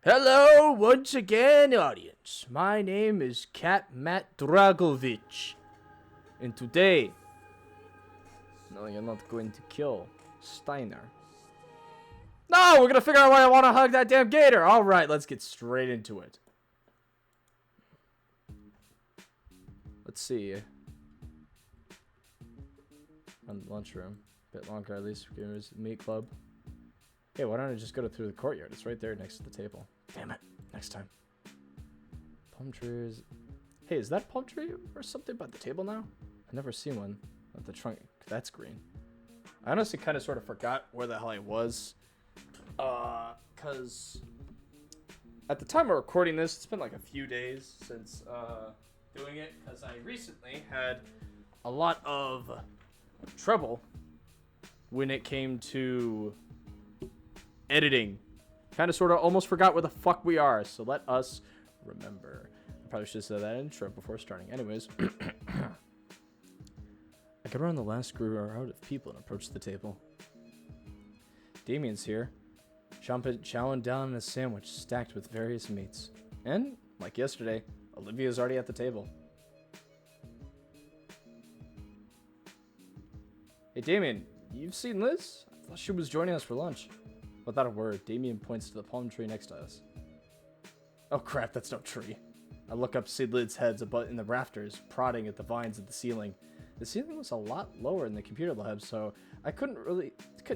Hello, once again, audience. My name is Cat Matt Dragovich. And today... No, you're not going to kill Steiner. No, we're gonna figure out why I want to hug that damn gator. Alright, let's get straight into it. Let's see. On the lunchroom. A bit longer, at least. Gamers Meat Club. Hey, why don't I just go through the courtyard? It's right there next to the table. Damn it. Next time. Palm trees. Hey, is that a palm tree or something by the table now? I've never seen one. At the trunk. That's green. I honestly kind of sort of forgot where the hell I was. Because at the time of recording this, it's been like a few days since doing it. Because I recently had a lot of trouble when it came to editing. Kind of sort of almost forgot where the fuck we are, so let us remember. I probably should have said that intro before starting. Anyways, I could run the last crowd of people and approach the table. Damien's here, chowing down on a sandwich stacked with various meats. And, like yesterday, Olivia's already at the table. Hey Damien, you've seen Liz? I thought she was joining us for lunch. Without a word, Damien points to the palm tree next to us. Oh crap, that's no tree. I look up, see Lid's heads above in the rafters, prodding at the vines at the ceiling. The ceiling was a lot lower in the computer lab, so I couldn't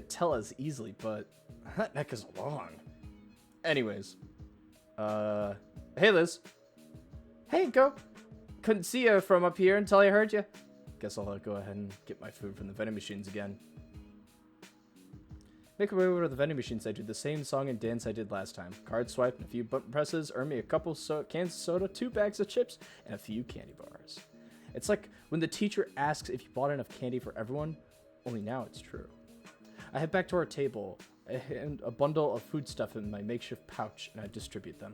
tell as easily, but that neck is long. Anyways, hey Liz. Hey, go. Couldn't see you from up here until I heard you. Guess I'll go ahead and get my food from the vending machines again. Make my way over to the vending machines. I do the same song and dance I did last time. Card swipe and a few button presses earn me a couple cans of soda, 2 bags of chips, and a few candy bars. It's like when the teacher asks if you bought enough candy for everyone, only now it's true. I head back to our table and a bundle of foodstuff in my makeshift pouch, and I distribute them.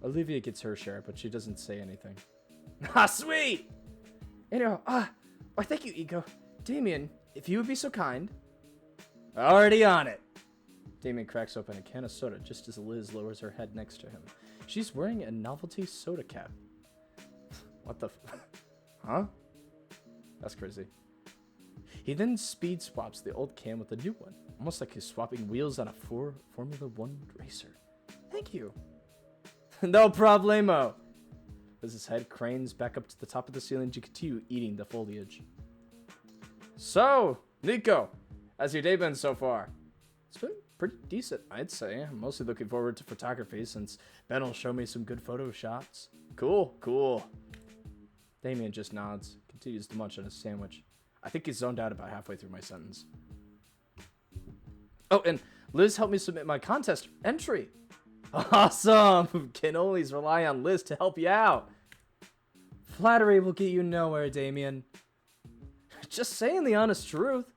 Olivia gets her share, but she doesn't say anything. Ah, sweet! Anyway, why thank you, Ego. Damien, if you would be so kind... Already on it. Damien cracks open a can of soda just as Liz lowers her head next to him. She's wearing a novelty soda cap. What the huh? That's crazy. He then speed swaps the old can with the new one, almost like he's swapping wheels on a Formula 1 racer. Thank you. No problemo. Liz's head cranes back up to the top of the ceiling to continue eating the foliage. So, Nico, how's your day been so far? It's been pretty decent, I'd say. I'm mostly looking forward to photography since Ben will show me some good photo shots. Cool. Damien just nods, continues to munch on his sandwich. I think he's zoned out about halfway through my sentence. Oh, and Liz helped me submit my contest entry. Awesome! Can always rely on Liz to help you out. Flattery will get you nowhere, Damien. Just saying the honest truth.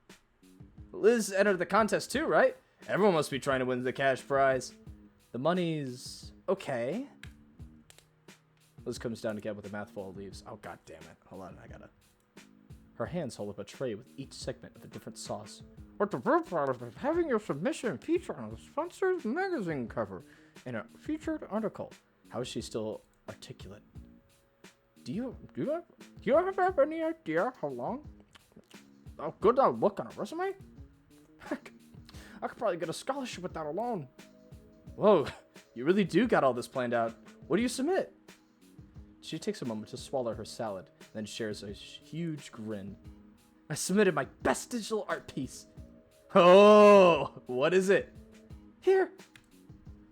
Liz entered the contest too, right? Everyone must be trying to win the cash prize. The money's okay. Liz comes down to get with a mouthful of leaves. Oh, god damn it. Hold on, I gotta... Her hands hold up a tray with each segment of a different sauce. What the real part of having your submission featured on a sponsored magazine cover in a featured article. How is she still articulate? Do you have any idea how long? How good that would look on a resume? Heck, I could probably get a scholarship with that alone. Whoa, you really do got all this planned out. What do you submit? She takes a moment to swallow her salad, then shares a huge grin. I submitted my best digital art piece. Oh, what is it? Here.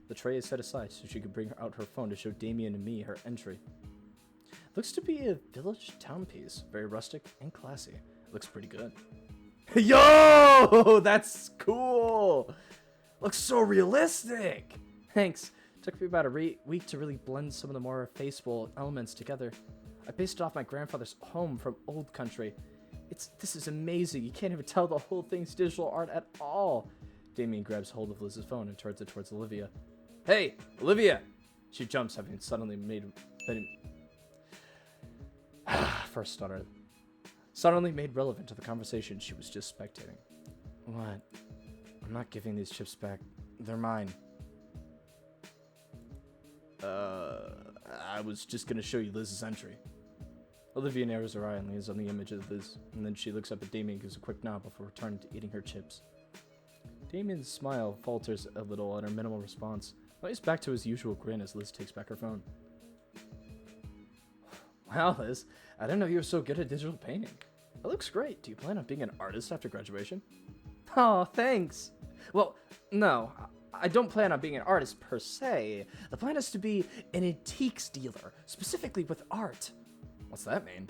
The tray is set aside so she can bring out her phone to show Damien and me her entry. Looks to be a village town piece, very rustic and classy. Looks pretty good. Yo, that's cool. Looks so realistic. Thanks. Took me about a week to really blend some of the more faithful elements together. I based it off my grandfather's home from Old Country. This is amazing. You can't even tell the whole thing's digital art at all. Damien grabs hold of Liz's phone and turns it towards Olivia. Hey, Olivia! She jumps, having suddenly first stuttered. Suddenly made relevant to the conversation she was just spectating. What? I'm not giving these chips back. They're mine. I was just gonna show you Liz's entry. Olivia narrows her eye and leans on the image of Liz, and then she looks up at Damien and gives a quick nod before returning to eating her chips. Damien's smile falters a little at her minimal response, but he's back to his usual grin as Liz takes back her phone. Wow, Liz, I didn't know you were so good at digital painting. It looks great. Do you plan on being an artist after graduation? Oh, thanks. Well, no, I don't plan on being an artist per se. The plan is to be an antiques dealer, specifically with art. What's that mean?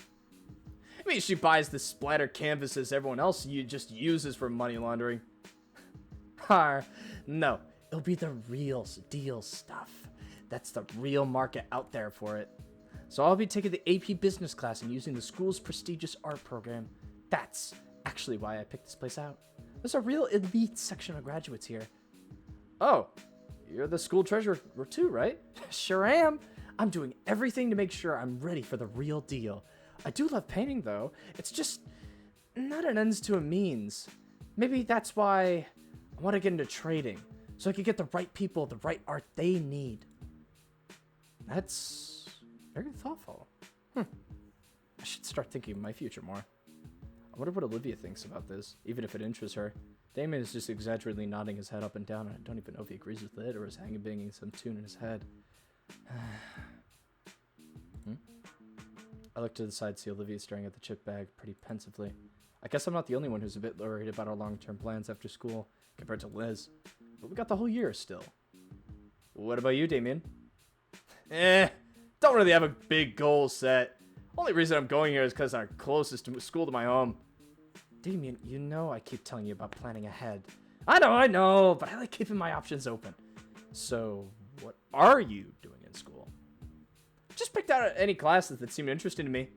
It means she buys the splatter canvases everyone else just uses for money laundering. No, it'll be the real deal stuff. That's the real market out there for it. So I'll be taking the AP business class and using the school's prestigious art program. That's actually why I picked this place out. There's a real elite section of graduates here. Oh, you're the school treasurer too, right? Sure am. I'm doing everything to make sure I'm ready for the real deal. I do love painting, though. It's just not an ends to a means. Maybe that's why I want to get into trading, so I can get the right people the right art they need. That's very thoughtful. I should start thinking of my future more. I wonder what Olivia thinks about this, even if it interests her. Damien is just exaggeratedly nodding his head up and down, and I don't even know if he agrees with it or is hanging banging some tune in his head. I look to the side, see Olivia staring at the chip bag pretty pensively. I guess I'm not the only one who's a bit worried about our long-term plans after school, compared to Liz. But we got the whole year still. What about you, Damien? Don't really have a big goal set. Only reason I'm going here is because I'm closest to school to my home. Damien, you know I keep telling you about planning ahead. I know, but I like keeping my options open. So, what are you doing in school? Just picked out any classes that seemed interesting to me.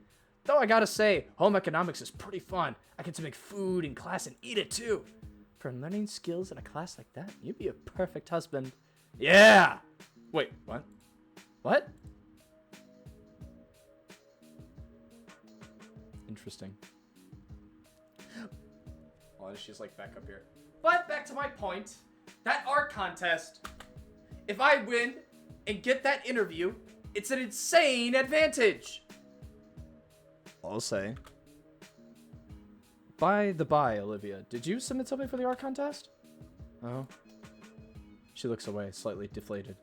Though I gotta say, home economics is pretty fun. I get to make food in class and eat it too. For learning skills in a class like that, you'd be a perfect husband. Yeah! Wait, what? What? Interesting. Well, she's like back up here. But back to my point. That art contest. If I win and get that interview, it's an insane advantage. I'll say. By the by, Olivia, did you submit something for the art contest? Oh. She looks away, slightly deflated.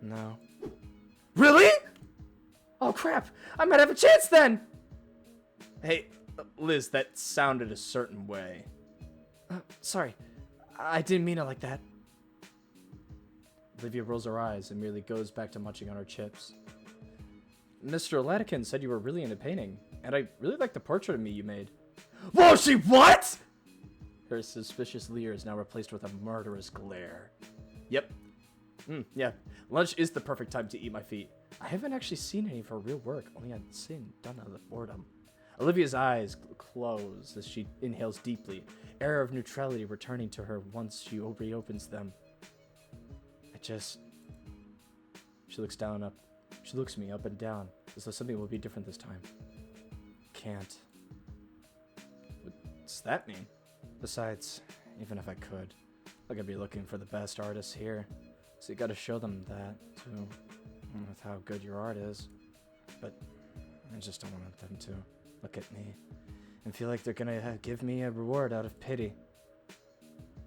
No. Really? Oh crap, I might have a chance then! Hey, Liz, that sounded a certain way. Sorry, I didn't mean it like that. Olivia rolls her eyes and merely goes back to munching on her chips. Mr. Latikin said you were really into painting, and I really like the portrait of me you made. Whoa, she what? Her suspicious leer is now replaced with a murderous glare. Yep. Yeah, lunch is the perfect time to eat my feet. I haven't actually seen any of her real work, only I've seen done out of boredom. Olivia's eyes close as she inhales deeply, air of neutrality returning to her once she reopens them. She looks down up. She looks me up and down, as though something will be different this time. Can't. What's that mean? Besides, even if I could, I could be looking for the best artists here. So you gotta show them that, too, with how good your art is. But I just don't want them to look at me and feel like they're gonna give me a reward out of pity.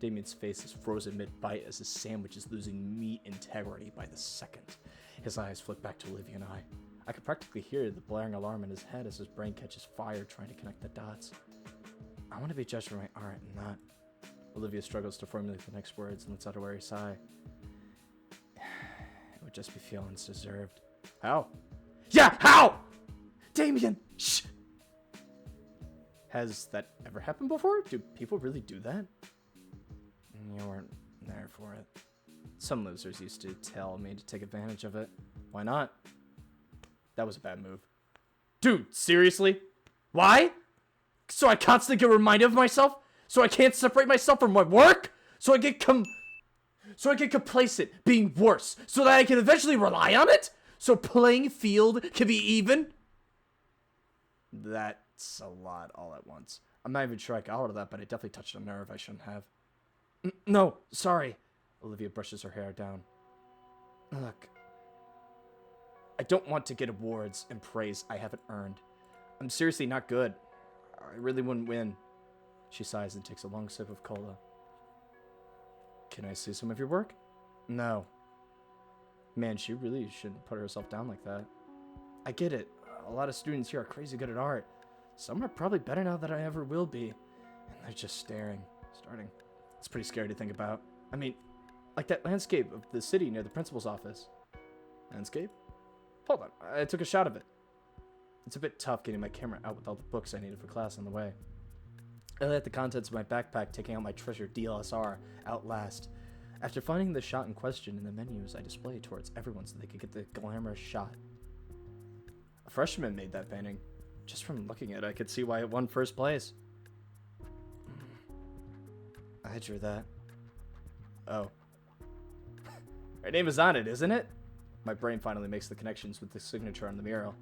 Damien's face is frozen mid-bite as his sandwich is losing meat integrity by the second. His eyes flick back to Olivia and I could practically hear the blaring alarm in his head as his brain catches fire trying to connect the dots. I want to be judged for my art and not... Olivia struggles to formulate the next words and lets out a weary sigh. It would just be feelings deserved. How? Yeah, how? Damien, shh! Has that ever happened before? Do people really do that? You weren't there for it. Some losers used to tell me to take advantage of it. Why not? That was a bad move. Dude, seriously? Why? So I constantly get reminded of myself? So I can't separate myself from my work? So I get complacent, being worse, so that I can eventually rely on it? So playing field can be even? That's a lot all at once. I'm not even sure I got all of that, but I definitely touched a nerve I shouldn't have. No, sorry. Olivia brushes her hair down. Look, I don't want to get awards and praise I haven't earned. I'm seriously not good. I really wouldn't win. She sighs and takes a long sip of cola. Can I see some of your work? No. Man, she really shouldn't put herself down like that. I get it. A lot of students here are crazy good at art. Some are probably better now than I ever will be. And they're just starting. It's pretty scary to think about. I mean, like that landscape of the city near the principal's office. Landscape? Hold on, I took a shot of it. It's a bit tough getting my camera out with all the books I needed for class on the way. I let the contents of my backpack, taking out my treasured DSLR, out last. After finding the shot in question in the menus, I displayed towards everyone so they could get the glamorous shot. A freshman made that painting. Just from looking at it, I could see why it won first place. I drew that. Oh. Her name is on it, isn't it? My brain finally makes the connections with the signature on the mural.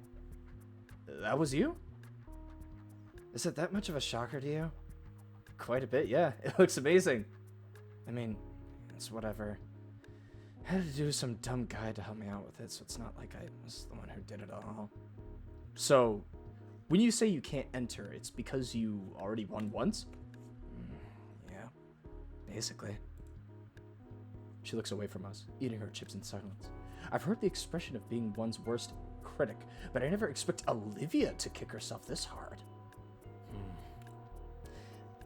That was you? Is it that much of a shocker to you? Quite a bit, yeah. It looks amazing. I mean, it's whatever. I had to do some dumb guy to help me out with it, so it's not like I was the one who did it all. So, when you say you can't enter, it's because you already won once? Yeah, basically. She looks away from us, eating her chips in silence. I've heard the expression of being one's worst critic, but I never expect Olivia to kick herself this hard.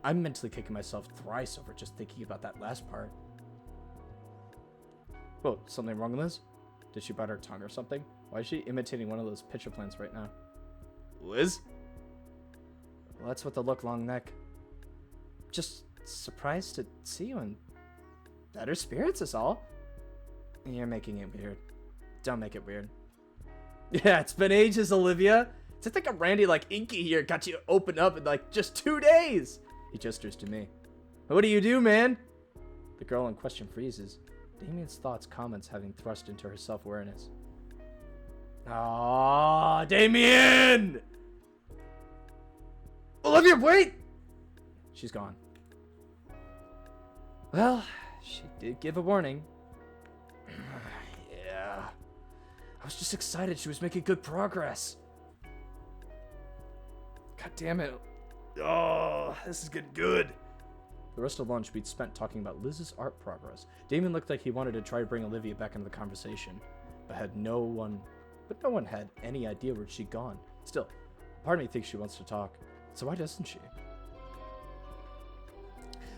I'm mentally kicking myself thrice over just thinking about that last part. Whoa, something wrong, Liz? Did she bite her tongue or something? Why is she imitating one of those pitcher plants right now? Liz? Well, that's with the look, long neck. Just surprised to see you in better spirits is all. You're making it weird. Don't make it weird. Yeah, it's been ages, Olivia. To think a Randy like Inky here got you open up in like just 2 days. He gestures to me. What do you do, man? The girl in question freezes. Damien's thoughts, comments having thrust into her self-awareness. Ah, Damien! Olivia, wait! She's gone. Well, she did give a warning. Yeah. I was just excited she was making good progress. God damn it. Oh, this is getting good. The rest of lunch we'd spent talking about Liz's art progress. Damien looked like he wanted to try to bring Olivia back into the conversation, but no one had any idea where she'd gone. Still, part of me thinks she wants to talk, so why doesn't she?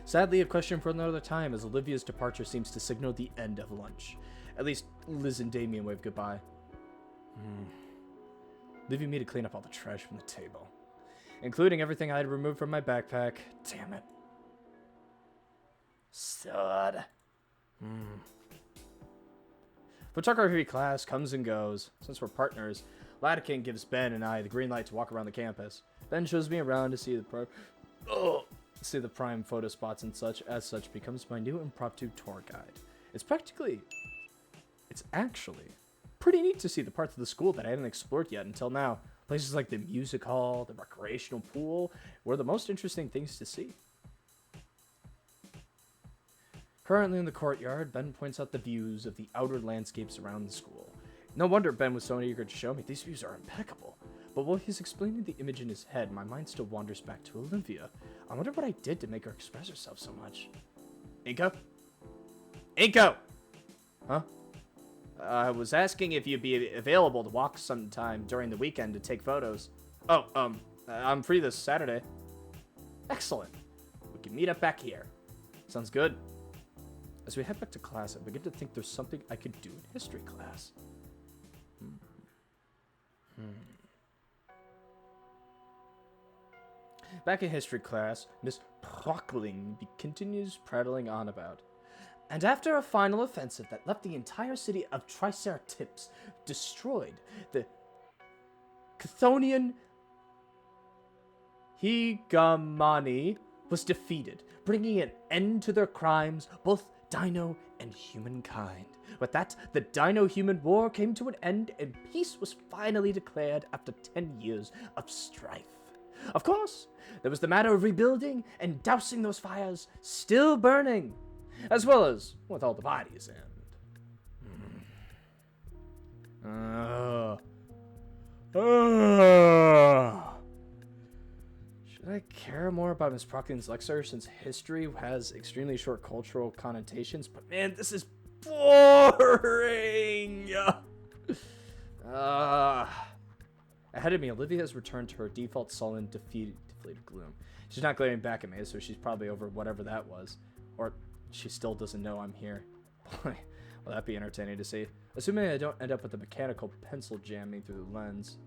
Sadly, a question for another time, as Olivia's departure seems to signal the end of lunch. At least, Liz and Damien wave goodbye. Leaving me to clean up all the trash from the table, including everything I had removed from my backpack. Damn it. Stud. Photography class comes and goes. Since we're partners, Latican gives Ben and I the green light to walk around the campus. Ben shows me around to see the prime photo spots and such. As such, becomes my new impromptu tour guide. It's actually pretty neat to see the parts of the school that I hadn't explored yet until now. Places like the music hall, the recreational pool, were the most interesting things to see. Currently in the courtyard, Ben points out the views of the outer landscapes around the school. No wonder Ben was so eager to show me. These views are impeccable. But while he's explaining the image in his head, my mind still wanders back to Olivia. I wonder what I did to make her express herself so much. Inko? Inko! Huh? I was asking if you'd be available to walk sometime during the weekend to take photos. Oh, I'm free this Saturday. Excellent. We can meet up back here. Sounds good. As we head back to class, I begin to think there's something I could do in history class. Back in history class, Miss Prockling continues prattling on about. And after a final offensive that left the entire city of Triceratops destroyed, the Chthonian hegemony was defeated, bringing an end to their crimes, both dino and humankind. With that, the Dino-Human War came to an end, and peace was finally declared after 10 years of strife. Of course, there was the matter of rebuilding and dousing those fires still burning, as well as with all the bodies and... Should I care more about Miss Prockling's lecture since history has extremely short cultural connotations? But man, this is boring! Ahead of me, Olivia has returned to her default sullen, deflated gloom. She's not glaring back at me, so she's probably over whatever that was. Or she still doesn't know I'm here. Boy, will that be entertaining to see. Assuming I don't end up with a mechanical pencil jamming through the lens.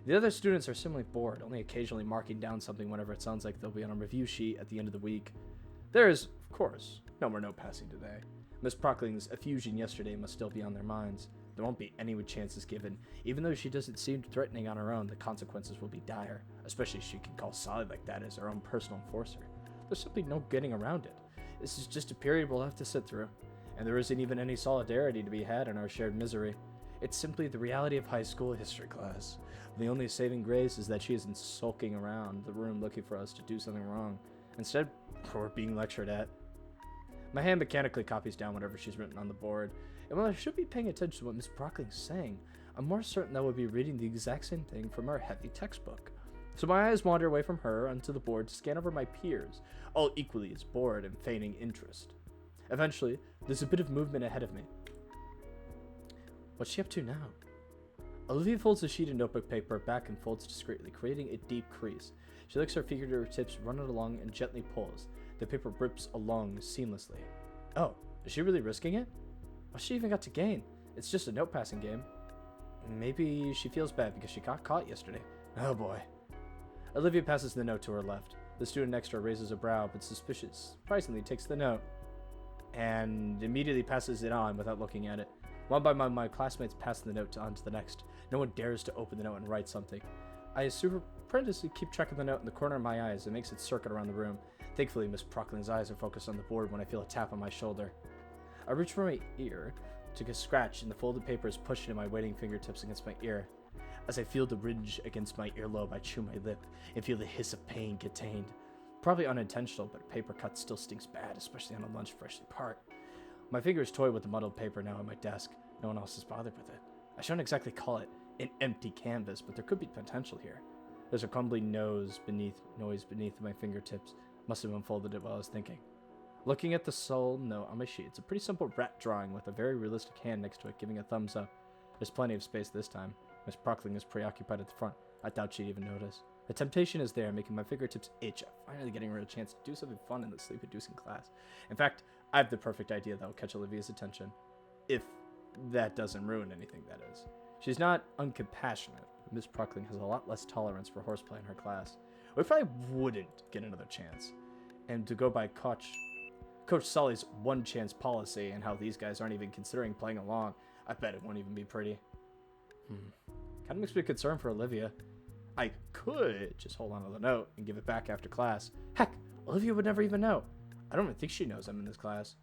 The other students are similarly bored, only occasionally marking down something whenever it sounds like they'll be on a review sheet at the end of the week. There is, of course, no more note passing today. Miss Prockling's effusion yesterday must still be on their minds. There won't be any chances given. Even though she doesn't seem threatening on her own, the consequences will be dire, especially if she can call Solly like that as her own personal enforcer. There's simply no getting around it. This is just a period we'll have to sit through, and there isn't even any solidarity to be had in our shared misery. It's simply the reality of high school history class. The only saving grace is that she isn't sulking around the room looking for us to do something wrong. Instead, we're being lectured at. My hand mechanically copies down whatever she's written on the board, and while I should be paying attention to what Miss Prockling's saying, I'm more certain that we'll be reading the exact same thing from our heavy textbook. So my eyes wander away from her onto the board to scan over my peers, all equally as bored and feigning interest. Eventually, there's a bit of movement ahead of me. What's she up to now? Olivia folds the sheet of notebook paper back and folds discreetly, creating a deep crease. She lets her fingertips run it along and gently pulls. The paper rips along seamlessly. Oh, is she really risking it? What's she even got to gain? It's just a note-passing game. Maybe she feels bad because she got caught yesterday. Oh boy. Olivia passes the note to her left. The student next to her raises a brow, but surprisingly takes the note and immediately passes it on without looking at it. One by one, my classmates pass the note on to the next. No one dares to open the note and write something. I surreptitiously keep track of the note in the corner of my eyes and makes it circuit around the room. Thankfully, Miss Prockling's eyes are focused on the board when I feel a tap on my shoulder. I reach for my ear, took a scratch, and the folded paper is pushed into my waiting fingertips against my ear. As I feel the ridge against my earlobe, I chew my lip and feel the hiss of pain contained. Probably unintentional, but a paper cut still stinks bad, especially on a lunch freshly part. My fingers toy with the muddled paper now on my desk. No one else is bothered with it. I shouldn't exactly call it an empty canvas, but there could be potential here. There's a crumbly noise beneath my fingertips. Must have unfolded it while I was thinking. Looking at the sole note on my sheet, it's a pretty simple rat drawing with a very realistic hand next to it giving a thumbs up. There's plenty of space this time. Miss Prockling is preoccupied at the front. I doubt she'd even notice. The temptation is there, making my fingertips itch. I'm finally getting a real chance to do something fun in this sleep-inducing class. In fact, I have the perfect idea that will catch Olivia's attention. If that doesn't ruin anything, that is. She's not uncompassionate. Miss Prockling has a lot less tolerance for horseplay in her class. We probably wouldn't get another chance. And to go by Coach Sully's one-chance policy and how these guys aren't even considering playing along, I bet it won't even be pretty. Kind of makes me concerned for Olivia. I could just hold on to the note and give it back after class. Heck, Olivia would never even know. I don't even think she knows I'm in this class.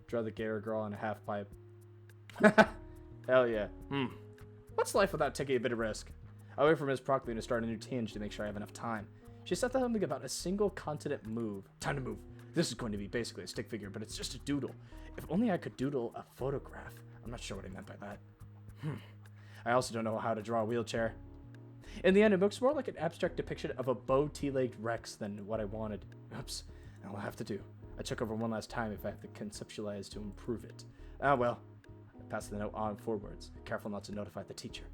Draw the Gator girl on a half pipe. Hell yeah. What's life without taking a bit of risk? I wait for Miss Prockley to start a new tinge to make sure I have enough time. She said something about a single continent move. Time to move. This is going to be basically a stick figure, but it's just a doodle. If only I could doodle a photograph. I'm not sure what I meant by that. I also don't know how to draw a wheelchair. In the end, it looks more like an abstract depiction of a bow-T-legged Rex than what I wanted. Oops, I'll have to do. I check over one last time if I have to conceptualize to improve it. Well. I pass the note on forwards, careful not to notify the teacher.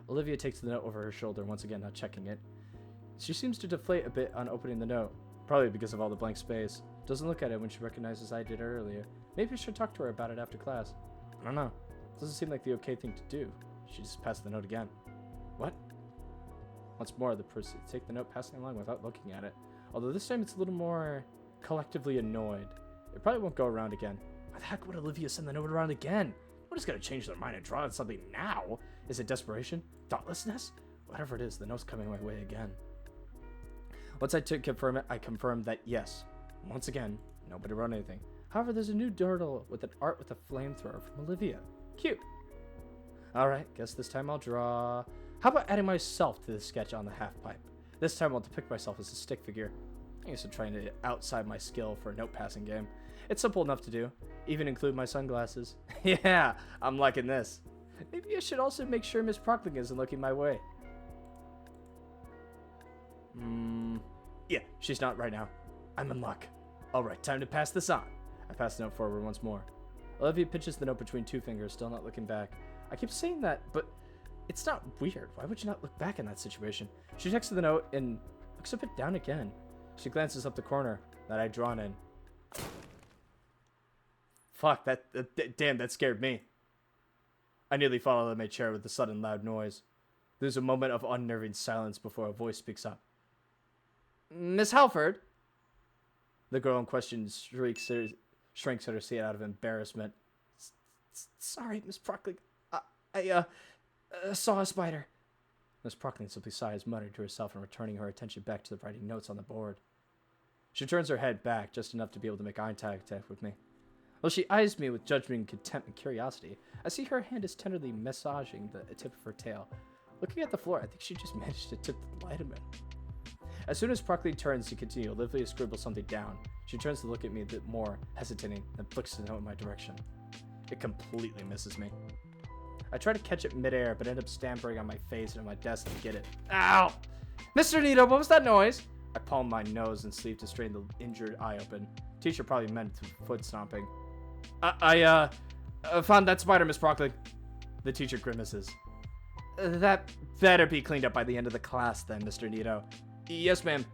Olivia takes the note over her shoulder, once again not checking it. She seems to deflate a bit on opening the note, probably because of all the blank space. Doesn't look at it when she recognizes I did earlier. Maybe I should talk to her about it after class. I don't know. Doesn't seem like the okay thing to do. She just passed the note again. What? Once more, the person take the note, passing along without looking at it. Although this time it's a little more collectively annoyed. It probably won't go around again. Why the heck would Olivia send the note around again? Nobody's gonna change their mind and draw something now. Is it desperation? Thoughtlessness? Whatever it is, the note's coming my way again. Once I confirm it, I confirmed that yes. Once again, nobody wrote anything. However, there's a new doodle with an art with a flamethrower from Olivia. Cute. Alright, guess this time I'll draw... How about adding myself to the sketch on the half pipe? This time I'll depict myself as a stick figure. I'm used to trying to outside my skill for a note passing game. It's simple enough to do. Even include my sunglasses. Yeah, I'm liking this. Maybe I should also make sure Miss Procling isn't looking my way. Yeah, she's not right now. I'm in luck. Alright, time to pass this on. I pass the note forward once more. Olivia pinches the note between two fingers, still not looking back. I keep saying that, but it's not weird. Why would you not look back in that situation? She checks the note and looks a bit down again. She glances up the corner that I'd drawn in. Fuck, damn, that scared me. I nearly fall out of my chair with a sudden loud noise. There's a moment of unnerving silence before a voice speaks up. Miss Halford? The girl in question shrinks at her seat out of embarrassment. Sorry, Miss Procling. I saw a spider. Miss Procling simply sighs, muttering to herself and returning her attention back to the writing notes on the board. She turns her head back just enough to be able to make eye contact with me. While she eyes me with judgment, contempt, and curiosity, I see her hand is tenderly massaging the tip of her tail. Looking at the floor, I think she just managed to tip the light a bit. As soon as Procling turns to continue, Olivia scribbles something down. She turns to look at me a bit more, hesitating, then flicks the note in my direction. It completely misses me. I try to catch it midair, but end up stampering on my face and on my desk to get it. Ow! Mr. Nito, what was that noise? I palm my nose and sleeve to strain the injured eye open. Teacher probably meant foot stomping. I found that spider, Miss Procling. The teacher grimaces. That better be cleaned up by the end of the class then, Mr. Nito. Yes, ma'am.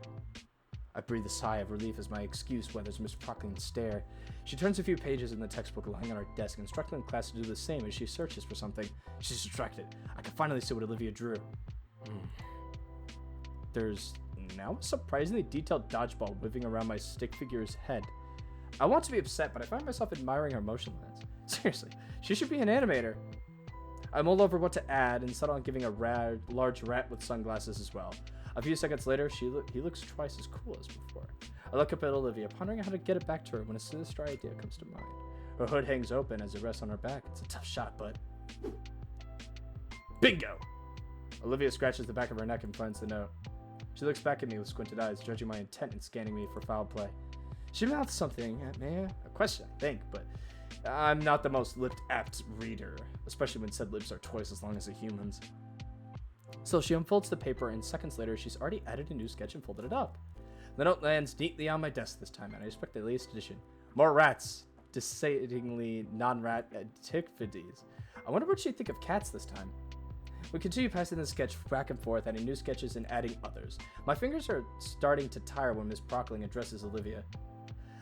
I breathe a sigh of relief as my excuse weathers Miss Procling's stare. She turns a few pages in the textbook lying on her desk, instructing the class to do the same as she searches for something. She's distracted. I can finally see what Olivia drew. There's now a surprisingly detailed dodgeball whipping around my stick figure's head. I want to be upset, but I find myself admiring her motion lens. Seriously, she should be an animator. I mull over what to add and settle on giving a large rat with sunglasses as well. A few seconds later, he looks twice as cool as before. I look up at Olivia, pondering how to get it back to her when a sinister idea comes to mind. Her hood hangs open as it rests on her back. It's a tough shot, but... Bingo! Olivia scratches the back of her neck and finds the note. She looks back at me with squinted eyes, judging my intent and scanning me for foul play. She mouths something at me, a question, I think, but I'm not the most lip-apt reader, especially when said lips are twice as long as a human's. So she unfolds the paper, and seconds later, she's already added a new sketch and folded it up. The note lands neatly on my desk this time, and I expect the latest edition. More rats, decidedly non-rat activities. I wonder what she'd think of cats this time. We continue passing the sketch back and forth, adding new sketches and adding others. My fingers are starting to tire when Miss Procling addresses Olivia.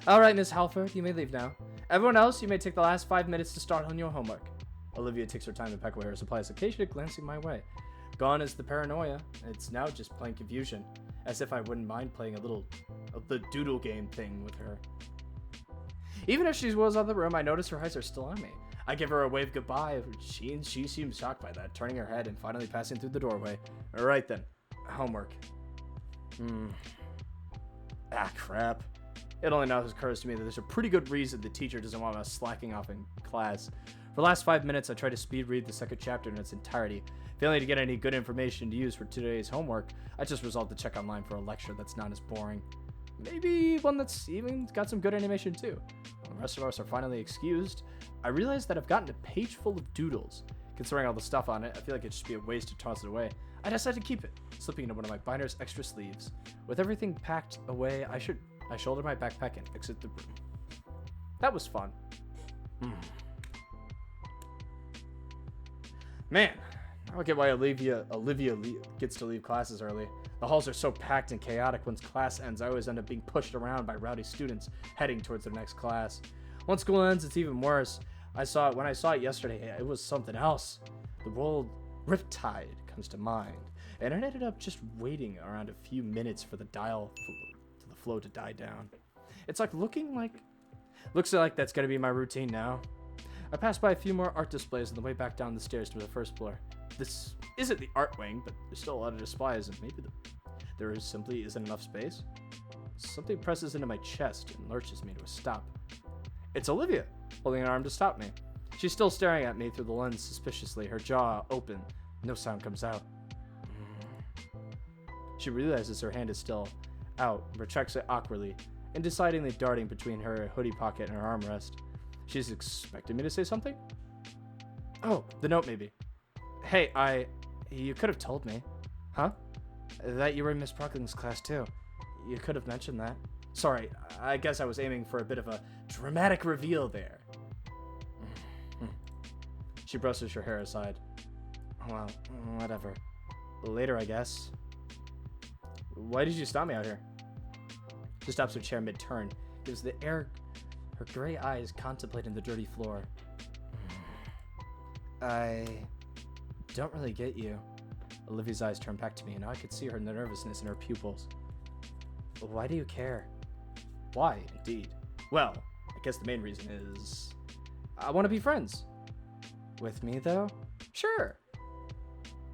Alright, Miss Halford, you may leave now. Everyone else, you may take the last 5 minutes to start on your homework. Olivia takes her time to pack away her supplies, occasionally glancing my way. Gone is the paranoia. It's now just plain confusion. As if I wouldn't mind playing a little of the doodle game thing with her. Even if she was out of the room, I notice her eyes are still on me. I give her a wave goodbye. She seems shocked by that, turning her head and finally passing through the doorway. Alright then. Homework. Crap. It only now occurs to me that there's a pretty good reason the teacher doesn't want us slacking off in class. For the last 5 minutes, I tried to speed read the second chapter in its entirety. Failing to get any good information to use for today's homework, I just resolved to check online for a lecture that's not as boring. Maybe one that's even got some good animation too. When the rest of us are finally excused, I realize that I've gotten a page full of doodles. Considering all the stuff on it, I feel like it'd just be a waste to toss it away. I decided to keep it, slipping into one of my binder's extra sleeves. With everything packed away, I shoulder my backpack and exit the room. That was fun. Man, I don't get why Olivia gets to leave classes early. The halls are so packed and chaotic. Once class ends, I always end up being pushed around by rowdy students heading towards their next class. Once school ends, it's even worse. When I saw it yesterday, it was something else. The word Riptide comes to mind, and I ended up just waiting around a few minutes for the flow to die down. It's like looks like that's gonna be my routine now. I passed by a few more art displays on the way back down the stairs to the first floor. This isn't the art wing, but there's still a lot of displays, and maybe there simply isn't enough space. Something presses into my chest and lurches me to a stop. It's Olivia, holding an arm to stop me. She's still staring at me through the lens suspiciously, her jaw open. No sound comes out. She realizes her hand is still out, retracts it awkwardly, indecidingly darting between her hoodie pocket and her armrest. She's expecting me to say something? Oh, the note maybe. Hey, you could have told me. Huh? That you were in Miss Brooklyn's class too. You could have mentioned that. Sorry, I guess I was aiming for a bit of a dramatic reveal there. She brushes her hair aside. Well, whatever. Later, I guess. Why did you stop me out here? She stops her chair mid-turn, gives the air her gray eyes contemplating the dirty floor. I don't really get you. Olivia's eyes turn back to me, and I could see her nervousness in her pupils. Why do you care? Why, indeed? Well, I guess the main reason is I want to be friends. With me, though? Sure.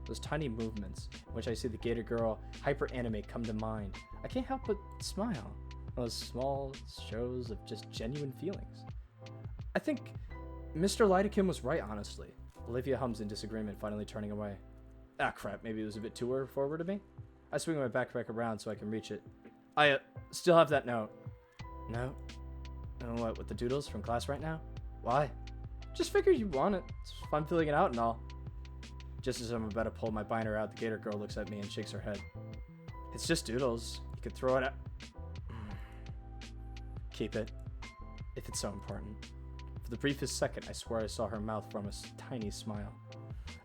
Those tiny movements, in which I see the Gator girl hyper-anime come to mind. I can't help but smile. Those small shows of just genuine feelings. I think Mr. Lidekin was right, honestly. Olivia hums in disagreement, finally turning away. Ah, crap, maybe it was a bit too forward of me? I swing my backpack around so I can reach it. I still have that note. No? What, with the doodles from class right now? Why? Just figured you want it. It's fun filling it out and all. Just as I'm about to pull my binder out, the Gator girl looks at me and shakes her head. It's just doodles. You could throw it out. Keep it. If it's so important. For the briefest second, I swear I saw her mouth form a tiny smile.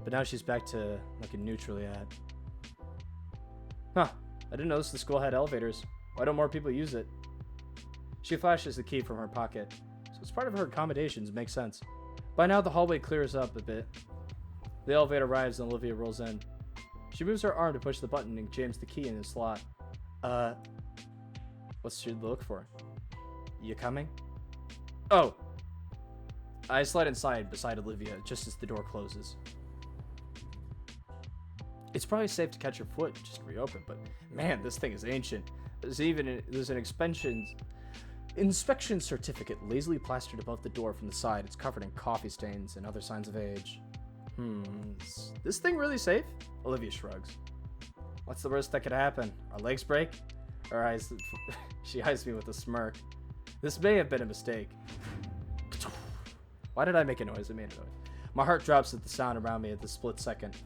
But now she's back to looking neutrally at. Huh. I didn't notice the school had elevators. Why don't more people use it? She flashes the key from her pocket. So it's part of her accommodations. Makes sense. By now, the hallway clears up a bit. The elevator arrives and Olivia rolls in. She moves her arm to push the button and jams the key in the slot. What's she look for? You coming? Oh! I slide inside beside Olivia just as the door closes. It's probably safe to catch your foot just to reopen, but man, this thing is ancient. There's an inspection certificate lazily plastered above the door from the side. It's covered in coffee stains and other signs of age. Is this thing really safe? Olivia shrugs. What's the worst that could happen? Our legs break? Her eyes, she eyes me with a smirk. This may have been a mistake. Why did I make a noise? I made a noise. My heart drops at the sound around me at the split second.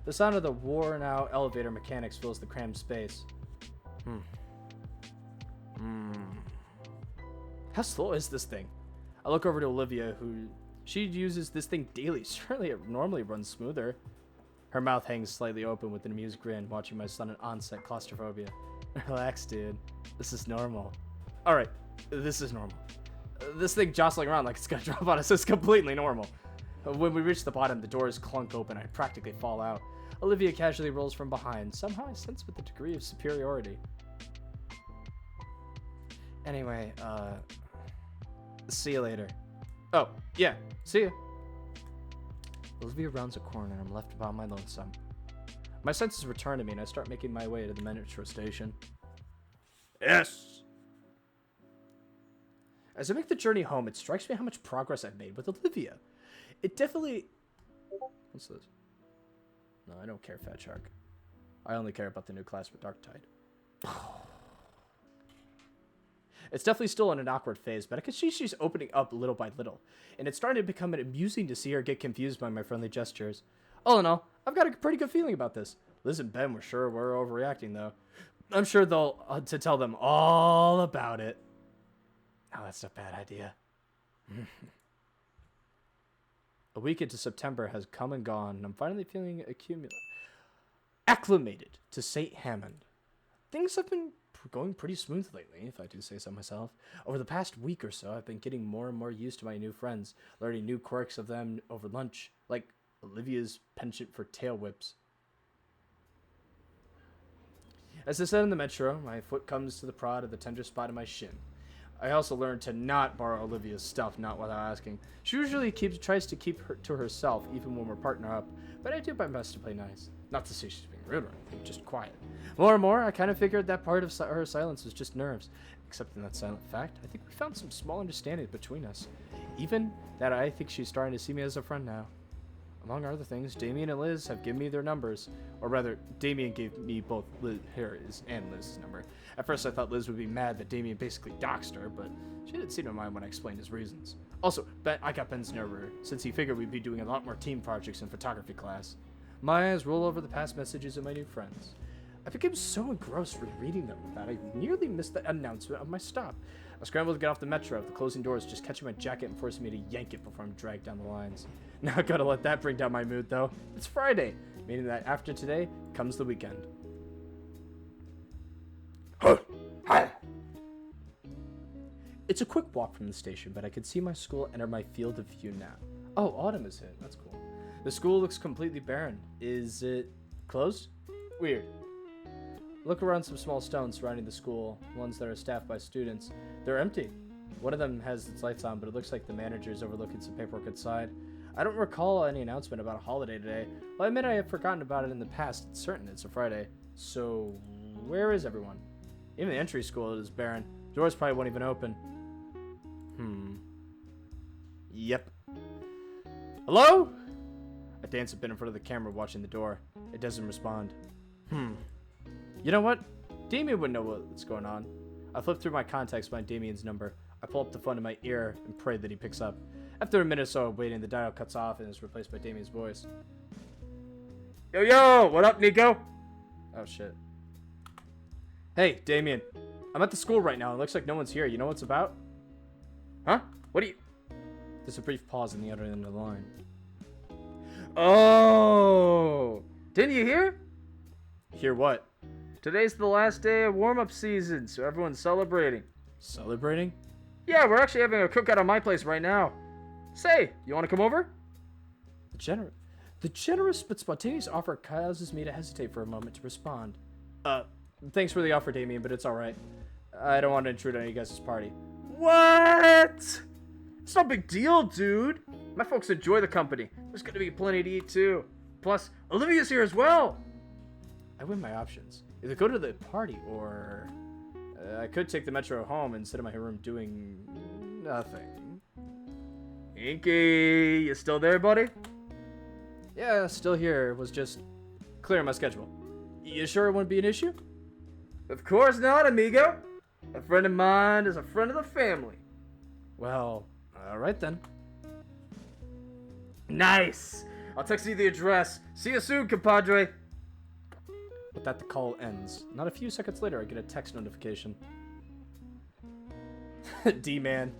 The sound of the worn-out elevator mechanics fills the crammed space. How slow is this thing? I look over to Olivia, who she uses this thing daily. Surely it normally runs smoother. Her mouth hangs slightly open with an amused grin, watching my son in onset claustrophobia. Relax, dude. This is normal. Alright, this is normal. This thing jostling around like it's gonna drop on us is completely normal. When we reach the bottom, the doors clunk open. I practically fall out. Olivia casually rolls from behind. Somehow I sense with a degree of superiority. Anyway, see you later. Oh, yeah, see ya. Olivia rounds a corner and I'm left by my lonesome. My senses return to me and I start making my way to the metro station. Yes! As I make the journey home, it strikes me how much progress I've made with Olivia. It definitely... What's this? No, I don't care, Fat Shark. I only care about the new class with Dark Tide. It's definitely still in an awkward phase, but I can see she's opening up little by little. And it's starting to become amusing to see her get confused by my friendly gestures. All in all, I've got a pretty good feeling about this. Liz and Ben were sure we're overreacting, though. I'm sure they'll to tell them all about it. Oh, that's a bad idea. A week into September has come and gone, and I'm finally feeling acclimated to St. Hammond. Things have been going pretty smooth lately, if I do say so myself. Over the past week or so, I've been getting more and more used to my new friends, learning new quirks of them over lunch, like Olivia's penchant for tail whips. As I said in the metro, my foot comes to the prod of the tender spot of my shin. I also learned to not borrow Olivia's stuff, not without asking. She usually tries to keep her to herself, even when we're partnered up, but I do my best to play nice. Not to say she's being rude or anything, just quiet. More and more, I kind of figured that part of her silence was just nerves. Accepting that silent fact, I think we found some small understanding between us. Even that I think she's starting to see me as a friend now. Among other things, Damien and Liz have given me their numbers. Or rather, Damien gave me both his and Liz's number. At first, I thought Liz would be mad that Damien basically doxed her, but she didn't seem to mind when I explained his reasons. Also, I got Ben's number, since he figured we'd be doing a lot more team projects in photography class. My eyes roll over the past messages of my new friends. I became so engrossed reading them that I nearly missed the announcement of my stop. I scrambled to get off the metro, the closing doors just catching my jacket and forcing me to yank it before I'm dragged down the lines. Not gonna let that bring down my mood, though. It's Friday, meaning that after today comes the weekend. It's a quick walk from the station, but I can see my school enter my field of view now. Oh, autumn is hit. That's cool. The school looks completely barren. Is it closed? Weird. Look around some small stones surrounding the school, ones that are staffed by students. They're empty. One of them has its lights on, but it looks like the manager is overlooking some paperwork inside. I don't recall any announcement about a holiday today. Well, I admit I have forgotten about it in the past. It's certain it's a Friday. So, where is everyone? Even the entry school is barren. Doors probably won't even open. Yep. Hello? I dance a bit in front of the camera watching the door. It doesn't respond. You know what? Damien wouldn't know what's going on. I flip through my contacts to find Damien's number. I pull up the phone in my ear and pray that he picks up. After a minute or so of waiting, the dial cuts off and is replaced by Damien's voice. Yo, what up, Nico? Oh, shit. Hey, Damien. I'm at the school right now. It looks like no one's here. You know what's about? Huh? What do you... There's a brief pause in the other end of the line. Oh! Didn't you hear? Hear what? Today's the last day of warm-up season, so everyone's celebrating. Celebrating? Yeah, we're actually having a cookout on my place right now. Say, you want to come over? The generous but spontaneous offer causes me to hesitate for a moment to respond. Thanks for the offer, Damien, but it's alright. I don't want to intrude on you guys' party. What? It's no big deal, dude. My folks enjoy the company. There's going to be plenty to eat, too. Plus, Olivia's here as well. I weigh my options. Either go to the party or... I could take the metro home and sit in my room doing... nothing. Inky, you still there, buddy? Yeah, still here. Was just clearing my schedule. You sure it wouldn't be an issue? Of course not, amigo. A friend of mine is a friend of the family. Well, alright then. Nice! I'll text you the address. See you soon, compadre. With that, the call ends. Not a few seconds later, I get a text notification. D-man.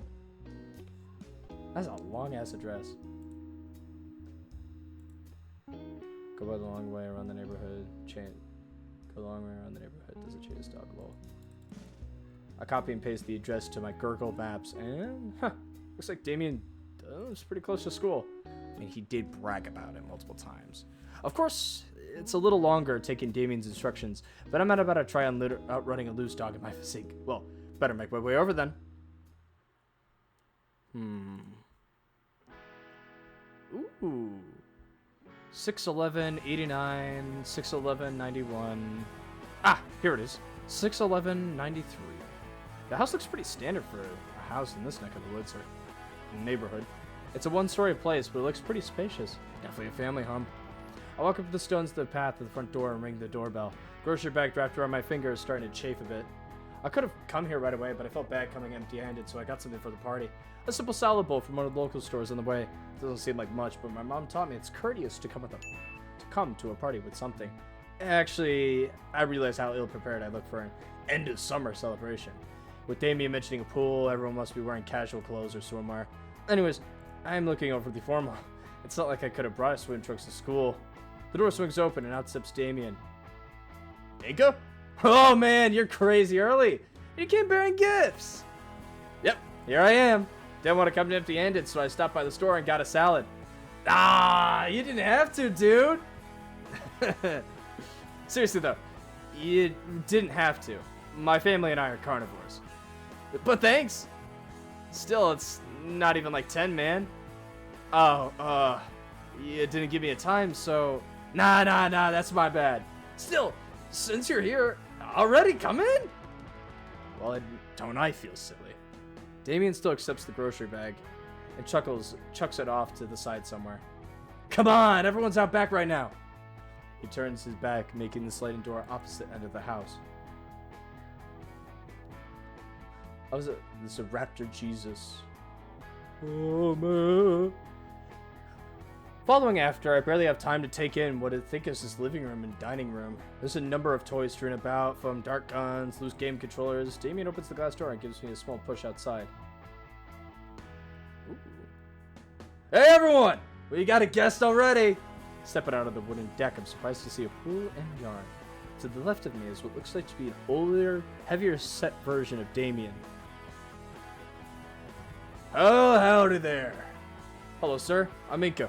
That's a long-ass address. Go by the long way around the neighborhood. Go the long way around the neighborhood. Does it chase dog lol? I copy and paste the address to my Google Maps, and looks like Damien is pretty close to school. I mean, he did brag about it multiple times. Of course, it's a little longer taking Damien's instructions, but I'm not about to try on outrunning a loose dog in my physique. Well, better make my way over then. Ooh. 6'11", 89, 6'11", 91. Ah, here it is. 6'11", 93. The house looks pretty standard for a house in this neck of the woods or neighborhood. It's a one-story place, but it looks pretty spacious. Definitely a family home. I walk up the stones to the path to the front door and ring the doorbell. Grocery bag wrapped around my finger is starting to chafe a bit. I could have come here right away, but I felt bad coming empty-handed, so I got something for the party. A simple salad bowl from one of the local stores on the way. Doesn't seem like much, but my mom taught me it's courteous to come to a party with something. Actually, I realized how ill-prepared I look for an end-of-summer celebration. With Damien mentioning a pool, everyone must be wearing casual clothes or swimwear. Anyways, I'm looking over the formal. It's not like I could have brought a swim trunks to school. The door swings open and out steps Damien. Nico? Oh man, you're crazy early. You came bearing gifts. Yep, here I am. Didn't want to come empty-handed, so I stopped by the store and got a salad. Ah, you didn't have to, dude. Seriously though, you didn't have to. My family and I are carnivores. But thanks. Still, it's not even like 10, man. Oh, you didn't give me a time, so... Nah, that's my bad. Still, since you're here, already come in? Well, don't I feel silly? Damien still accepts the grocery bag and chucks it off to the side somewhere. Come on, everyone's out back right now. He turns his back, making the sliding door opposite end of the house. This is a raptor Jesus. Oh, man. Following after, I barely have time to take in what I think is his living room and dining room. There's a number of toys strewn about, from dart guns, loose game controllers. Damien opens the glass door and gives me a small push outside. Ooh. Hey everyone! We got a guest already! Stepping out of the wooden deck, I'm surprised to see a pool and yard. To the left of me is what looks like to be an older, heavier set version of Damien. Oh, howdy there. Hello, sir. I'm Inko.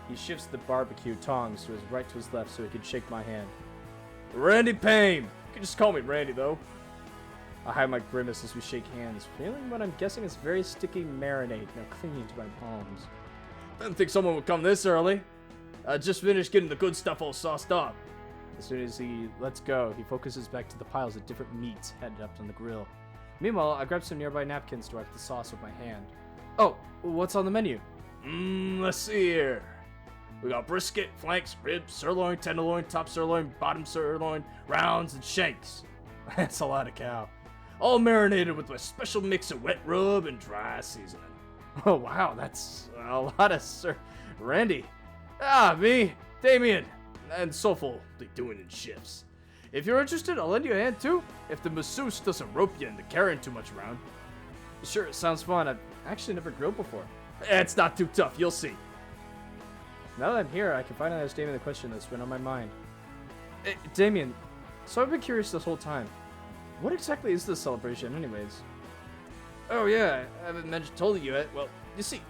He shifts the barbecue tongs to his right to his left so he can shake my hand. Randy Payne! You can just call me Randy, though. I hide my grimace as we shake hands, feeling what I'm guessing is very sticky marinade now clinging to my palms. Didn't think someone would come this early. I just finished getting the good stuff all sauced up. As soon as he lets go, he focuses back to the piles of different meats headed up on the grill. Meanwhile, I grab some nearby napkins to wipe the sauce with my hand. Oh, what's on the menu? Let's see here. We got brisket, flanks, ribs, sirloin, tenderloin, top sirloin, bottom sirloin, rounds, and shanks. That's a lot of cow. All marinated with a special mix of wet rub and dry seasoning. Oh, wow, that's a lot of Randy. Me, Damien, and Soulful be doing in shifts. If you're interested, I'll lend you a hand too, if the masseuse doesn't rope you into carrying too much around. Sure, it sounds fun. I've actually never grilled before. It's not too tough, you'll see. Now that I'm here, I can finally ask Damien the question that's been on my mind. Hey, Damien, so I've been curious this whole time. What exactly is this celebration anyways? Oh yeah, I haven't told you yet. Well, you see,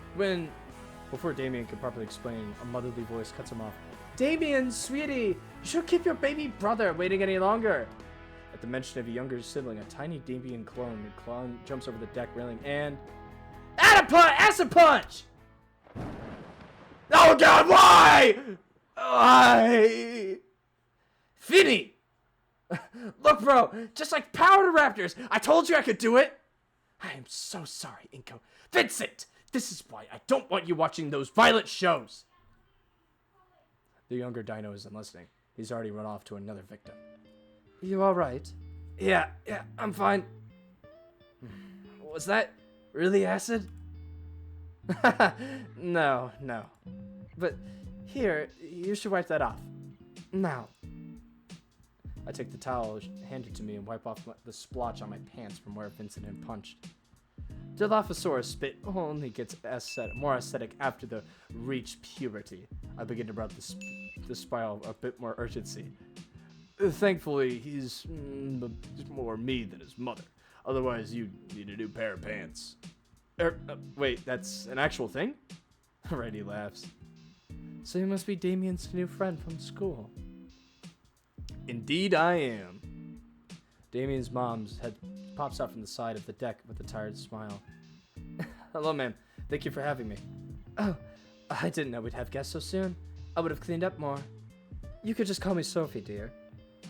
Before Damien could properly explain, a motherly voice cuts him off. Damien, sweetie, you should keep your baby brother waiting any longer. At the mention of a younger sibling, a tiny Damien clone jumps over the deck railing and... Acid punch! Oh god, why? Why? Finny! Look, bro, just like Power Raptors, I told you I could do it! I am so sorry, Inko. Vincent! This is why I don't want you watching those violent shows! The younger dino isn't listening. He's already run off to another victim. You alright? Yeah, I'm fine. Was that really acid? No. But here, you should wipe that off. Now. I take the towel handed to me and wipe off the splotch on my pants from where Vincent had punched. Dilophosaurus spit only gets more aesthetic after the reach puberty. I begin to rub the spiral a bit more urgency. Thankfully, he's more me than his mother. Otherwise, you'd need a new pair of pants. Wait, that's an actual thing? Randy laughs. So you must be Damien's new friend from school. Indeed I am. Damien's mom's head pops out from the side of the deck with a tired smile. Hello, ma'am. Thank you for having me. Oh, I didn't know we'd have guests so soon. I would have cleaned up more. You could just call me Sophie, dear.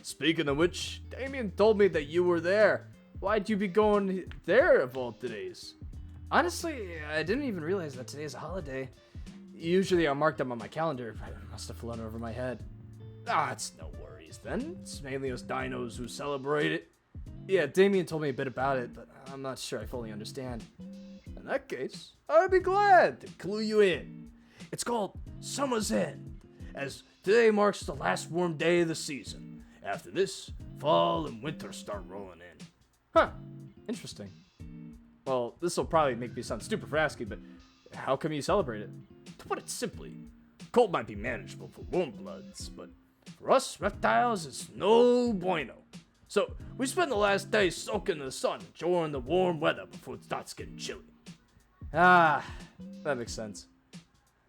Speaking of which, Damien told me that you were there. Why'd you be going there of all days? Honestly, I didn't even realize that today is a holiday. Usually I mark them on my calendar, but it must have flown over my head. It's no worries then. It's mainly us dinos who celebrate it. Yeah, Damien told me a bit about it, but I'm not sure I fully understand. In that case, I'd be glad to clue you in. It's called Summer's End, as today marks the last warm day of the season. After this, fall and winter start rolling in. Huh, interesting. Well, this will probably make me sound stupid for asking, but how come you celebrate it? To put it simply, cold might be manageable for warm bloods, but for us reptiles, it's no bueno. So we spend the last day soaking in the sun, enjoying the warm weather before it starts getting chilly. That makes sense.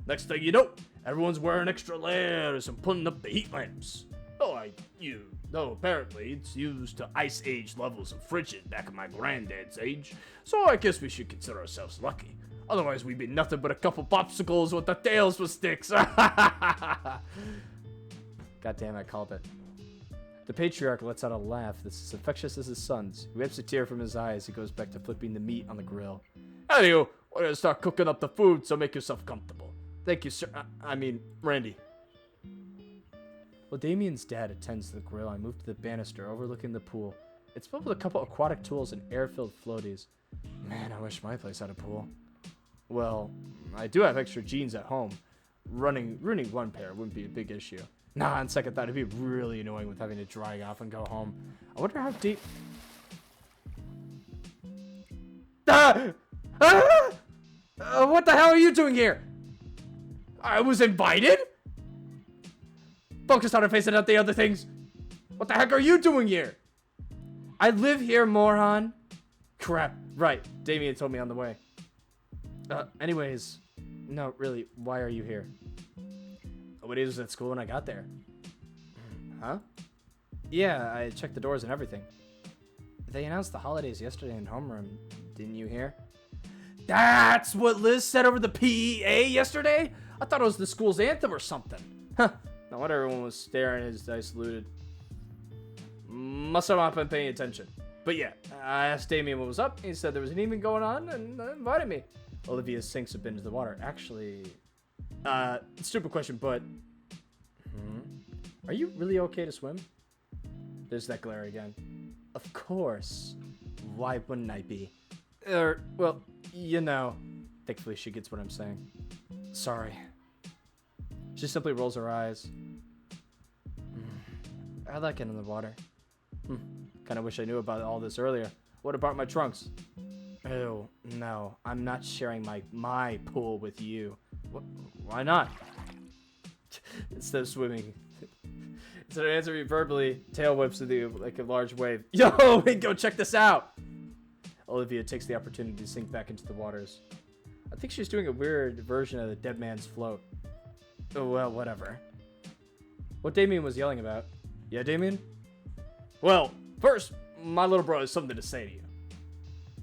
Next thing you know, everyone's wearing extra layers and putting up the heat lamps. Though apparently it's used to ice age levels of frigid back in my granddad's age, so I guess we should consider ourselves lucky. Otherwise we'd be nothing but a couple popsicles with the tails for sticks. God damn, I called it. The patriarch lets out a laugh that's as infectious as his son's. He wipes a tear from his eye as he goes back to flipping the meat on the grill. Anywho, we're gonna start cooking up the food, so make yourself comfortable. Thank you, sir. I mean, Randy. While Damien's dad attends to the grill, I move to the banister overlooking the pool. It's filled with a couple aquatic tools and air-filled floaties. Man, I wish my place had a pool. Well, I do have extra jeans at home. Ruining one pair wouldn't be a big issue. Nah, on second thought, it'd be really annoying with having to dry off and go home. I wonder how deep... what the hell are you doing here? I was invited? Focus on her face and not the other things. What the heck are you doing here? I live here, moron. Crap. Right. Damien told me on the way. Anyways. No, really. Why are you here? Nobody was at school when I got there. Huh? Yeah, I checked the doors and everything. They announced the holidays yesterday in homeroom. Didn't you hear? That's what Liz said over the PEA yesterday? I thought it was the school's anthem or something. Huh. No wonder everyone was staring as I saluted. Must have not been paying attention. But yeah, I asked Damien what was up. He said there was an evening going on and invited me. Olivia's sinks have been to the water. Actually, stupid question, but... Are you really okay to swim? There's that glare again. Of course. Why wouldn't I be? Well, you know. Thankfully, she gets what I'm saying. Sorry. She simply rolls her eyes. I like it in the water. Kind of wish I knew about all this earlier. What about my trunks? Ew, no. I'm not sharing my pool with you. Why not? Instead of swimming. Instead of answering me verbally, tail whips to you like a large wave. Yo, go check this out! Olivia takes the opportunity to sink back into the waters. I think she's doing a weird version of the dead man's float. Oh, well, whatever. What Damien was yelling about. Yeah, Damien? Well, first, my little bro has something to say to you.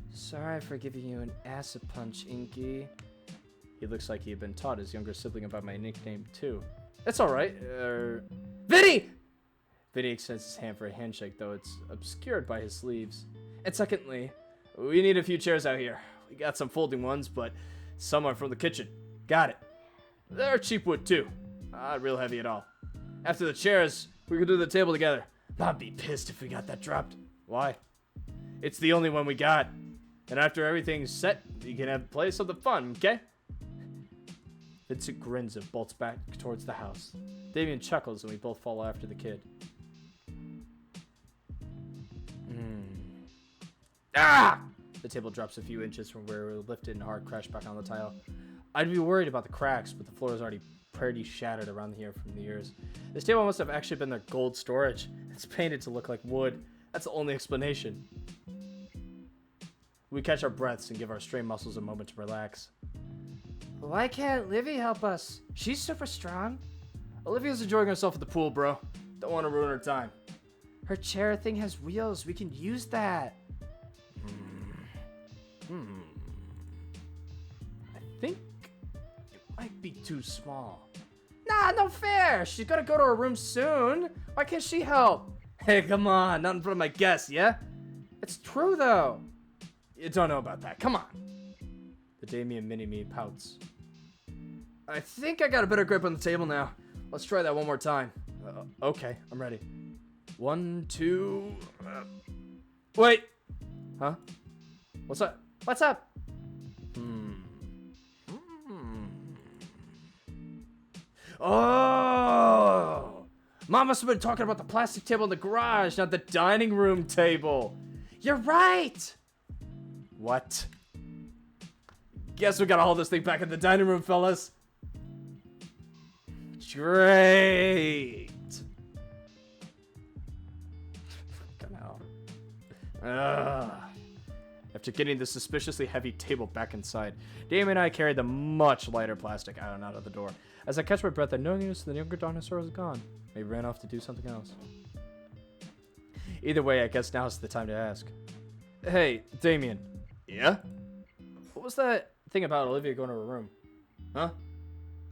Sorry for giving you an acid punch, Inky. He looks like he had been taught his younger sibling about my nickname, too. That's alright. Vinny! Vinny extends his hand for a handshake, though it's obscured by his sleeves. And secondly, we need a few chairs out here. We got some folding ones, but some are from the kitchen. Got it. They're cheap wood, too. Not real heavy at all. After the chairs, we could do the table together. I'd be pissed if we got that dropped. Why? It's the only one we got. And after everything's set, we can play something fun, okay? Vincent grins and bolts back towards the house. Damien chuckles and we both follow after the kid. Ah! The table drops a few inches from where we lifted and hard crashed back on the tile. I'd be worried about the cracks, but the floor is already pretty shattered around here from the years. This table must have actually been their gold storage. It's painted to look like wood. That's the only explanation. We catch our breaths and give our strained muscles a moment to relax. Why can't Livy help us? She's super strong. Olivia's enjoying herself at the pool, bro. Don't want to ruin her time. Her chair thing has wheels. We can use that. I think it might be too small. Nah, no fair. She's gonna go to her room soon. Why can't she help? Hey, come on. Not in front of my guests, yeah? It's true, though. You don't know about that. Come on. The Damien mini-me pouts. I think I got a better grip on the table now. Let's try that one more time. Okay, I'm ready. 1, 2... Wait! Huh? What's up? What's up? Oh! Mom must have been talking about the plastic table in the garage, not the dining room table. You're right! What? Guess we gotta hold this thing back in the dining room, fellas. Great! After getting the suspiciously heavy table back inside, Damien and I carried the much lighter plastic out and out of the door. As I catch my breath, I noticed the younger dinosaur was gone. They ran off to do something else. Either way, I guess now's the time to ask. Hey, Damien. Yeah? What was that thing about Olivia going to her room? Huh?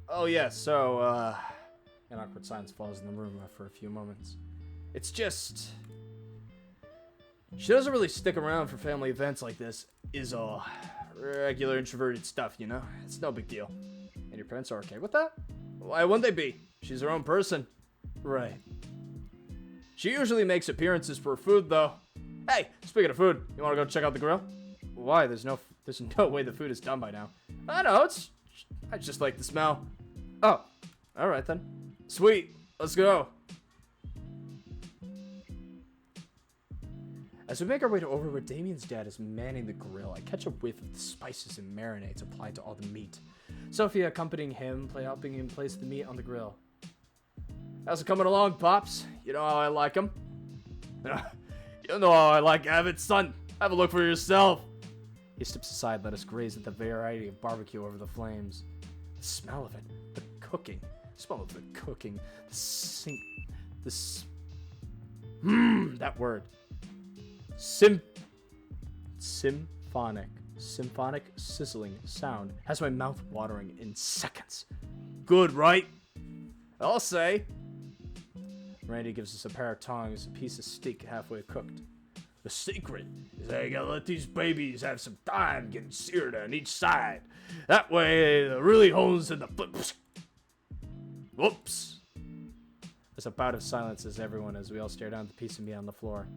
Oh, yeah, so, an awkward silence falls in the room for a few moments. It's just... She doesn't really stick around for family events like this, is all. Regular introverted stuff, you know? It's no big deal. And your parents are okay with that? Why wouldn't they be? She's her own person. Right. She usually makes appearances for food, though. Hey, speaking of food, you want to go check out the grill? Why? There's no way the food is done by now. I know, I just like the smell. Oh, all right then. Sweet, let's go. As we make our way over where Damien's dad is manning the grill, I catch a whiff of the spices and marinades applied to all the meat. Sophia accompanying him, helping him place the meat on the grill. How's it coming along, Pops? You know how I like them? You know how I like Avid, son. Have a look for yourself. He steps aside, let us graze at the variety of barbecue over the flames. The smell of it, the cooking, that word. Symphonic sizzling sound has my mouth watering in seconds. Good, right? I'll say. Randy gives us a pair of tongs, a piece of steak halfway cooked. The secret is that you gotta let these babies have some time getting seared on each side. That way, it really hones in the foot. Whoops. There's a bout of silence as we all stare down at the piece of meat on the floor.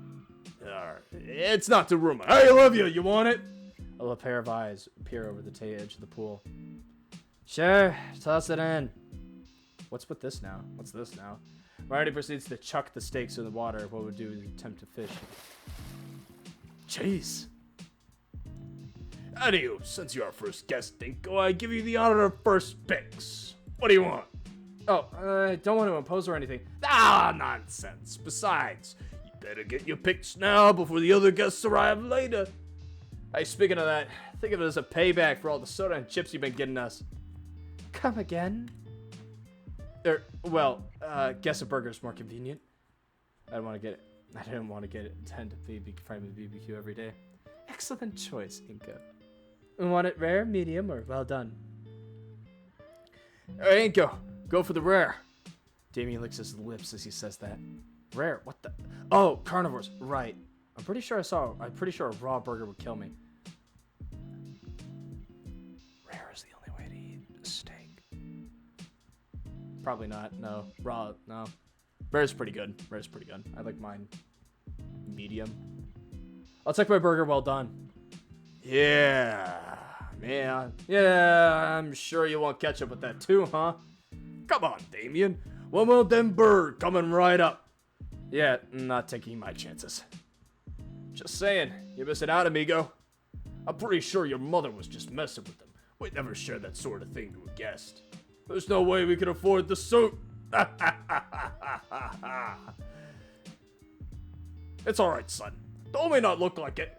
It's not the rumor. I love you. You want it? A pair of eyes peer over the edge of the pool. Sure, toss it in. What's with this now? What's this now? Randy proceeds to chuck the steaks in the water. What would do is attempt to fish. Jeez. Anywho, since you're our first guest, Dinko, I give you the honor of first picks. What do you want? Oh, I don't want to impose or anything. Ah, nonsense. Besides, you better get your picks now before the other guests arrive later. Hey, speaking of that, think of it as a payback for all the soda and chips you've been getting us. Come again? Guess a burger's more convenient. I didn't want to get it 10 to BBQ every day. Excellent choice, Inka. Want it rare, medium, or well done? Hey, Inka, go for the rare. Damien licks his lips as he says that. Rare? What the? Oh, carnivores. Right. I'm pretty sure a raw burger would kill me. Rare is the only way to eat a steak. Probably not. No. Raw. No. Rare's pretty good. I like mine medium. I'll take my burger well done. Yeah, man. Yeah, I'm sure you want ketchup with that too, huh? Come on, Damien. One well done bird coming right up. Yeah, not taking my chances. Just saying, you're missing out, amigo. I'm pretty sure your mother was just messing with them. We'd never share that sort of thing to a guest. There's no way we can afford the suit. It's alright, son. Though may not look like it.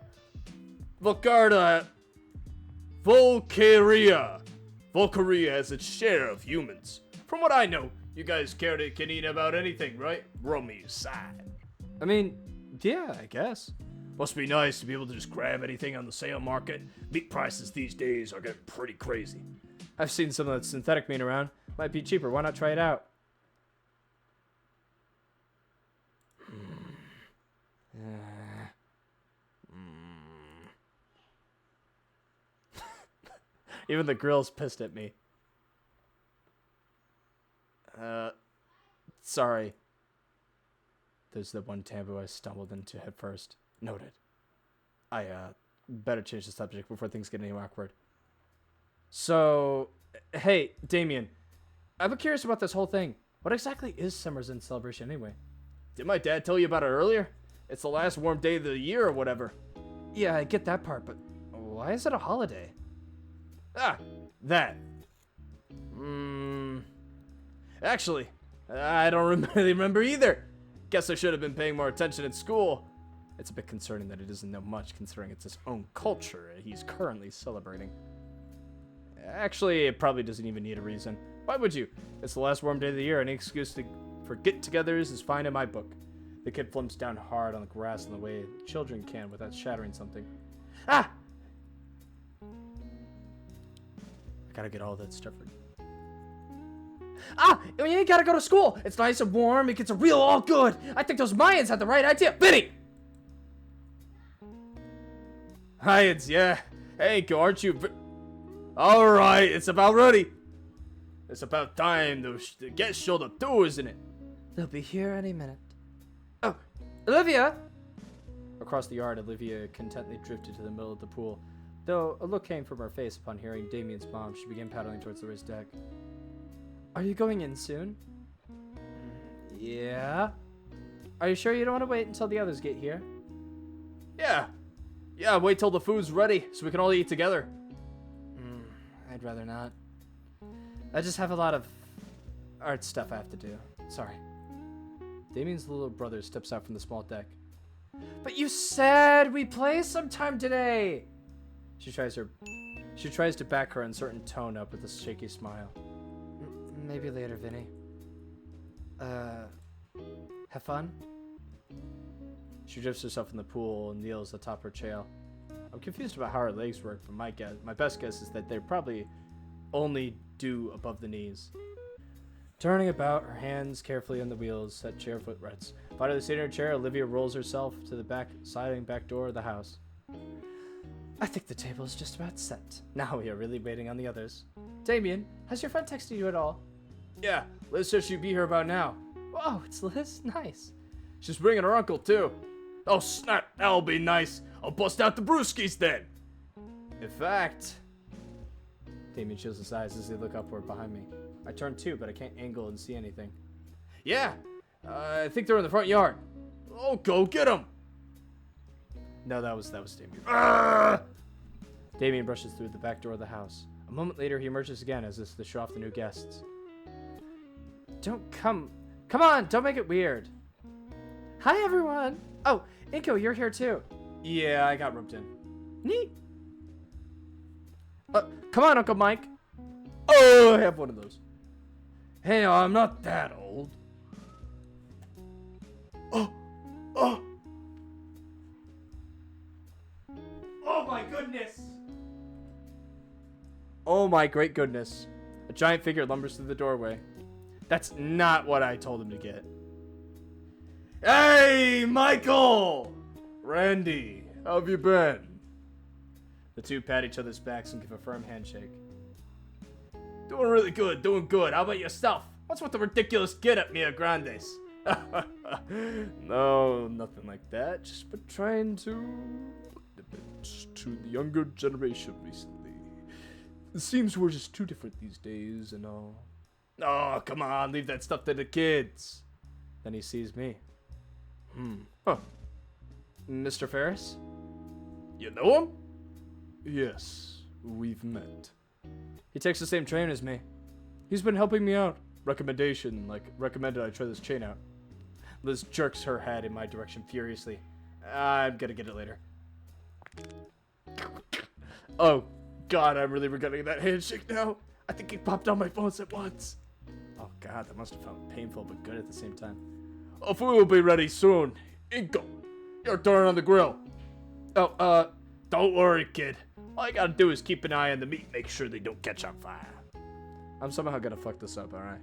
Volcarda. Volcaria has its share of humans. From what I know, you guys can eat about anything, right? Rummy aside. I mean, yeah, I guess. Must be nice to be able to just grab anything on the sale market. Meat prices these days are getting pretty crazy. I've seen some of that synthetic meat around. Might be cheaper. Why not try it out? Even the grill's pissed at me. Sorry. There's the one taboo I stumbled into head first. Noted. I, better change the subject before things get any awkward. So, hey, Damien. I'm curious about this whole thing. What exactly is Summer's End celebration anyway? Did my dad tell you about it earlier? It's the last warm day of the year or whatever. Yeah, I get that part, but why is it a holiday? Ah, that. Actually, I don't really remember either. Guess I should have been paying more attention in school. It's a bit concerning that he doesn't know much considering it's his own culture he's currently celebrating. Actually, it probably doesn't even need a reason. Why would you? It's the last warm day of the year. Any excuse for get-togethers is fine in my book. The kid flumps down hard on the grass in the way children can without shattering something. Ah! I gotta get all that stuff ready. Ah! You ain't gotta go to school! It's nice and warm, it gets real all good! I think those Mayans had the right idea! Vinny! Mayans, yeah. Hey, aren't you... Alright, it's about ready. It's about time the guests showed up too, isn't it? They'll be here any minute. Oh, Olivia! Across the yard, Olivia contentedly drifted to the middle of the pool. Though a look came from her face upon hearing Damien's mom, she began paddling towards the raised deck. Are you going in soon? Yeah. Are you sure you don't want to wait until the others get here? Yeah. Yeah, wait till the food's ready so we can all eat together. I'd rather not. I just have a lot of art stuff I have to do. Sorry. Damien's little brother steps out from the small deck. But you said we play sometime today! She tries to back her uncertain tone up with a shaky smile. Maybe later, Vinny. Have fun? She drifts herself in the pool and kneels atop her chair. I'm confused about how her legs work, but my best guess is that they're probably only do above the knees. Turning about, her hands carefully on the wheels, set chair footrests. Finally sitting in her chair, Olivia rolls herself to the sliding back door of the house. I think the table is just about set. Now we are really waiting on the others. Damien, has your friend texted you at all? Yeah, Liz says she'd be here about now. Oh, it's Liz? Nice. She's bringing her uncle, too. Oh, snap, that'll be nice. I'll bust out the brewskis then. In fact... Damien shows his eyes as they look upward behind me. I turn too, but I can't angle and see anything. Yeah, I think they're in the front yard. Oh, go get them. No, that was Damien. Arrgh! Damien brushes through the back door of the house. A moment later, he emerges again as if to show off the new guests. Come on, don't make it weird. Hi, everyone. Oh, Inko, you're here too. Yeah, I got roped in. Neat. Come on, Uncle Mike. Oh, I have one of those. Hey, I'm not that old. Oh. Oh my goodness. Oh my great goodness. A giant figure lumbers through the doorway. That's not what I told him to get. Hey, Michael! Randy, how have you been? The two pat each other's backs and give a firm handshake. Doing really good, doing good. How about yourself? What's with the ridiculous get-up, Mia Grandes? No, nothing like that. Just been trying to put a bit to the younger generation recently. It seems we're just too different these days and all. Oh, come on, leave that stuff to the kids. Then he sees me. Huh. Mr. Ferris? You know him? Yes, we've met. He takes the same train as me. He's been helping me out. Recommendation, like recommended I try this chain out. Liz jerks her head in my direction furiously. I'm gonna get it later. Oh, God, I'm really regretting that handshake now. I think he popped on my phones at once. Oh, God, that must have felt painful but good at the same time. Oh, food will be ready soon. Inko, your turn on the grill. Oh, don't worry, kid. All I gotta do is keep an eye on the meat, make sure they don't catch on fire. I'm somehow gonna fuck this up, alright?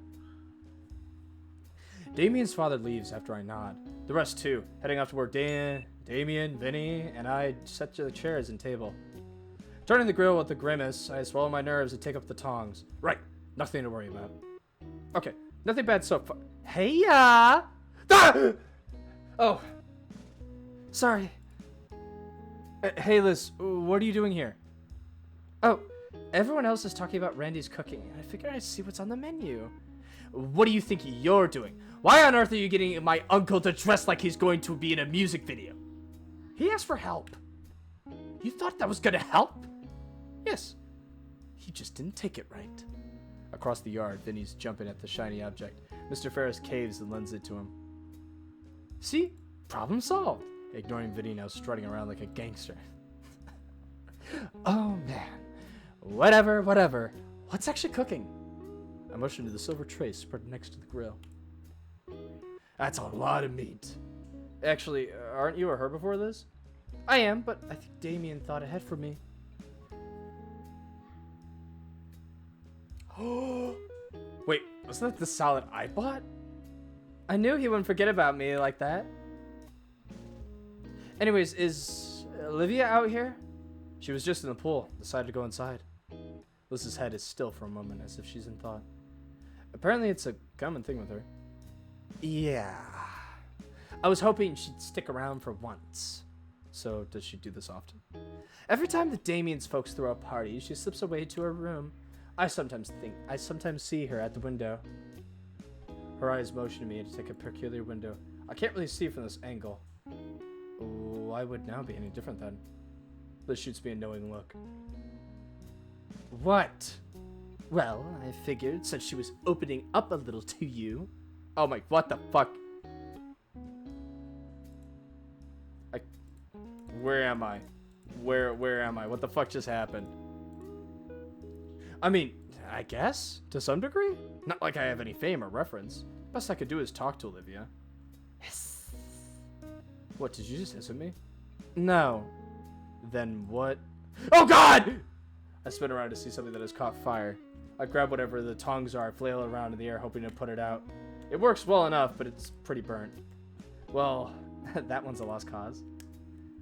Damien's father leaves after I nod. The rest too, heading off to where Damien, Vinny, and I set the chairs and table. Turning the grill with a grimace, I swallow my nerves and take up the tongs. Right, nothing to worry about. Okay, nothing bad so far. Hey-ya! Ah! Oh. Sorry. Hey, Liz, what are you doing here? Oh, everyone else is talking about Randy's cooking, and I figured I'd see what's on the menu. What do you think you're doing? Why on earth are you getting my uncle to dress like he's going to be in a music video? He asked for help. You thought that was gonna help? Yes. He just didn't take it right. Across the yard, Vinny's jumping at the shiny object. Mr. Ferris caves and lends it to him. See? Problem solved. Ignoring Vinny now strutting around like a gangster. Oh, man. Whatever. What's actually cooking? I motioned to the silver tray spread next to the grill. That's a lot of meat. Actually, aren't you a herbivore, Liz? I am, but I think Damien thought ahead for me. Wait, wasn't that the salad I bought? I knew he wouldn't forget about me like that. Anyways, is Olivia out here? She was just in the pool, decided to go inside. Liz's head is still for a moment as if she's in thought. Apparently it's a common thing with her. Yeah. I was hoping she'd stick around for once. So does she do this often? Every time the Damien's folks throw a party, she slips away to her room. I sometimes see her at the window. Her eyes motion to me to take a peculiar window. I can't really see from this angle. Why would now be any different then? Liz shoots me a knowing look. What? Well, I figured since she was opening up a little to you. Oh my, what the fuck? Where am I? Where am I? What the fuck just happened? I mean, I guess, to some degree? Not like I have any fame or reference. Best I could do is talk to Olivia. Hiss. What, did you just hiss at me? No. Then what? Oh god! I spin around to see something that has caught fire. I grab whatever the tongs are, flail it around in the air, hoping to put it out. It works well enough, but it's pretty burnt. Well, that one's a lost cause.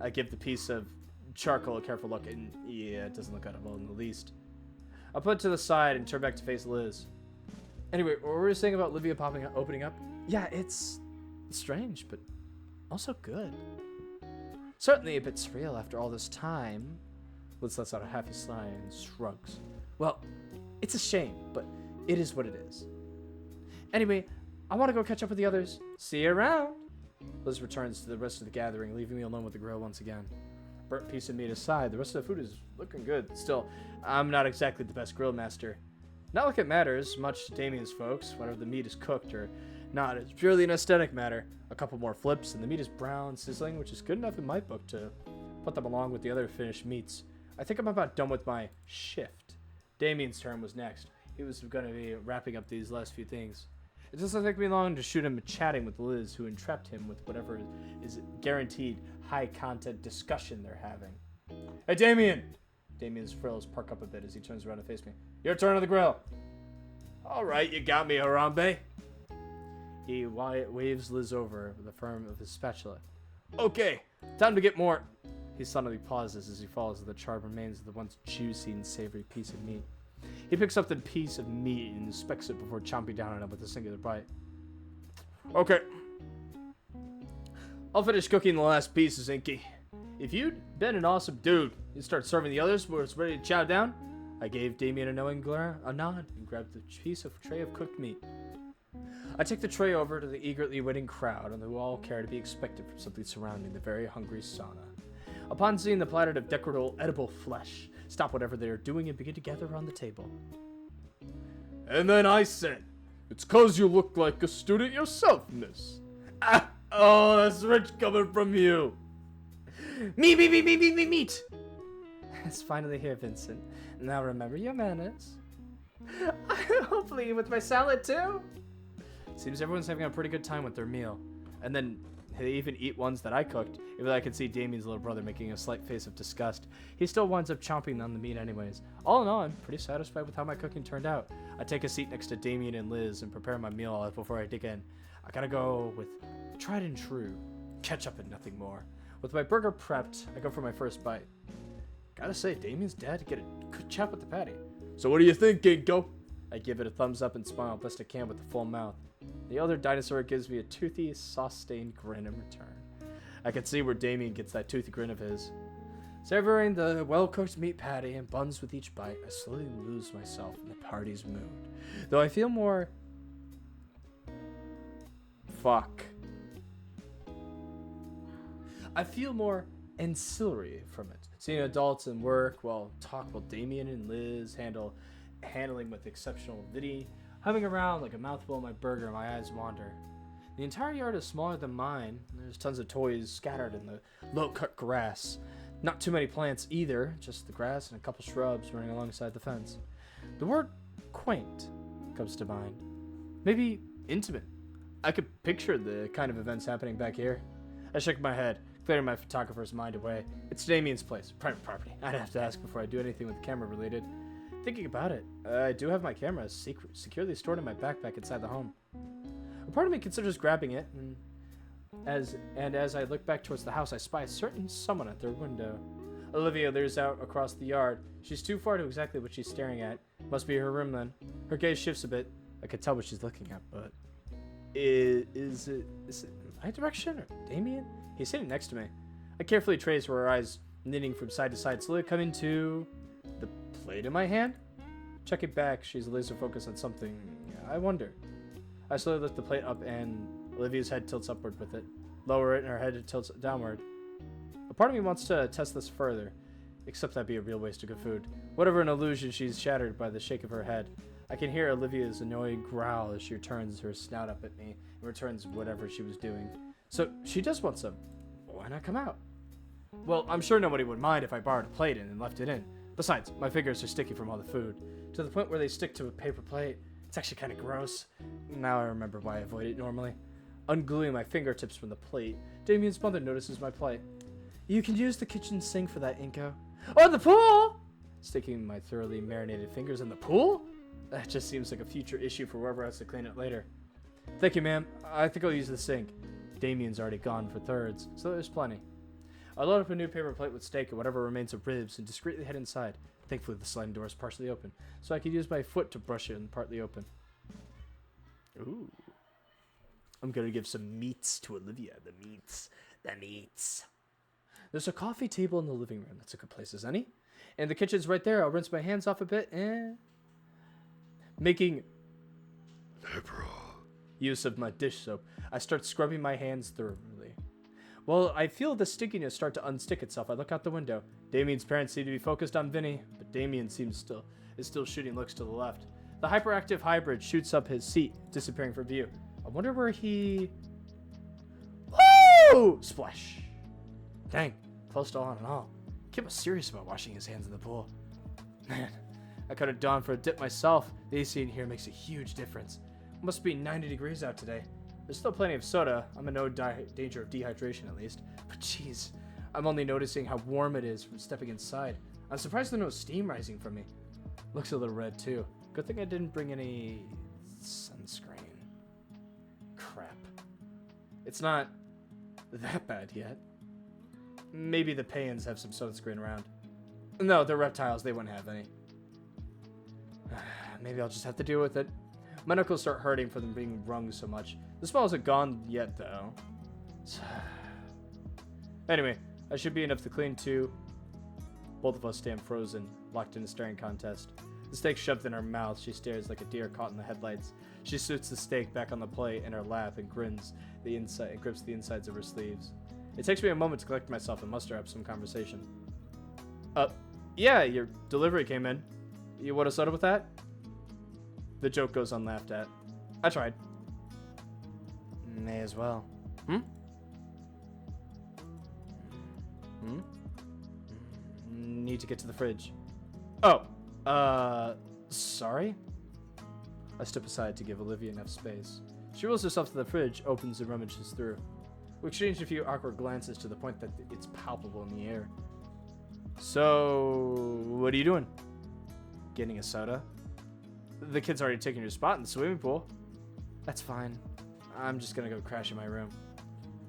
I give the piece of charcoal a careful look, and yeah, it doesn't look edible in the least. I put it to the side and turn back to face Liz. Anyway, what were you saying about Olivia opening up? Yeah, it's strange, but also good. Certainly a bit surreal after all this time. Liz lets out a happy sigh and shrugs. Well, it's a shame, but it is what it is. Anyway, I want to go catch up with the others. See you around. Liz returns to the rest of the gathering, leaving me alone with the grill once again. Burnt piece of meat aside, the rest of the food is looking good. Still, I'm not exactly the best grill master. Not like it matters much to Damien's folks, whether the meat is cooked or not. It's purely an aesthetic matter. A couple more flips, and the meat is brown, sizzling, which is good enough in my book to put them along with the other finished meats. I think I'm about done with my shift. Damien's turn was next. He was going to be wrapping up these last few things. It doesn't take me long to shoot him chatting with Liz, who entrapped him with whatever is guaranteed high-content discussion they're having. Hey, Damien! Damien's frills perk up a bit as he turns around to face me. Your turn on the grill. All right, you got me, Harambe. He waves Liz over with the firm of his spatula. Okay, time to get more. He suddenly pauses as he follows the charred remains of the once juicy and savory piece of meat. He picks up the piece of meat and inspects it before chomping down on it with a singular bite. Okay. I'll finish cooking the last pieces, Inky. If you'd been an awesome dude, you'd start serving the others when it's ready to chow down. I gave Damien a knowing a nod and grabbed the tray of cooked meat. I take the tray over to the eagerly waiting crowd, and who all care to be expected from something surrounding the very hungry sauna. Upon seeing the platter of decorative edible flesh, stop whatever they are doing and begin to gather around the table. And then I said, it's 'cause you look like a student yourself, miss. Ah, oh, that's rich coming from you. Meat. It's finally here, Vincent. Now remember your manners. Hopefully with my salad too. Seems everyone's having a pretty good time with their meal. And then they even eat ones that I cooked, even though I could see Damien's little brother making a slight face of disgust. He still winds up chomping on the meat anyways. All in all, I'm pretty satisfied with how my cooking turned out. I take a seat next to Damien and Liz and prepare my meal before I dig in. I gotta go with tried and true, ketchup and nothing more. With my burger prepped, I go for my first bite. Gotta say, Damien's dad to get a good chop with the patty. So what do you think, Ginkgo? I give it a thumbs up and smile best I can with a full mouth. The other dinosaur gives me a toothy, sauce-stained grin in return. I can see where Damien gets that toothy grin of his. Savoring the well-cooked meat patty and buns with each bite, I slowly lose myself in the party's mood. Though I feel more... I feel more ancillary from it. Seeing adults and work while Damien and Liz handling with exceptional vity, humming around like a mouthful of my burger, my eyes wander. The entire yard is smaller than mine. There's tons of toys scattered in the low-cut grass. Not too many plants either, just the grass and a couple shrubs running alongside the fence. The word quaint comes to mind. Maybe intimate. I could picture the kind of events happening back here. I shook my head, clearing my photographer's mind away. It's Damien's place, private property. I'd have to ask before I do anything with camera related. Thinking about it, I do have my camera securely stored in my backpack inside the home. A part of me considers grabbing it, and as I look back towards the house, I spy a certain someone at their window. Olivia leers out across the yard. She's too far to exactly what she's staring at. Must be her room then. Her gaze shifts a bit. I could tell what she's looking at, but is it my direction or Damien? He's sitting next to me. I carefully trace where her eyes knitting from side to side, slowly coming to the plate in my hand. Check it back. She's laser focused on something. I wonder. I slowly lift the plate up and Olivia's head tilts upward with it. Lower it and her head tilts downward. A part of me wants to test this further, except that'd be a real waste of good food. Whatever an illusion, she's shattered by the shake of her head. I can hear Olivia's annoying growl as she turns her snout up at me and returns whatever she was doing. So she does want some. Why not come out? Well, I'm sure nobody would mind if I borrowed a plate and left it in. Besides, my fingers are sticky from all the food, to the point where they stick to a paper plate. It's actually kind of gross. Now I remember why I avoid it normally. Ungluing my fingertips from the plate, Damien's mother notices my plight. You can use the kitchen sink for that, Inko. Oh, the pool! Sticking my thoroughly marinated fingers in the pool? That just seems like a future issue for whoever has to clean it later. Thank you, ma'am. I think I'll use the sink. Damien's already gone for thirds, so there's plenty. I load up a new paper plate with steak and whatever remains of ribs and discreetly head inside. Thankfully, the sliding door is partially open, so I could use my foot to brush it and partly open. Ooh. I'm gonna give some meats to Olivia. The meats. There's a coffee table in the living room. That's a good place as any. And the kitchen's right there. I'll rinse my hands off a bit and... Making use of my dish soap, I start scrubbing my hands thoroughly. Well, I feel the stickiness start to unstick itself. I look out the window. Damien's parents seem to be focused on Vinny, but Damien is still shooting looks to the left. The hyperactive hybrid shoots up his seat, disappearing from view. I wonder where he... Woo! Splash. Dang, close to on and all. Kid was serious about washing his hands in the pool. Man, I could have gone for a dip myself. The AC in here makes a huge difference. It must be 90 degrees out today. There's still plenty of soda. I'm in no danger of dehydration at least. But jeez, I'm only noticing how warm it is from stepping inside. I'm surprised there's no steam rising from me. Looks a little red too. Good thing I didn't bring any sunscreen. Crap. It's not that bad yet. Maybe the Payans have some sunscreen around. No, they're reptiles. They wouldn't have any. Maybe I'll just have to deal with it. My knuckles start hurting from them being wrung so much. The smell isn't gone yet, though. Anyway, I should be enough to clean too. Both of us stand frozen, locked in a staring contest. The steak shoved in her mouth, she stares like a deer caught in the headlights. She suits the steak back on the plate in her lap and grins the inside and grips the insides of her sleeves. It takes me a moment to collect myself and muster up some conversation. Yeah, your delivery came in. You want a soda with that? The joke goes unlaughed at. I tried. May as well. Need to get to the fridge. Oh, sorry? I step aside to give Olivia enough space. She rolls herself to the fridge, opens and rummages through. We exchange a few awkward glances to the point that it's palpable in the air. So, what are you doing? Getting a soda? The kid's already taken your spot in the swimming pool. That's fine. I'm just gonna go crash in my room.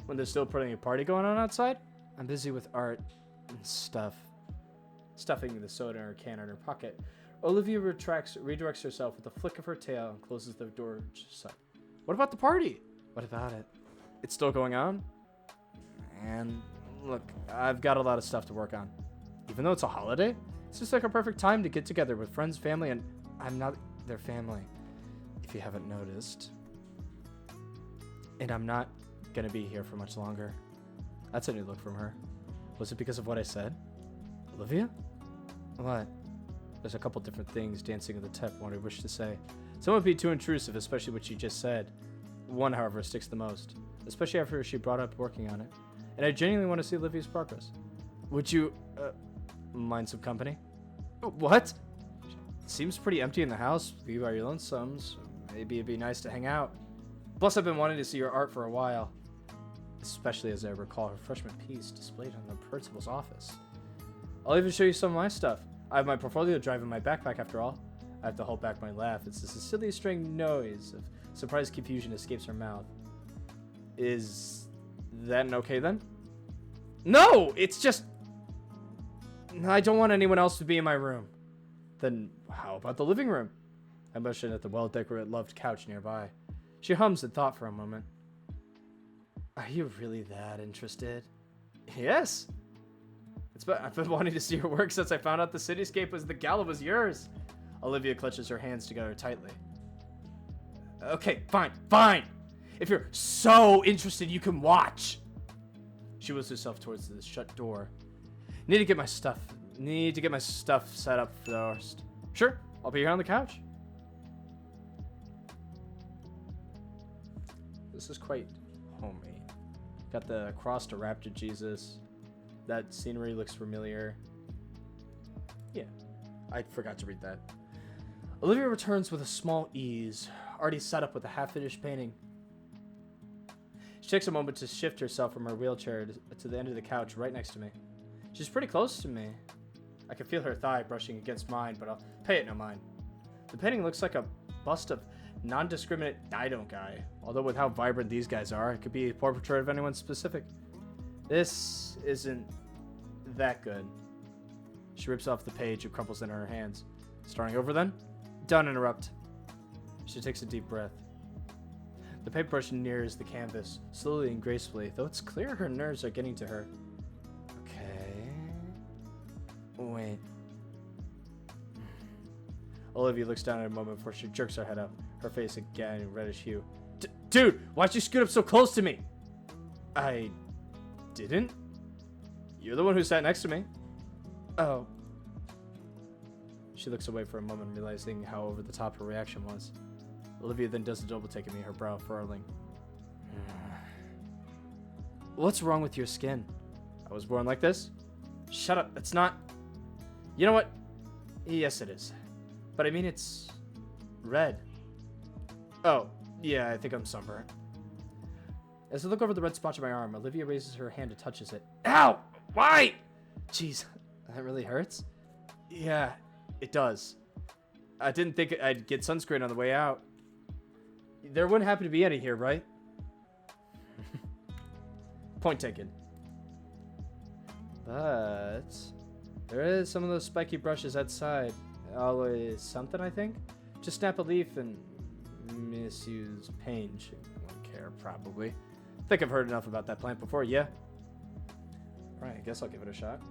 When there's still putting a party going on outside, I'm busy with art and stuff. Stuffing the soda in her can in her pocket, Olivia redirects herself with a flick of her tail and closes the door shut. What about the party? What about it? It's still going on? And look, I've got a lot of stuff to work on. Even though it's a holiday, it's just like a perfect time to get together with friends, family, and I'm not their family, if you haven't noticed. And I'm not gonna be here for much longer. That's a new look from her. Was it because of what I said? Olivia? What? There's a couple different things dancing at the tip what I wish to say. Some would be too intrusive, especially what she just said. One, however, sticks the most, especially after she brought up working on it. And I genuinely want to see Olivia's progress. Would you, mind some company? What? Seems pretty empty in the house. You are your lonesome, so maybe it'd be nice to hang out. Plus, I've been wanting to see your art for a while. Especially as I recall her freshman piece displayed in the principal's office. I'll even show you some of my stuff. I have my portfolio drive in my backpack after all. I have to hold back my laugh. It's the silliest string noise of surprised confusion escapes her mouth. Is that okay then? No! It's just... I don't want anyone else to be in my room. Then how about the living room? I motioned at the well-decorated loved couch nearby. She hums in thought for a moment. Are you really that interested? Yes. I've been wanting to see your work since I found out the cityscape was the gala was yours. Olivia clutches her hands together tightly. Okay, fine. If you're so interested, you can watch. She wheels herself towards the shut door. Need to get my stuff set up first. Sure, I'll be here on the couch. This is quite homey. Got the cross to raptor Jesus. That scenery looks familiar. Yeah, I forgot to read that. Olivia returns with a small ease, already set up with a half-finished painting. She takes a moment to shift herself from her wheelchair to the end of the couch right next to me. She's pretty close to me. I can feel her thigh brushing against mine, but I'll pay it no mind. The painting looks like a bust of non-discriminate Dido guy, although with how vibrant these guys are, it could be a portrait of anyone specific. This isn't that good. She rips off the page and crumples it in her hands. Starting over then? Don't interrupt. She takes a deep breath. The paintbrush nears the canvas, slowly and gracefully, though it's clear her nerves are getting to her. Okay. Wait. Olivia looks down at a moment before she jerks her head up, her face again in reddish hue. Dude, why'd you scoot up so close to me? I didn't. You're the one who sat next to me. Oh. She looks away for a moment, realizing how over the top her reaction was. Olivia then does a double take at me, her brow furrowing. What's wrong with your skin? I was born like this? Shut up, it's not... You know what? Yes, it is. But I mean, it's... red. Oh, yeah, I think I'm sunburned. As I look over the red spot on my arm, Olivia raises her hand and touches it. Ow! Why? Jeez, that really hurts? Yeah, it does. I didn't think I'd get sunscreen on the way out. There wouldn't happen to be any here, right? Point taken. But there is some of those spiky brushes outside. Always something, I think. Just snap a leaf and misuse paint. She won't care, probably. Think I've heard enough about that plant before, yeah? Alright, I guess I'll give it a shot.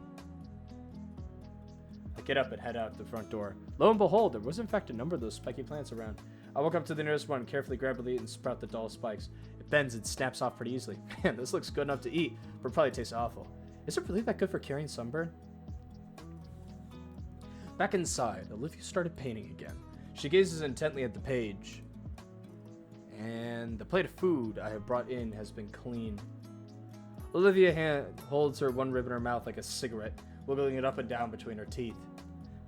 I get up and head out the front door. Lo and behold, there was in fact a number of those spiky plants around. I walk up to the nearest one, carefully grab a leaf and sprout the dull spikes. It bends and snaps off pretty easily. Man, this looks good enough to eat, but it probably tastes awful. Is it really that good for curing sunburn? Back inside, Olivia started painting again. She gazes intently at the page. And the plate of food I have brought in has been cleaned. Olivia holds her one rib in her mouth like a cigarette, wiggling it up and down between her teeth.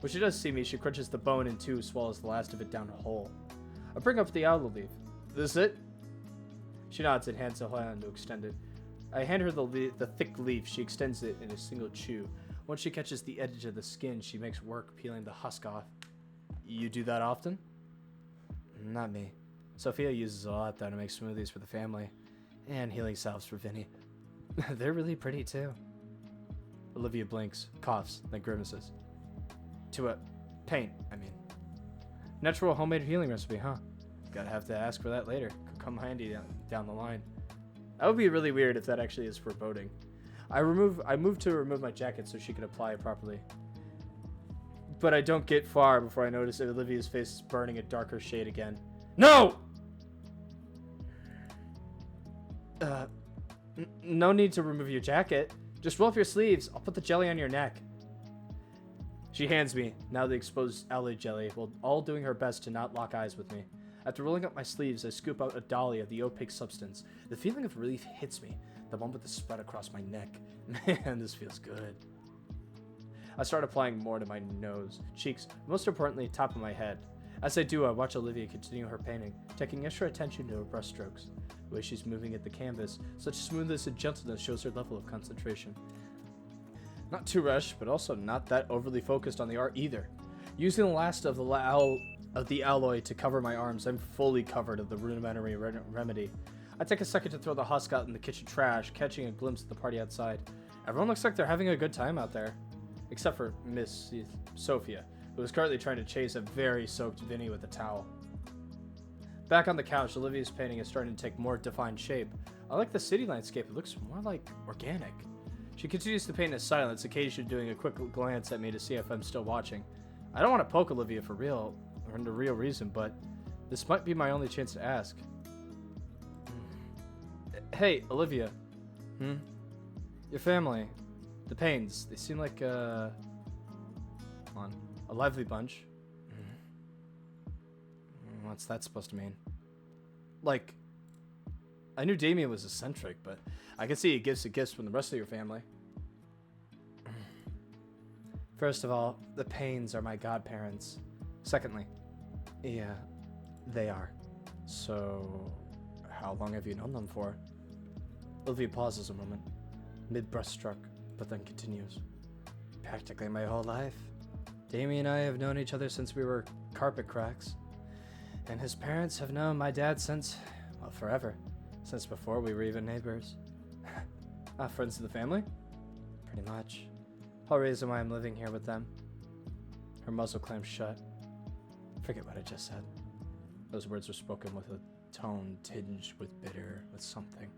When she does see me, she crunches the bone in two, swallows the last of it down whole. I bring up the aloe leaf. This it? She nods and hands a hand to extend it. I hand her the thick leaf. She extends it in a single chew. Once she catches the edge of the skin, she makes work peeling the husk off. You do that often? Not me. Sophia uses a lot though to make smoothies for the family. And healing salves for Vinny. They're really pretty too. Olivia blinks, coughs, then grimaces. To a paint, I mean. Natural homemade healing recipe, huh? Gotta have to ask for that later. Could come handy down the line. That would be really weird if that actually is foreboding. I moved to remove my jacket so she could apply it properly. But I don't get far before I notice that Olivia's face is burning a darker shade again. No! No need to remove your jacket. Just roll up your sleeves. I'll put the jelly on your neck. She hands me, now the exposed aloe jelly, while all doing her best to not lock eyes with me. After rolling up my sleeves, I scoop out a dolly of the opaque substance. The feeling of relief hits me, the moment the spread across my neck. Man, this feels good. I start applying more to my nose, cheeks, most importantly, top of my head. As I do, I watch Olivia continue her painting, taking extra attention to her brushstrokes. The way she's moving at the canvas, such smoothness and gentleness shows her level of concentration. Not too rushed, but also not that overly focused on the art either. Using the last of the alloy to cover my arms, I'm fully covered of the rudimentary remedy. I take a second to throw the husk out in the kitchen trash, catching a glimpse of the party outside. Everyone looks like they're having a good time out there. Except for Miss Sophia, who was currently trying to chase a very soaked Vinny with a towel. Back on the couch, Olivia's painting is starting to take more defined shape. Unlike the city landscape, it looks more like organic. She continues to paint in silence, occasionally doing a quick glance at me to see if I'm still watching. I don't want to poke Olivia for real, or the real reason, but this might be my only chance to ask. Hey, Olivia. Your family, the Paynes, they seem like, come on, a lively bunch. What's that supposed to mean? Like, I knew Damien was eccentric, but I can see he gives gifts from the rest of your family. First of all, the Paynes are my godparents. Secondly, yeah, they are. So, how long have you known them for? Olivia pauses a moment, mid-brushstroke, but then continues. Practically my whole life. Damien and I have known each other since we were carpet cracks. And his parents have known my dad since, well, forever. Since before we were even neighbors. Friends of the family? Pretty much. Whole reason why I'm living here with them. Her muzzle clamped shut. Forget what I just said. Those words were spoken with a tone tinged with bitter, with something.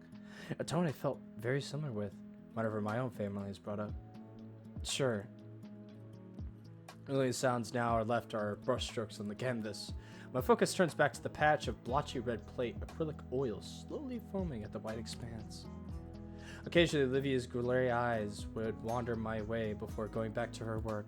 A tone I felt very similar with whenever my own family is brought up. Sure. The only sounds now are left are brushstrokes on the canvas. My focus turns back to the patch of blotchy red plate, acrylic oil slowly foaming at the white expanse. Occasionally, Olivia's glary eyes would wander my way before going back to her work.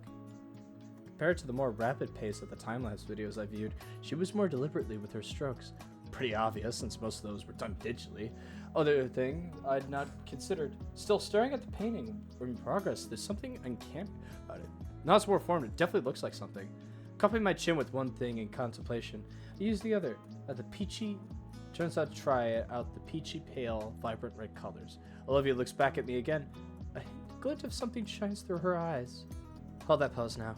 Compared to the more rapid pace of the time-lapse videos I viewed, she was more deliberately with her strokes. Pretty obvious, since most of those were done digitally. Other thing I'd not considered. Still staring at the painting in progress, there's something uncanny about it. Now it's more formed, it definitely looks like something. Cupping my chin with one thing in contemplation, I use the other. Turns out to try out the peachy pale, vibrant red colors. Olivia looks back at me again. A glint of something shines through her eyes. Hold that pose now.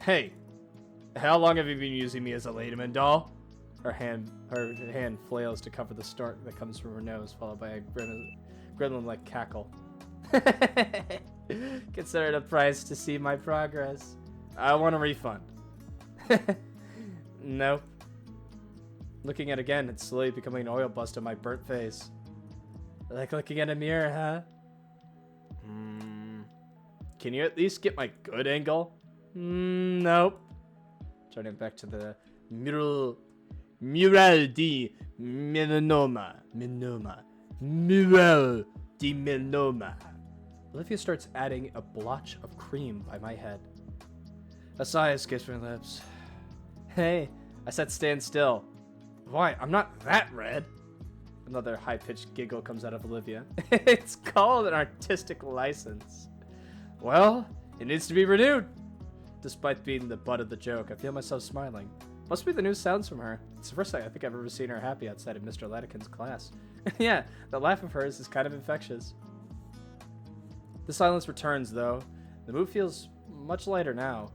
Hey, how long have you been using me as a Ladyman doll? Her hand flails to cover the snort that comes from her nose, followed by a gremlin-like cackle. Consider it a price to see my progress. I want a refund. Nope. Looking at it again, it's slowly becoming an oil bust on my burnt face. Like looking at a mirror, huh? Can you at least get my good angle? Nope. Turning back to the mural di melanoma. Mural di melanoma. Olivia starts adding a blotch of cream by my head. A sigh escapes my lips. Hey, I said stand still. Why? I'm not that red. Another high-pitched giggle comes out of Olivia. It's called an artistic license. Well, it needs to be renewed. Despite being the butt of the joke, I feel myself smiling. Must be the new sounds from her. It's the first time I think I've ever seen her happy outside of Mr. Latikin's class. Yeah, that laugh of hers is kind of infectious. The silence returns, though. The mood feels much lighter now.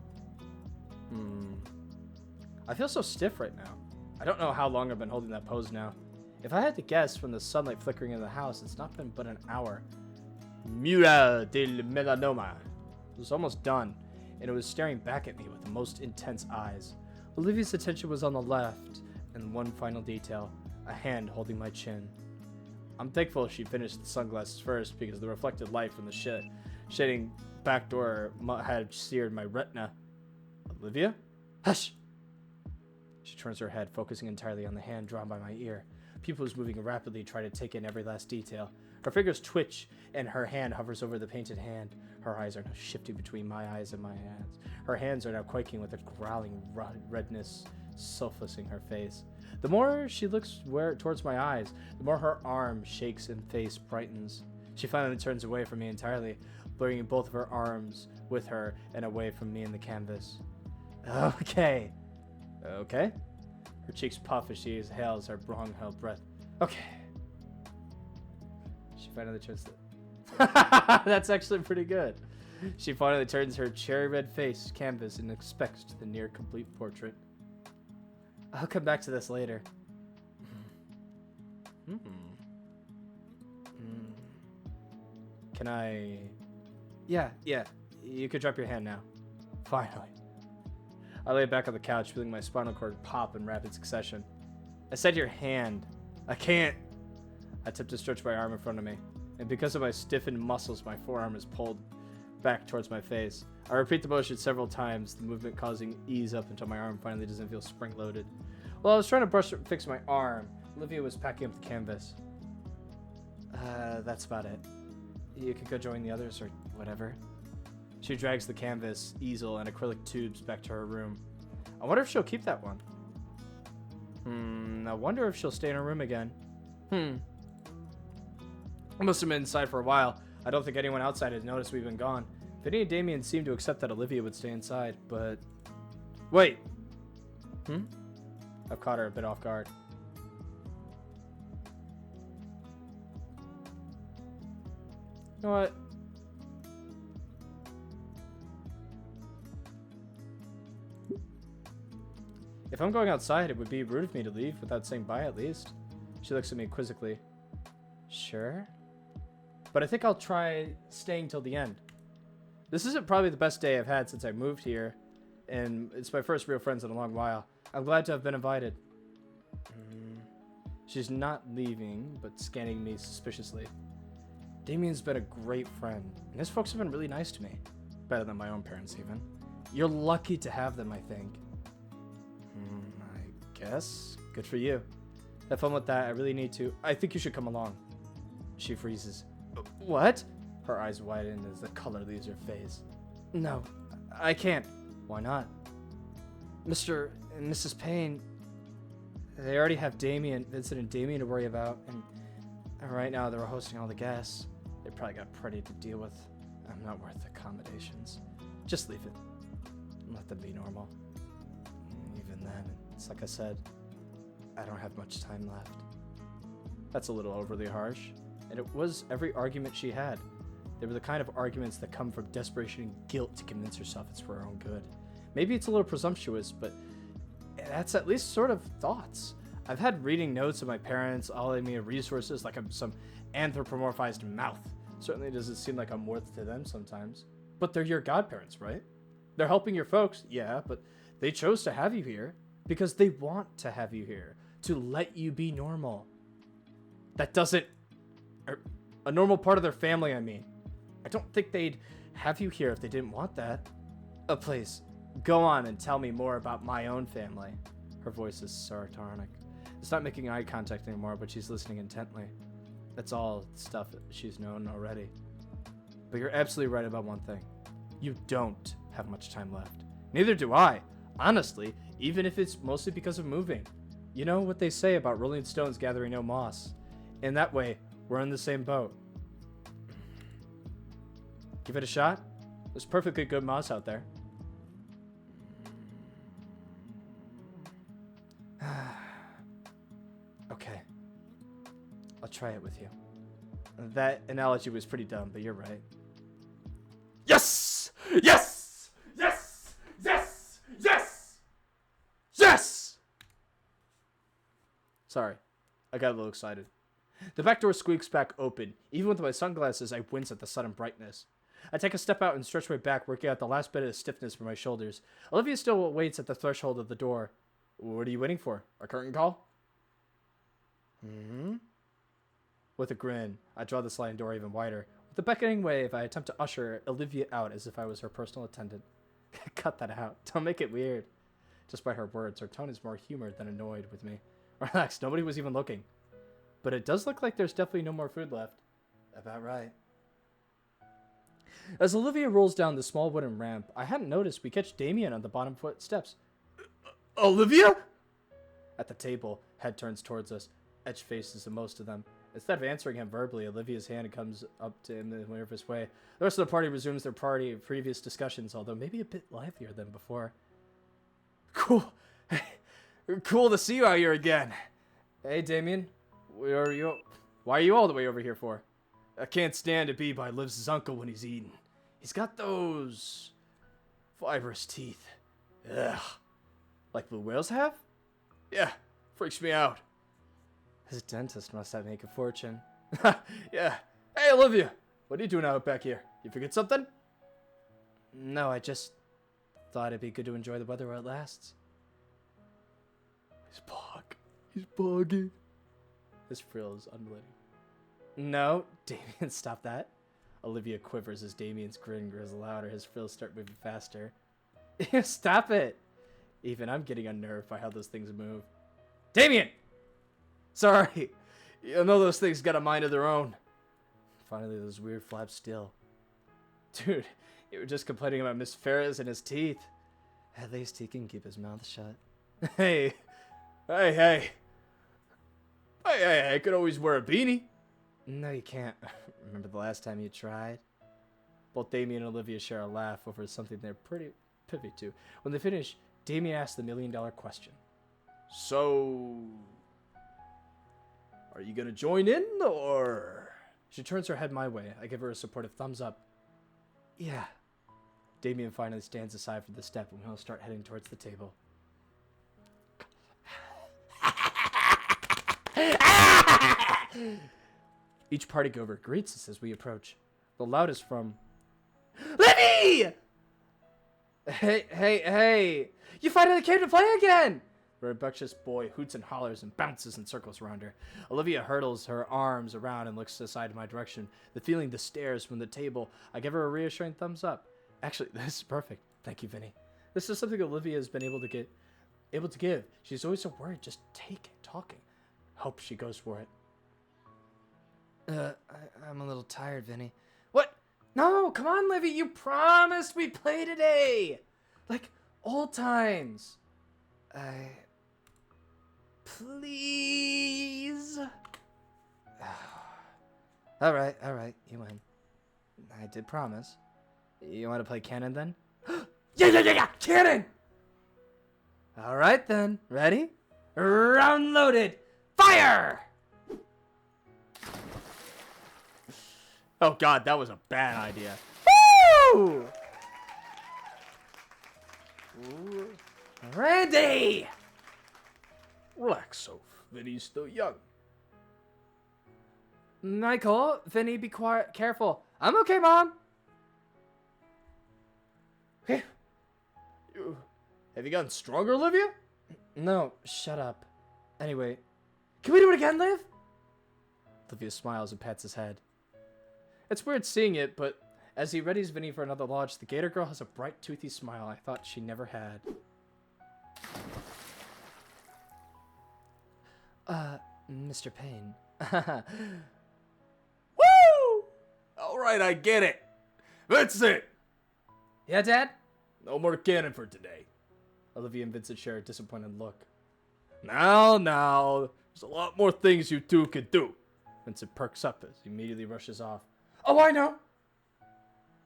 I feel so stiff right now. I don't know how long I've been holding that pose now. If I had to guess from the sunlight flickering in the house, it's not been but an hour. Mural del melanoma. It was almost done, and it was staring back at me with the most intense eyes. Olivia's attention was on the left, and one final detail, a hand holding my chin. I'm thankful she finished the sunglasses first, because the reflected light from the shading back door had seared my retina. Olivia? Hush! She turns her head, focusing entirely on the hand drawn by my ear. Pupils moving rapidly try to take in every last detail. Her fingers twitch, and her hand hovers over the painted hand. Her eyes are now shifting between my eyes and my hands. Her hands are now quaking with a growling redness sulfusing her face. The more she looks towards my eyes, the more her arm shakes and face brightens. She finally turns away from me entirely, blurring both of her arms with her and away from me in the canvas. Okay. Okay? Her cheeks puff as she exhales her long-held breath. Okay. She finally turns That's actually pretty good. She finally turns her cherry red face canvas and inspects the near complete portrait. I'll come back to this later. Can I... Yeah. You could drop your hand now. Finally. I lay back on the couch, feeling my spinal cord pop in rapid succession. I said your hand. I can't. I attempt to stretch my arm in front of me, and because of my stiffened muscles, my forearm is pulled back towards my face. I repeat the motion several times, the movement causing ease up until my arm finally doesn't feel spring-loaded. While I was trying to fix my arm, Olivia was packing up the canvas. That's about it. You could go join the others or whatever. She drags the canvas, easel, and acrylic tubes back to her room. I wonder if she'll keep that one. I wonder if she'll stay in her room again. I must have been inside for a while. I don't think anyone outside has noticed we've been gone. Vinny and Damien seemed to accept that Olivia would stay inside, but... Wait! I've caught her a bit off guard. You know what? If I'm going outside, it would be rude of me to leave without saying bye at least. She looks at me quizzically. Sure. But I think I'll try staying till the end. This isn't probably the best day I've had since I moved here, and it's my first real friends in a long while. I'm glad to have been invited. She's not leaving, but scanning me suspiciously. Damien's been a great friend, and his folks have been really nice to me. Better than my own parents, even. You're lucky to have them, I think. I guess. Good for you. Have fun with that. I really need to. I think you should come along. She freezes. What? Her eyes widen as the color leaves her face. No, I can't. Why not? Mr. and Mrs. Payne, they already have Vincent and Damien to worry about, and right now they're hosting all the guests. They probably got plenty to deal with. I'm not worth accommodations. Just leave it. Let them be normal. Even then, it's like I said, I don't have much time left. That's a little overly harsh, and it was every argument she had. They were the kind of arguments that come from desperation and guilt to convince herself it's for her own good. Maybe it's a little presumptuous, but that's at least sort of thoughts. I've had reading notes of my parents, all me resources like I'm some anthropomorphized mouth. Certainly doesn't seem like I'm worth to them sometimes. But they're your godparents, right? They're helping your folks, yeah, but they chose to have you here because they want to have you here, to let you be normal. That doesn't... a normal part of their family, I mean. I don't think they'd have you here if they didn't want that. Please, go on and tell me more about my own family. Her voice is sardonic. It's not making eye contact anymore, but she's listening intently. That's all stuff she's known already. But you're absolutely right about one thing. You don't have much time left. Neither do I. Honestly, even if it's mostly because of moving. You know what they say about rolling stones gathering no moss. In that way, we're in the same boat. Give it a shot. There's perfectly good moss out there. Okay. I'll try it with you. That analogy was pretty dumb, but you're right. Yes! Yes! Yes! Yes! Yes! Yes! Sorry. I got a little excited. The back door squeaks back open. Even with my sunglasses, I wince at the sudden brightness. I take a step out and stretch my back, working out the last bit of stiffness from my shoulders. Olivia still waits at the threshold of the door. What are you waiting for? A curtain call? With a grin, I draw the sliding door even wider. With a beckoning wave, I attempt to usher Olivia out as if I was her personal attendant. Cut that out. Don't make it weird. Despite her words, her tone is more humored than annoyed with me. Relax, nobody was even looking. But it does look like there's definitely no more food left. About right. As Olivia rolls down the small wooden ramp, I hadn't noticed we catch Damien on the bottom foot steps. Olivia? At the table, head turns towards us. Etched faces to most of them. Instead of answering him verbally, Olivia's hand comes up to him in a nervous way. The rest of the party resumes their previous discussions, although maybe a bit livelier than before. Cool. Cool to see you out here again. Hey, Damien. Why are you all the way over here for? I can't stand to be by Liv's uncle when he's eating. He's got those fibrous teeth. Ugh. Like blue whales have? Yeah, freaks me out. His dentist must have make a fortune. Yeah. Hey, Olivia. What are you doing out back here? You forget something? No, I just thought it'd be good to enjoy the weather while it lasts. He's boggy. His frill is unbelievable. No, Damien, stop that. Olivia quivers as Damien's grin grows louder. His frills start moving faster. Stop it! Even I'm getting unnerved by how those things move. Damien! Sorry. You know those things got a mind of their own. Finally, those weird flaps still. Dude, you were just complaining about Miss Ferris and his teeth. At least he can keep his mouth shut. Hey, I could always wear a beanie. No, you can't. Remember the last time you tried? Both Damien and Olivia share a laugh over something they're pretty privy to. When they finish, Damien asks the million-dollar question. So, are you gonna join in, or? She turns her head my way. I give her a supportive thumbs up. Yeah. Damien finally stands aside for the step, and we all start heading towards the table. Each party goer greets us as we approach. The loudest from... Livy! Hey! You finally came to play again! The rambunctious boy hoots and hollers and bounces in circles around her. Olivia hurdles her arms around and looks aside in my direction. The feeling the stares from the table, I give her a reassuring thumbs up. Actually, this is perfect. Thank you, Vinny. This is something Olivia has been able to give. She's always so worried, just talking. Hope she goes for it. I'm a little tired, Vinny. What? No, come on, Livy. You promised we'd play today. Like old times. Please. All right. You win. I did promise. You want to play cannon then? Yeah. Cannon. All right then. Ready? Round loaded. Fire! Oh god, that was a bad idea. Woo! Randy! Relax, Soph. Vinny's still young. Michael, Vinny, be quiet. Careful. I'm okay, Mom. Hey. Have you gotten stronger, Olivia? No, shut up. Anyway, can we do it again, Liv? Olivia smiles and pats his head. It's weird seeing it, but as he readies Vinny for another launch, the Gator girl has a bright, toothy smile I thought she never had. Mr. Payne. Woo! Alright, I get it. That's it. Yeah, Dad? No more cannon for today. Olivia and Vincent share a disappointed look. Now, there's a lot more things you two can do. Vincent perks up as he immediately rushes off. Oh, I know!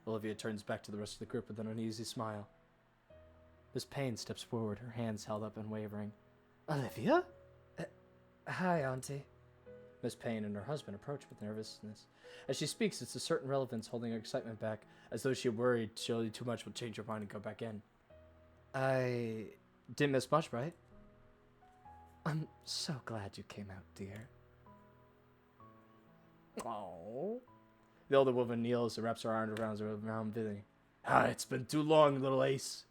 Olivia turns back to the rest of the group with an uneasy smile. Miss Payne steps forward, her hands held up unwavering. Olivia? Hi, Auntie. Miss Payne and her husband approach with nervousness. As she speaks, it's a certain relevance holding her excitement back, as though she worried surely too much would change her mind and go back in. I didn't miss much, right? I'm so glad you came out, dear. Oh. The older woman kneels and wraps her arms around Vinny. It's been too long, little ace.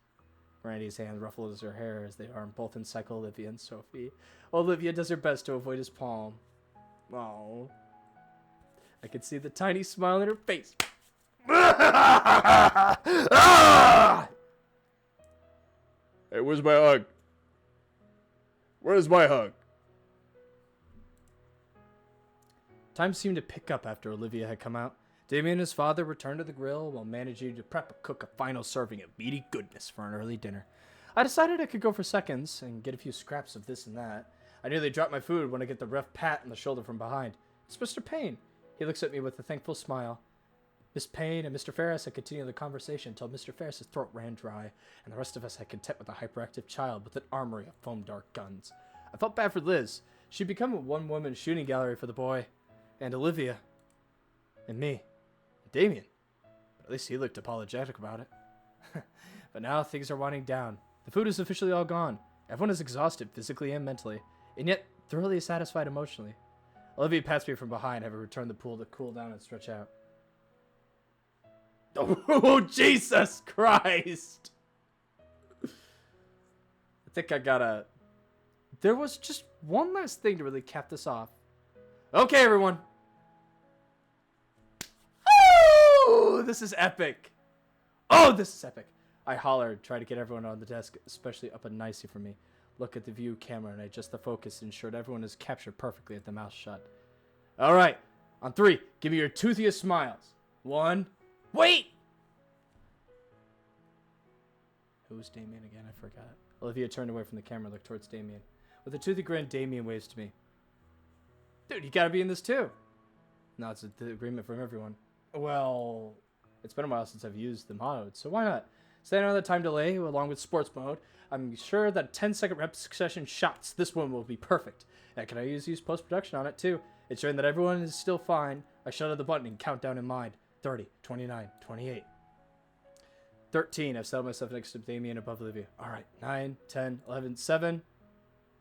Randy's hand ruffles her hair as they arm both encircle Olivia and Sophie. Olivia does her best to avoid his palm. Oh. I can see the tiny smile in her face. Hey, where's my hug? Where's my hug? Time seemed to pick up after Olivia had come out. Damien and his father returned to the grill while managing to cook a final serving of meaty goodness for an early dinner. I decided I could go for seconds and get a few scraps of this and that. I nearly dropped my food when I get the rough pat on the shoulder from behind. It's Mr. Payne. He looks at me with a thankful smile. Miss Payne and Mr. Ferris had continued the conversation until Mr. Ferris's throat ran dry, and the rest of us had content with a hyperactive child with an armory of foam dart guns. I felt bad for Liz. She'd become a one-woman shooting gallery for the boy, and Olivia, and me, and Damien. But at least he looked apologetic about it. But now things are winding down. The food is officially all gone. Everyone is exhausted physically and mentally, and yet thoroughly satisfied emotionally. Olivia pats me from behind, having returned the pool to cool down and stretch out. Oh, Jesus Christ! think I gotta... There was just one last thing to really cap this off. Okay, everyone. Oh, this is epic. Oh, this is epic. I hollered, try to get everyone on the desk, especially up and nicely for me. Look at the view camera and I adjust the focus and ensured everyone is captured perfectly at the mouth shut. All right, on 3, give me your toothiest smiles. 1, wait! Who was Damien again? I forgot. Olivia turned away from the camera and looked towards Damien. With a toothy grin, Damien waves to me. Dude, you gotta be in this too. No, it's the agreement from everyone. Well, it's been a while since I've used the mode, so why not? Standing on the time delay, along with sports mode, I'm sure that 10-second rep succession shots, this one will be perfect. And can I use post-production on it too? Ensuring that everyone is still fine, I shut out the button and count down in mind. 30, 29, 28. 13, I've settled myself next to Damien above Olivia. Alright, 9, 10, 11, 7.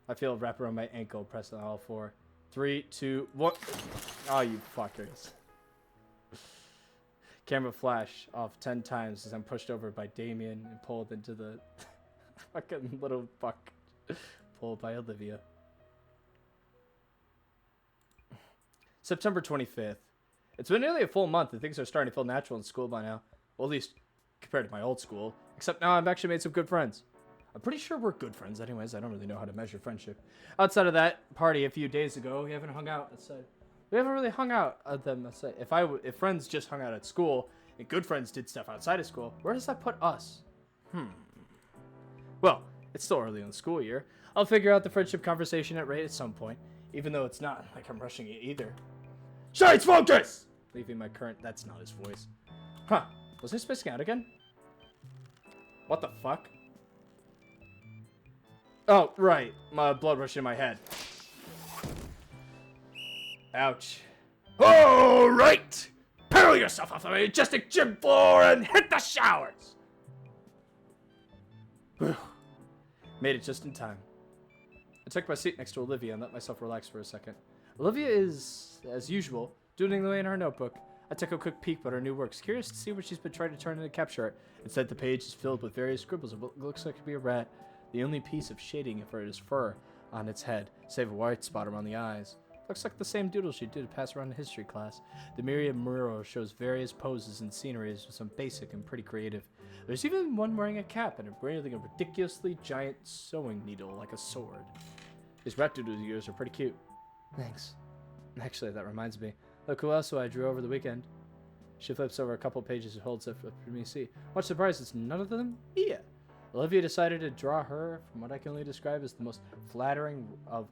I feel a wrap around my ankle, pressing on all 4. 3, 2, 1. Oh, you fuckers. Camera flash off 10 times as I'm pushed over by Damien and pulled into the fucking little fuck. Pulled by Olivia. September 25th. It's been nearly a full month and things are starting to feel natural in school by now. Well, at least compared to my old school. Except now I've actually made some good friends. I'm pretty sure we're good friends anyways. I don't really know how to measure friendship. Outside of that party a few days ago, we haven't hung out outside. We haven't really hung out at them. If friends just hung out at school and good friends did stuff outside of school, where does that put us? Well, it's still early in the school year. I'll figure out the friendship conversation at rate at some point, even though it's not like I'm rushing it either. Shades focus! Leaving my current... That's not his voice. Huh. Was I spacing out again? What the fuck? Oh, right. My blood rushing in my head. Ouch. All right! Pedal yourself off the majestic gym floor and hit the showers! Made it just in time. I took my seat next to Olivia and let myself relax for a second. Olivia is, as usual, doodling away in her notebook. I took a quick peek at her new works, curious to see what she's been trying to turn into capture art. Instead, the page is filled with various scribbles of what looks like to be a rat. The only piece of shading for it is fur on its head, save a white spot around the eyes. Looks like the same doodle she did pass around in history class. The myriad mural shows various poses and sceneries with some basic and pretty creative. There's even one wearing a cap and wielding a ridiculously giant sewing needle like a sword. These rat doodles of yours are pretty cute. Thanks. Actually, that reminds me. Look who else I drew over the weekend. She flips over a couple pages and holds it for me to see. Much surprised it's none of them? Yeah. Olivia decided to draw her from what I can only describe as the most flattering of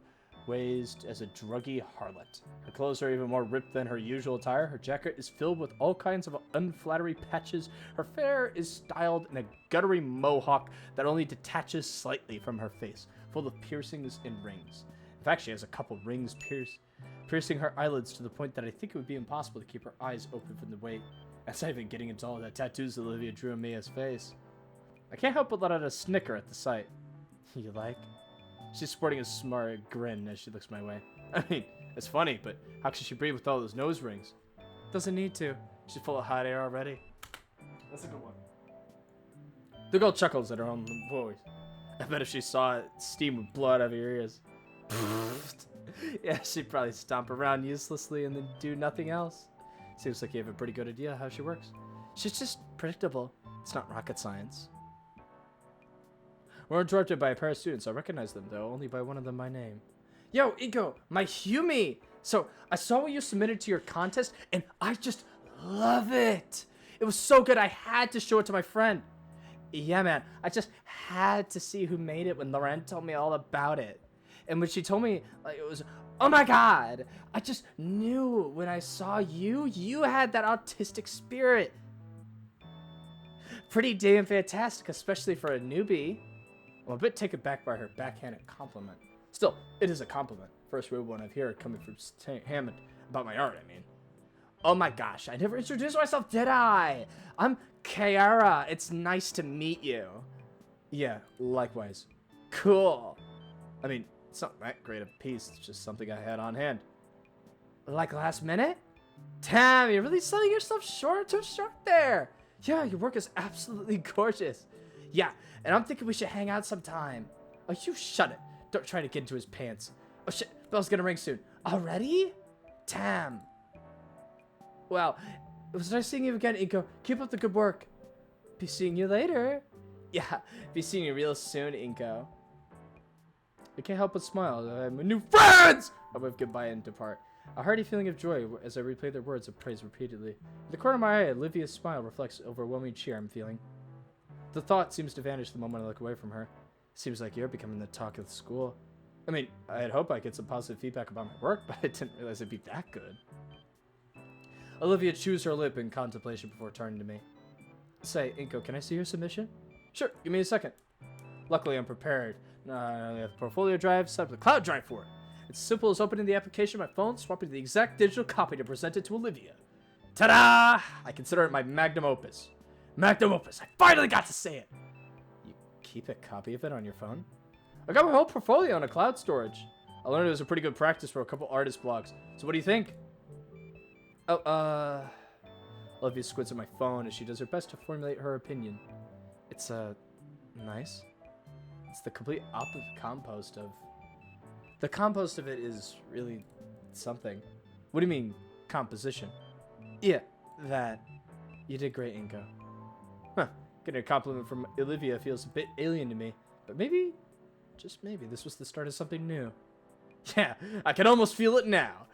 ways as a druggy harlot. Her clothes are even more ripped than her usual attire. Her jacket is filled with all kinds of unflattering patches. Her hair is styled in a guttery mohawk that only detaches slightly from her face, full of piercings and rings. In fact, she has a couple rings piercing her eyelids to the point that I think it would be impossible to keep her eyes open from the weight. That's not even getting into all the tattoos that Olivia drew on Mia's face. I can't help but let out a snicker at the sight. You like? She's sporting a smart grin as she looks my way. I mean, it's funny, but how can she breathe with all those nose rings? Doesn't need to. She's full of hot air already. That's a good one. The girl chuckles at her own voice. I bet if she saw it, steam would blow out of your ears. Yeah, she'd probably stomp around uselessly and then do nothing else. Seems like you have a pretty good idea how she works. She's just predictable. It's not rocket science. We're interrupted by a pair of students. I recognize them, though, only by one of them by name. Yo, Iko, my Humi! So, I saw what you submitted to your contest, and I just love it! It was so good, I had to show it to my friend. Yeah, man, I just had to see who made it when Lauren told me all about it. And when she told me, like, it was, oh my god! I just knew when I saw you, you had that autistic spirit. Pretty damn fantastic, especially for a newbie. I'm a bit taken back by her backhanded compliment. Still, it is a compliment. First real one I've heard coming from Hammond about my art, I mean. Oh my gosh, I never introduced myself, did I? I'm Kiara. It's nice to meet you. Yeah, likewise. Cool. I mean, it's not that great of a piece. It's just something I had on hand. Like last minute? Damn, you're really selling yourself short there. Yeah, your work is absolutely gorgeous. Yeah, and I'm thinking we should hang out sometime. Oh, you shut it. Don't try to get into his pants. Oh, shit. Bell's gonna ring soon. Already? Damn. Well, it was nice seeing you again, Inko. Keep up the good work. Be seeing you later. Yeah, be seeing you real soon, Inko. I can't help but smile. I'm a new friends! I wave goodbye and depart. A hearty feeling of joy as I replay their words of praise repeatedly. In the corner of my eye, Olivia's smile reflects the overwhelming cheer I'm feeling. The thought seems to vanish the moment I look away from her. Seems like you're becoming the talk of the school. I mean, I'd hope I get some positive feedback about my work, but I didn't realize it'd be that good. Olivia chews her lip in contemplation before turning to me. Say, Inko, can I see your submission? Sure, give me a second. Luckily, I'm prepared. I only have the portfolio drive, set up the cloud drive for it. It's simple as opening the application on my phone, swapping the exact digital copy to present it to Olivia. Ta-da! I consider it my magnum opus. Magnum opus, I finally got to say it! You keep a copy of it on your phone? I got my whole portfolio on a cloud storage. I learned it was a pretty good practice for a couple artist blogs. So what do you think? Oh, Olivia squints at my phone as she does her best to formulate her opinion. It's, nice. It's the complete opposite compost of... The compost of it is really something. What do you mean, composition? Yeah, that. You did great, Inko. Huh. Getting a compliment from Olivia feels a bit alien to me. But maybe, just maybe, this was the start of something new. Yeah, I can almost feel it now.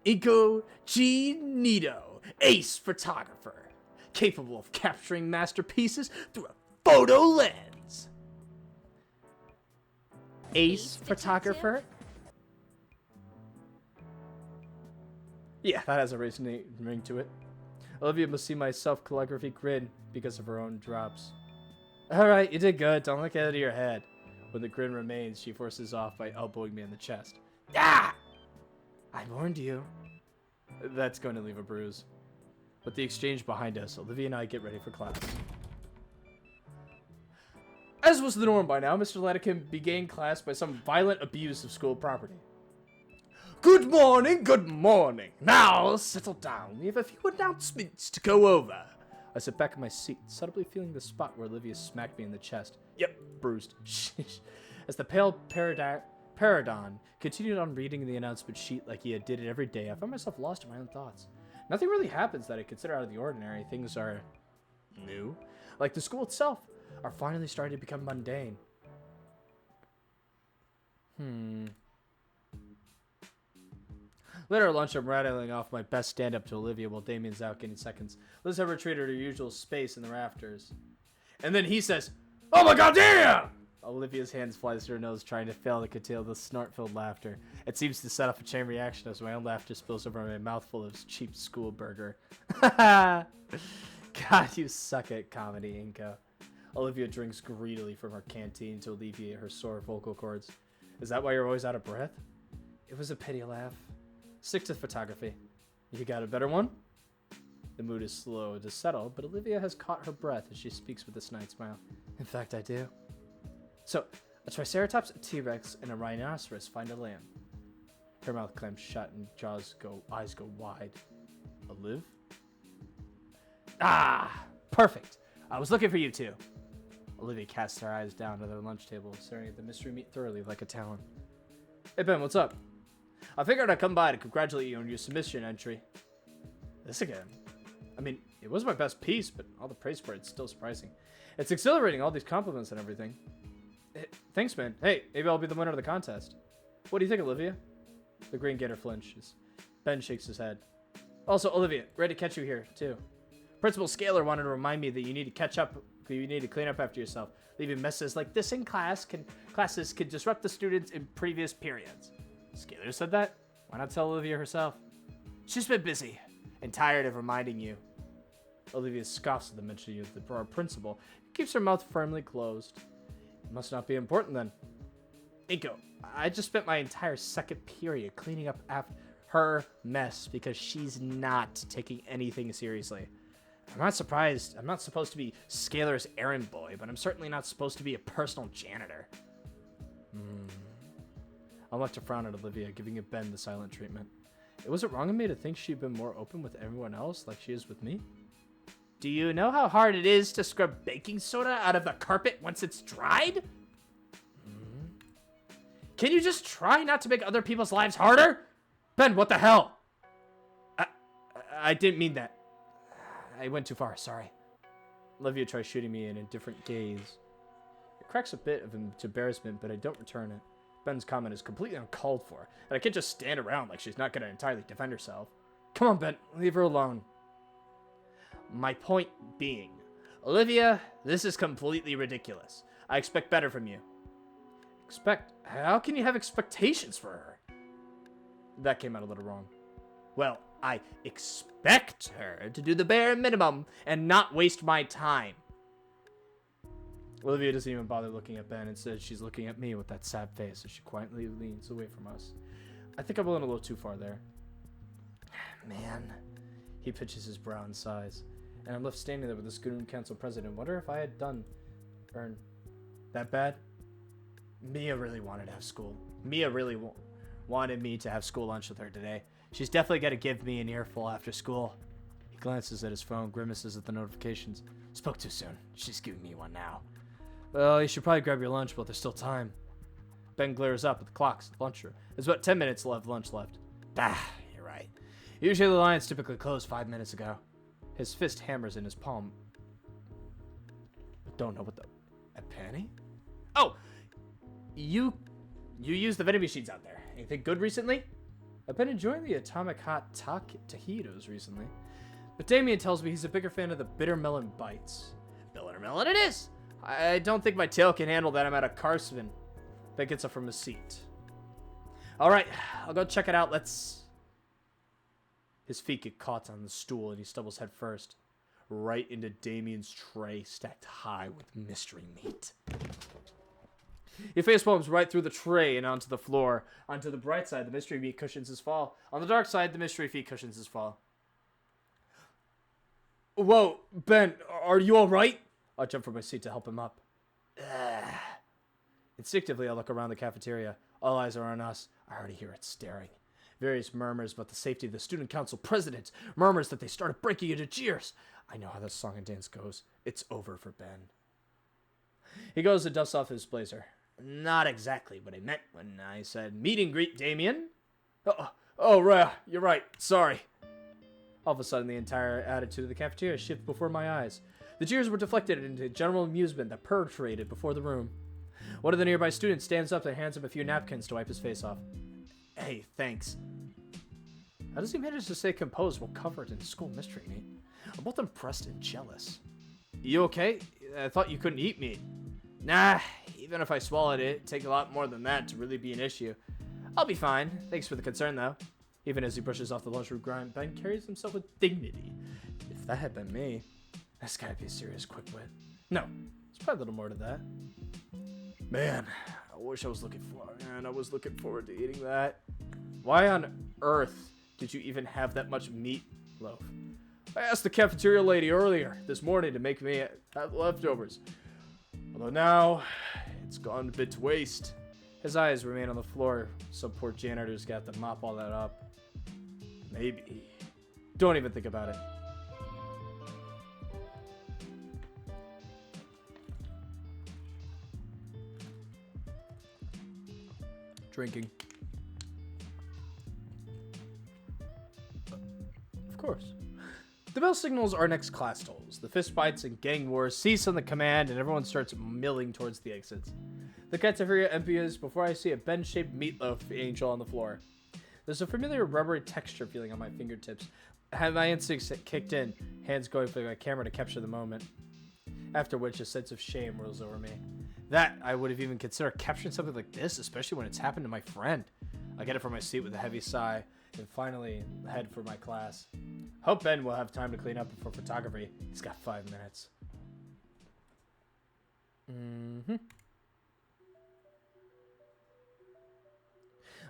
Inko G. Nito, ace photographer. Capable of capturing masterpieces through a photo lens. Ace photographer? Yeah, that has a ring to it. Olivia must see my self-calligraphy grin because of her own drops. Alright, you did good. Don't look out of your head. When the grin remains, she forces off by elbowing me in the chest. Ah! I warned you. That's going to leave a bruise. With the exchange behind us, Olivia and I get ready for class. As was the norm by now, Mr. Latican began class by some violent abuse of school property. Good morning, good morning. Now, settle down. We have a few announcements to go over. I sit back in my seat, subtly feeling the spot where Olivia smacked me in the chest. Yep, bruised. As the pale Paradon continued on reading the announcement sheet like he did it every day, I found myself lost in my own thoughts. Nothing really happens that I consider out of the ordinary. Things are new. Like the school itself are finally starting to become mundane. Later at lunch, I'm rattling off my best stand-up to Olivia while Damien's out getting seconds. Liz have retreated her usual space in the rafters. And then he says, "Oh my god, damn!" Olivia's hands flies to her nose, trying to fail to conceal the snort-filled laughter. It seems to set off a chain reaction as my own laughter spills over my mouthful of cheap school burger. God, you suck at comedy, Inko. Olivia drinks greedily from her canteen to alleviate her sore vocal cords. Is that why you're always out of breath? It was a pity laugh. Stick to photography. You got a better one? The mood is slow to settle, but Olivia has caught her breath as she speaks with a snide smile. In fact, I do. So, a Triceratops, a T-Rex, and a rhinoceros find a lamb. Her mouth clams shut and eyes go wide. Olive? Ah! Perfect! I was looking for you two. Olivia casts her eyes down to their lunch table, staring at the mystery meat thoroughly like a talon. Hey Ben, what's up? I figured I'd come by to congratulate you on your submission entry. This again? I mean, it was my best piece, but all the praise for it's still surprising. It's exhilarating, all these compliments and everything. Thanks, man. Hey, maybe I'll be the winner of the contest. What do you think, Olivia? The green gator flinches. Ben shakes his head. Also, Olivia, great to catch you here, too. Principal Scalar wanted to remind me that you need to catch up. You need to clean up after yourself. Leaving messes like this in classes can disrupt the students in previous periods. Scalar said that? Why not tell Olivia herself? She's been busy and tired of reminding you. Olivia scoffs at the mention of the principal and keeps her mouth firmly closed. It must not be important then. Inko, I just spent my entire second period cleaning up after her mess because she's not taking anything seriously. I'm not surprised. I'm not supposed to be Scalar's errand boy, but I'm certainly not supposed to be a personal janitor. I left to frown at Olivia, giving Ben the silent treatment. Was it wrong of me to think she'd been more open with everyone else like she is with me? Do you know how hard it is to scrub baking soda out of the carpet once it's dried? Can you just try not to make other people's lives harder? Ben, what the hell? I didn't mean that. I went too far, sorry. Olivia tries shooting me in a different gaze. It cracks a bit of embarrassment, but I don't return it. Ben's comment is completely uncalled for, and I can't just stand around like she's not going to entirely defend herself. Come on, Ben, leave her alone. My point being, Olivia, this is completely ridiculous. I expect better from you. How can you have expectations for her? That came out a little wrong. Well, I expect her to do the bare minimum and not waste my time. Olivia doesn't even bother looking at Ben. Instead, she's looking at me with that sad face as she quietly leans away from us. I think I went a little too far there. Man. He pitches his brow and sighs. And I'm left standing there with the student council president. Wonder if I had earned that bad? Mia really wanted to have school. Mia really wanted me to have school lunch with her today. She's definitely going to give me an earful after school. He glances at his phone, grimaces at the notifications. Spoke too soon. She's giving me one now. Well, you should probably grab your lunch while there's still time. Ben glares up at the clocks at the lunchroom. There's about 10 minutes of lunch left. Bah, you're right. Usually the lines typically closed 5 minutes ago. His fist hammers in his palm. I don't know what the... A penny? Oh! You used the vending machines out there. Anything good recently? I've been enjoying the Atomic Hot Taquitos recently. But Damien tells me he's a bigger fan of the Bitter Melon Bites. Bitter Melon it is! I don't think my tail can handle that amount of Carsman. Ben gets up from his seat. Alright, I'll go check it out. His feet get caught on the stool and he stumbles head first. Right into Damien's tray stacked high with mystery meat. He facepalms right through the tray and onto the floor. Onto the bright side, the mystery meat cushions his fall. On the dark side, the mystery feet cushions his fall. Whoa, Ben, are you alright? I'll jump from my seat to help him up. Instinctively, I look around the cafeteria. All eyes are on us. I already hear it staring. Various murmurs about the safety of the student council president. Murmurs that they started breaking into cheers. I know how this song and dance goes. It's over for Ben. He goes and dusts off his blazer. Not exactly what I meant when I said meet and greet, Damien. Right, you're right. Sorry. All of a sudden, the entire attitude of the cafeteria shifted before my eyes. The cheers were deflected into general amusement that perpetrated before the room. One of the nearby students stands up and hands him a few napkins to wipe his face off. Hey, thanks. How does he manage to stay composed while covered in school mystery meat? I'm both impressed and jealous. You okay? I thought you couldn't eat meat. Nah, even if I swallowed it, it'd take a lot more than that to really be an issue. I'll be fine. Thanks for the concern, though. Even as he brushes off the lunchroom grime, Ben carries himself with dignity. If that had been me, this guy'd be a serious quickwit. No, there's probably a little more to that. Man, I wish I was looking forward to eating that. Why on earth did you even have that much meatloaf? I asked the cafeteria lady earlier this morning to make me have leftovers. Although now, it's gone a bit to waste. His eyes remain on the floor. Some poor janitor's got to mop all that up. Maybe. Don't even think about it. Drinking. Of course. The bell signals our next class tolls. The fist fights and gang wars cease on the command, and everyone starts milling towards the exits. The cafeteria empties before I see a Ben-shaped meatloaf angel on the floor. There's a familiar rubbery texture feeling on my fingertips. My instincts kicked in, hands going for my camera to capture the moment. After which, a sense of shame rolls over me. That I would have even considered capturing something like this, especially when it's happened to my friend. I get it from my seat with a heavy sigh, and finally head for my class. Hope Ben will have time to clean up before photography. He's got 5 minutes.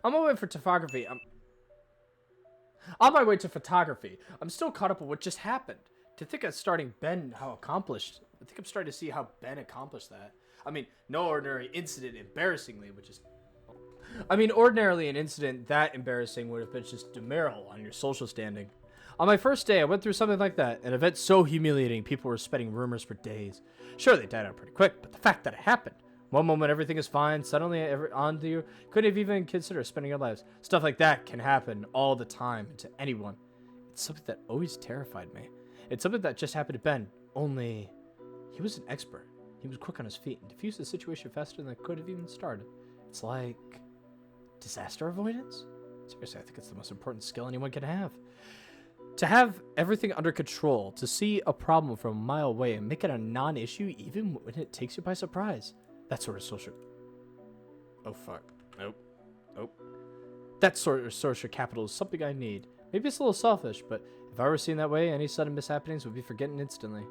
On my way to photography. I'm still caught up with what just happened. To think of starting Ben, I think I'm starting to see how Ben accomplished that. I mean, no ordinary incident embarrassingly, ordinarily an incident that embarrassing would have been just demerit on your social standing. On my first day, I went through something like that, an event so humiliating people were spreading rumors for days. Sure, they died out pretty quick, but the fact that it happened, One moment everything is fine, suddenly onto you. Couldn't have even considered spending your lives. Stuff like that can happen all the time to anyone. It's something that always terrified me. It's something that just happened to Ben, only he was an expert. He was quick on his feet and diffused the situation faster than it could have even started. It's like disaster avoidance? Seriously, I think it's the most important skill anyone can have. To have everything under control, to see a problem from a mile away and make it a non-issue even when it takes you by surprise. That sort of social... Oh, fuck. Nope. Nope. That sort of social capital is something I need. Maybe it's a little selfish, but if I were seen that way, any sudden mishappenings would be forgotten instantly.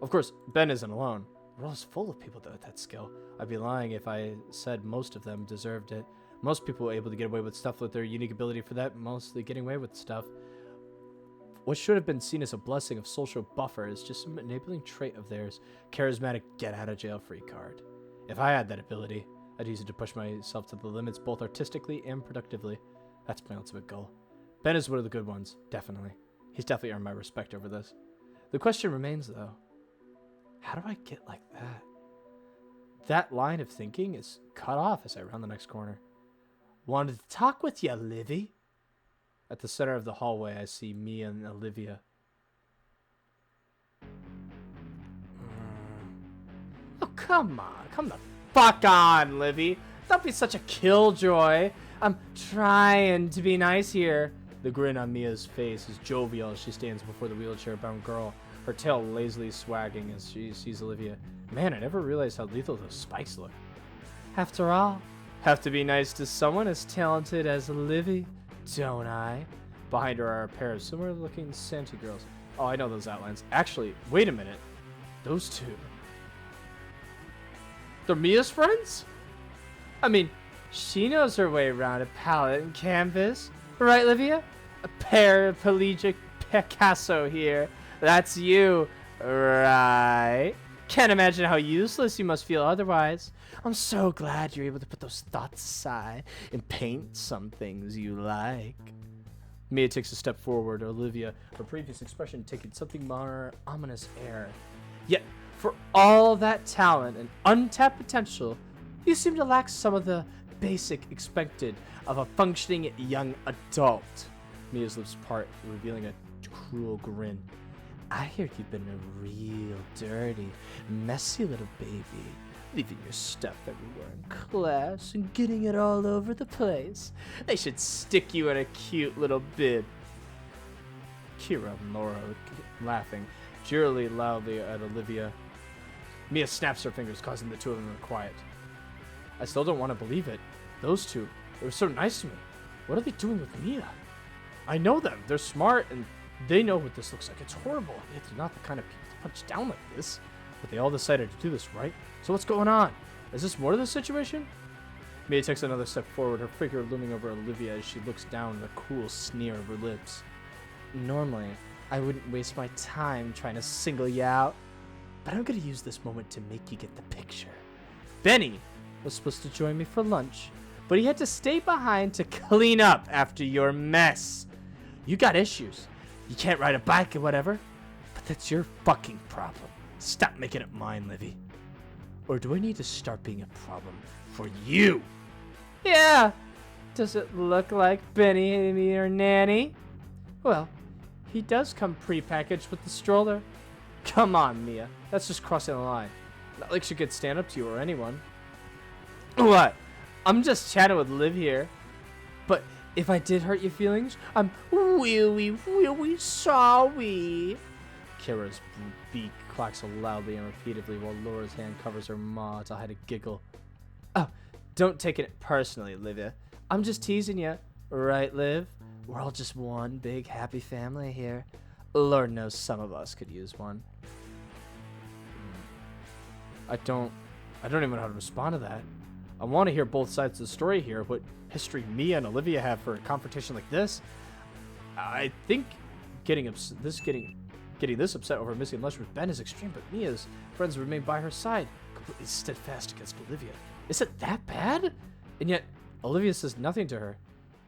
Of course, Ben isn't alone. The world is full of people with that skill. I'd be lying if I said most of them deserved it. Most people are able to get away with stuff with their unique ability for that, mostly getting away with stuff. What should have been seen as a blessing of social buffer is just an enabling trait of theirs. Charismatic get-out-of-jail-free card. If I had that ability, I'd use it to push myself to the limits both artistically and productively. That's my ultimate goal. Ben is one of the good ones, definitely. He's definitely earned my respect over this. The question remains, though. How do I get like that? That line of thinking is cut off as I round the next corner. Wanted to talk with you, Livy. At the center of the hallway, I see Mia and Olivia. Oh, come on. Come the fuck on, Livy. Don't be such a killjoy. I'm trying to be nice here. The grin on Mia's face is jovial as she stands before the wheelchair-bound girl, her tail lazily swagging as she sees Olivia. Man, I never realized how lethal those spikes look. After all, have to be nice to someone as talented as Livy, don't I? Behind her are a pair of similar-looking Santa girls. Oh, I know those outlines. Actually, wait a minute. Those two. They're Mia's friends? I mean, she knows her way around a palette and canvas. Right, Olivia? A paraplegic Picasso here. That's you, right? Can't imagine how useless you must feel otherwise. I'm so glad you're able to put those thoughts aside and paint some things you like. Mia takes a step forward. Olivia, her previous expression taking something more ominous air. Yet, for all that talent and untapped potential, you seem to lack some of the basic expected of a functioning young adult. Mia's lips part, revealing a cruel grin. I hear you've been a real dirty, messy little baby, leaving your stuff everywhere in class and getting it all over the place. They should stick you in a cute little bib. Kira and Laura are laughing, cheerily loudly at Olivia. Mia snaps her fingers, causing the two of them to quiet. I still don't want to believe it. Those two, they were so nice to me. What are they doing with Mia? I know them. They're smart and they know what this looks like. It's horrible. They're not the kind of people to punch down like this. But they all decided to do this, right? So what's going on? Is this more to the situation? Mia takes another step forward, her figure looming over Olivia as she looks down with a cool sneer of her lips. Normally, I wouldn't waste my time trying to single you out, but I'm going to use this moment to make you get the picture. Benny was supposed to join me for lunch, but he had to stay behind to clean up after your mess. You got issues. You can't ride a bike or whatever, but that's your fucking problem. Stop making it mine, Livy. Or do I need to start being a problem for you? Yeah. Does it look like Benny and me or Nanny? Well, he does come pre-packaged with the stroller. Come on, Mia. That's just crossing the line. Not like she could stand up to you or anyone. What? I'm just chatting with Liv here. But if I did hurt your feelings, I'm really sorry. Kira's beak clacks loudly and repeatedly while Laura's hand covers her maw to hide a giggle. Oh, don't take it personally, Olivia. I'm just teasing you. Right, Liv? We're all just one big happy family here. Lord knows some of us could use one. I don't even know how to respond to that. I want to hear both sides of the story here. What history Mia and Olivia have for a confrontation like this. I think getting this upset over missing lunch with Ben is extreme, but Mia's friends remain by her side, completely steadfast against Olivia. Is it that bad? And yet, Olivia says nothing to her.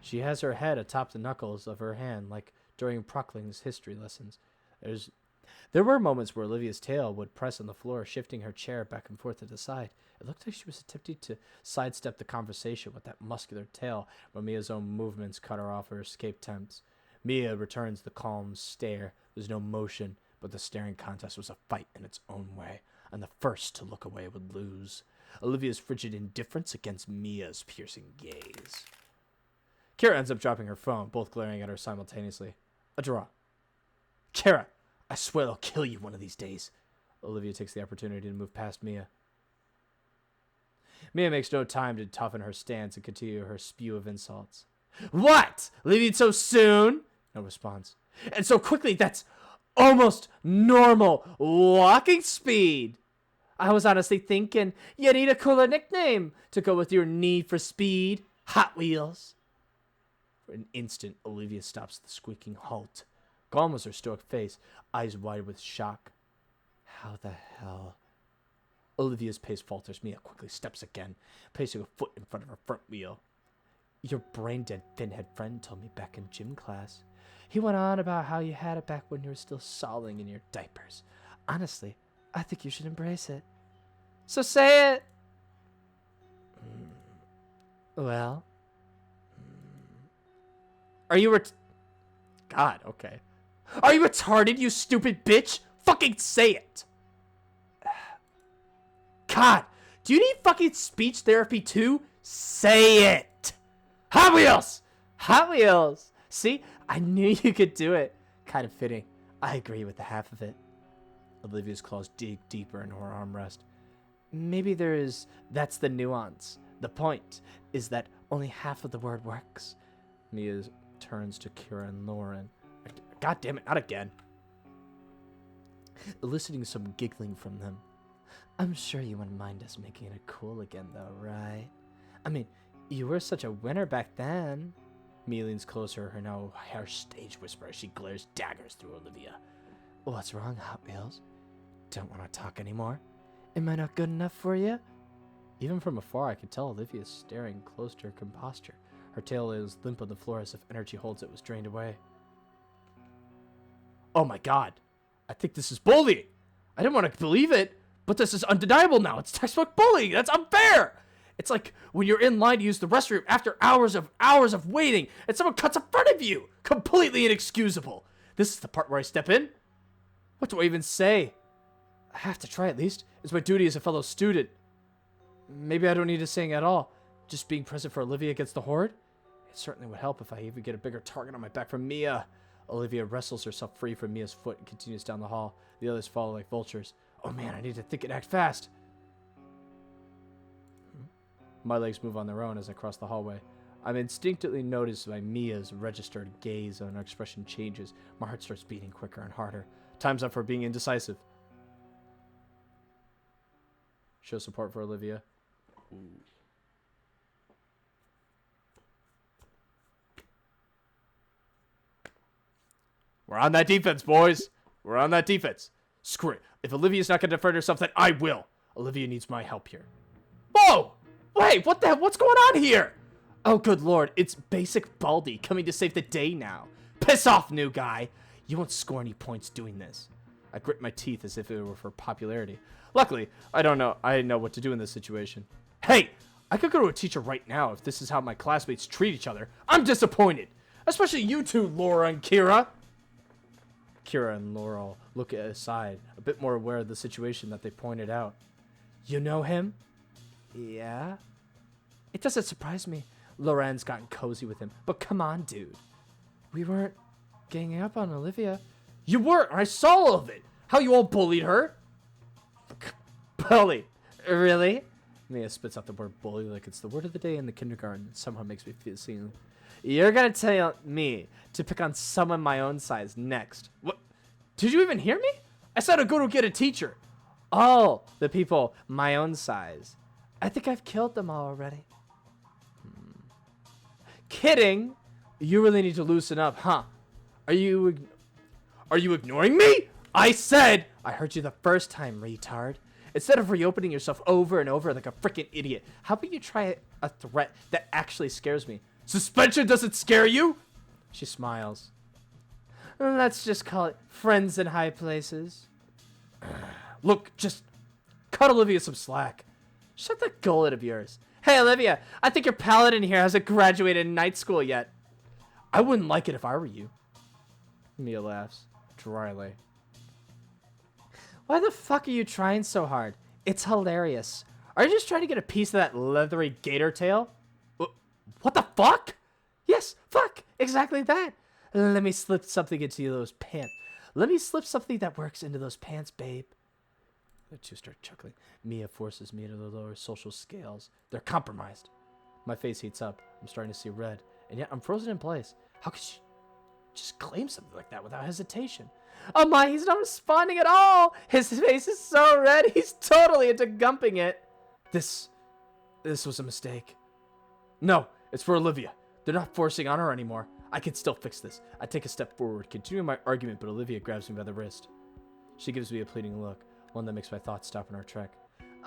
She has her head atop the knuckles of her hand, like during Prockling's history lessons. There's There were moments where Olivia's tail would press on the floor, shifting her chair back and forth to the side. It looked like she was attempting to sidestep the conversation with that muscular tail, but Mia's own movements cut her off her escape attempts. Mia returns the calm stare. There's no motion, but the staring contest was a fight in its own way, and the first to look away would lose. Olivia's frigid indifference against Mia's piercing gaze. Kira ends up dropping her phone, both glaring at her simultaneously. A draw. Kira, I swear I'll kill you one of these days. Olivia takes the opportunity to move past Mia. Mia makes no time to toughen her stance and continue her spew of insults. What? Leaving so soon? No response. And so quickly, that's almost normal walking speed. I was honestly thinking you need a cooler nickname to go with your need for speed. Hot Wheels. For an instant, Olivia stops the squeaking halt. Gone was her stoic face, eyes wide with shock. How the hell? Olivia's pace falters. Mia quickly steps again, placing a foot in front of her front wheel. Your brain-dead finhead friend told me back in gym class. He went on about how you had it back when you were still sobbing in your diapers. Honestly, I think you should embrace it. So say it. Well. Are you God, okay. Are you retarded, you stupid bitch? Fucking say it. God, do you need fucking speech therapy too? Say it. Hot Wheels! Hot Wheels! See, I knew you could do it. Kind of fitting. I agree with the half of it. Olivia's claws dig deeper into her armrest. Maybe that's the nuance. The point is that only half of the word works. Mia turns to Kira and Lauren. God damn it, not again. Eliciting some giggling from them. I'm sure you wouldn't mind us making it cool again, though, right? I mean, you were such a winner back then. Mia leans closer, her now harsh stage whisper as she glares daggers through Olivia. What's wrong, Hot Wheels? Don't want to talk anymore? Am I not good enough for you? Even from afar, I could tell Olivia is staring close to her composture. Her tail is limp on the floor as if energy holds it was drained away. Oh my god. I think this is bullying. I didn't want to believe it, but this is undeniable now. It's textbook bullying. That's unfair. It's like when you're in line to use the restroom after hours of waiting and someone cuts in front of you. Completely inexcusable. This is the part where I step in. What do I even say? I have to try at least. It's my duty as a fellow student. Maybe I don't need to sing at all. Just being present for Olivia against the horde? It certainly would help if I even get a bigger target on my back from Mia. Olivia wrestles herself free from Mia's foot and continues down the hall. The others follow like vultures. Oh man, I need to think and act fast. My legs move on their own as I cross the hallway. I'm instinctively noticed by Mia's registered gaze and her expression changes. My heart starts beating quicker and harder. Time's up for being indecisive. Show support for Olivia. Ooh. We're on that defense, boys. We're on that defense. Screw it. If Olivia's not going to defend herself, then I will. Olivia needs my help here. Whoa! Wait, what the hell? What's going on here? Oh, good lord. It's basic Baldy coming to save the day now. Piss off, new guy. You won't score any points doing this. I grit my teeth as if it were for popularity. Luckily, I know what to do in this situation. Hey, I could go to a teacher right now if this is how my classmates treat each other. I'm disappointed. Especially you two, Laura and Kira. Kira and Laurel look aside, a bit more aware of the situation that they pointed out. You know him? Yeah? It doesn't surprise me. Loren's gotten cozy with him. But come on, dude. We weren't ganging up on Olivia. You were! I saw all of it! How you all bullied her? Bully? Really? Mia spits out the word bully like it's the word of the day in the kindergarten. It somehow makes me feel seen. You're gonna tell me to pick on someone my own size next. What? Did you even hear me? I said I'd go to get a teacher. Oh, the people my own size. I think I've killed them all already. Kidding? You really need to loosen up, huh? Are you ignoring me? I heard you the first time, retard. Instead of reopening yourself over and over like a freaking idiot, how about you try a threat that actually scares me? Suspension doesn't scare you? She smiles. Let's just call it friends in high places. Look, just cut Olivia some slack. Shut that gullet of yours. Hey, Olivia, I think your paladin here hasn't graduated night school yet. I wouldn't like it if I were you. Mia laughs, dryly. Why the fuck are you trying so hard? It's hilarious. Are you just trying to get a piece of that leathery gator tail? What the fuck? Yes, fuck, exactly that. Let me slip something into those pants. Let me slip something that works into those pants, babe. The two start chuckling. Mia forces me to the lower social scales. They're compromised. My face heats up. I'm starting to see red. And yet I'm frozen in place. How could she just claim something like that without hesitation? Oh my, he's not responding at all. His face is so red. He's totally into gumping it. This was a mistake. No, it's for Olivia. They're not forcing on her anymore. I can still fix this. I take a step forward, continuing my argument, but Olivia grabs me by the wrist. She gives me a pleading look, one that makes my thoughts stop in our trek.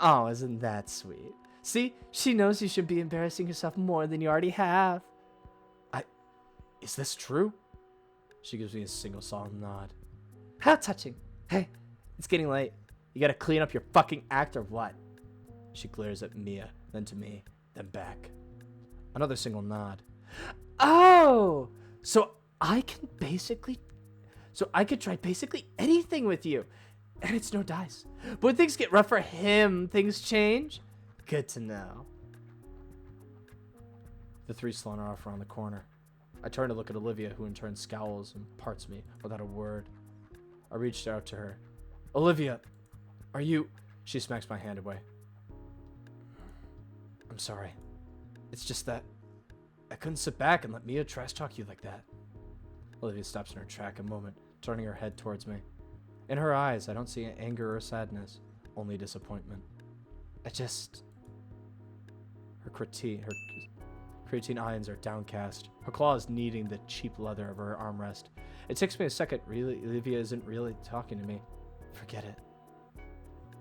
Oh, isn't that sweet? See, she knows you should be embarrassing yourself more than you already have. Is this true? She gives me a single solemn nod. How touching. Hey, it's getting late. You gotta clean up your fucking act or what? She glares at Mia, then to me, then back. Another single nod. Oh, so I can try basically anything with you. And it's no dice. But when things get rough for him, things change? Good to know. The three saunter off around the corner. I turn to look at Olivia, who in turn scowls and parts me without a word. I reached out to her. Olivia, are you... She smacks my hand away. I'm sorry. It's just that I couldn't sit back and let Mia trash talk you like that. Olivia stops in her track a moment, turning her head towards me. In her eyes, I don't see anger or sadness, only disappointment. Her creatine eyes are downcast, her claws kneading the cheap leather of her armrest. It takes me a second. Really, Olivia isn't really talking to me. Forget it.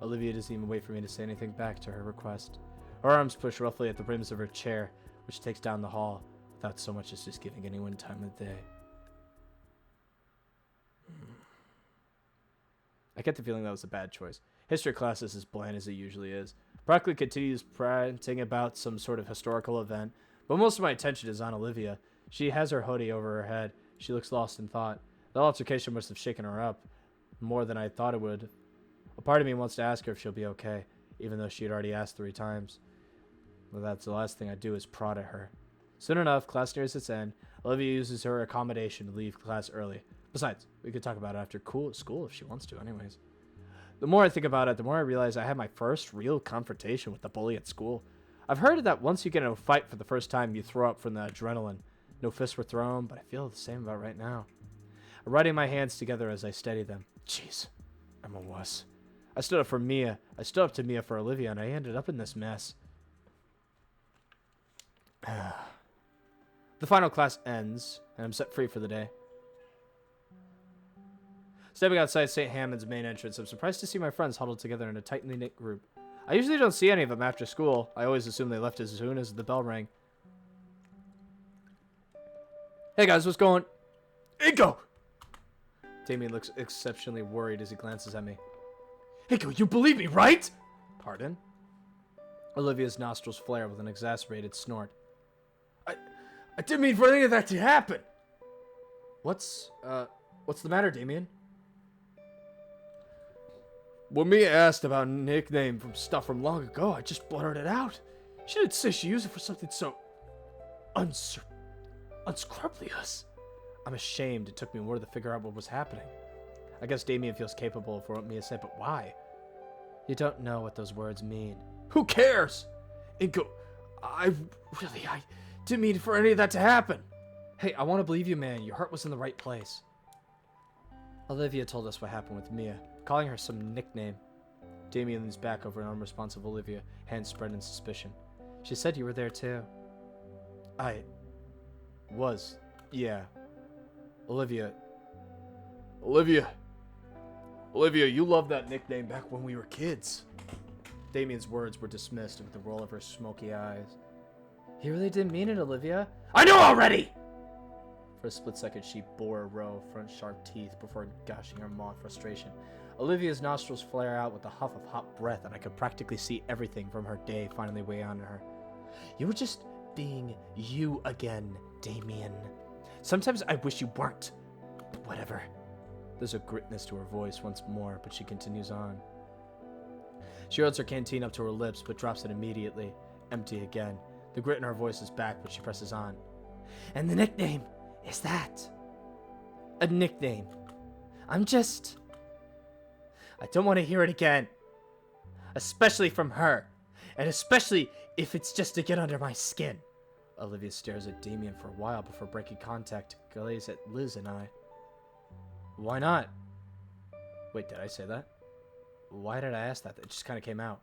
Olivia doesn't even wait for me to say anything back to her request. Her arms push roughly at the rims of her chair, which takes down the hall, without so much as just giving anyone time of day. I get the feeling that was a bad choice. History class is as bland as it usually is. Broccoli continues ranting about some sort of historical event, but most of my attention is on Olivia. She has her hoodie over her head. She looks lost in thought. The altercation must have shaken her up more than I thought it would. A part of me wants to ask her if she'll be okay, even though she had already asked 3 times. But that's the last thing I do is prod at her. Soon enough, class nears its end. Olivia uses her accommodation to leave class early. Besides, we could talk about it after school if she wants to anyways. The more I think about it, the more I realize I had my first real confrontation with the bully at school. I've heard that once you get in a fight for the first time, you throw up from the adrenaline. No fists were thrown, but I feel the same about right now. I'm writing my hands together as I steady them. Jeez, I'm a wuss. I stood up for Mia. I stood up to Mia for Olivia, and I ended up in this mess. The final class ends, and I'm set free for the day. Stepping outside St. Hammond's main entrance, I'm surprised to see my friends huddled together in a tightly knit group. I usually don't see any of them after school. I always assume they left as soon as the bell rang. Hey guys, what's going? Inko! Damien looks exceptionally worried as he glances at me. Inko, you believe me, right? Pardon? Olivia's nostrils flare with an exasperated snort. I didn't mean for any of that to happen. What's the matter, Damien? When Mia asked about a nickname from stuff from long ago, I just blurted it out. She didn't say she used it for something so unscrupulous. I'm ashamed it took me more to figure out what was happening. I guess Damien feels capable for what Mia said, but why? You don't know what those words mean. Who cares? Inko, I didn't mean for any of that to happen. Hey, I want to believe you, man. Your heart was in the right place. Olivia told us what happened with Mia, calling her some nickname. Damien leans back over an unresponsive Olivia, hands spread in suspicion. She said you were there too. I was, yeah. Olivia, you loved that nickname back when we were kids. Damien's words were dismissed with the roll of her smoky eyes. He really didn't mean it, Olivia. I know already! For a split second, she bore a row of front sharp teeth before gushing her maw in frustration. Olivia's nostrils flare out with a huff of hot breath, and I could practically see everything from her day finally weigh on her. You were just being you again, Damien. Sometimes I wish you weren't. But whatever. There's a gritness to her voice once more, but she continues on. She holds her canteen up to her lips, but drops it immediately. Empty again. The grit in her voice is back, but she presses on. And the nickname is that. A nickname. I don't want to hear it again. Especially from her. And especially if it's just to get under my skin. Olivia stares at Damien for a while before breaking contact to gaze at Liz and I. Why not? Wait, did I say that? Why did I ask that? It just kind of came out.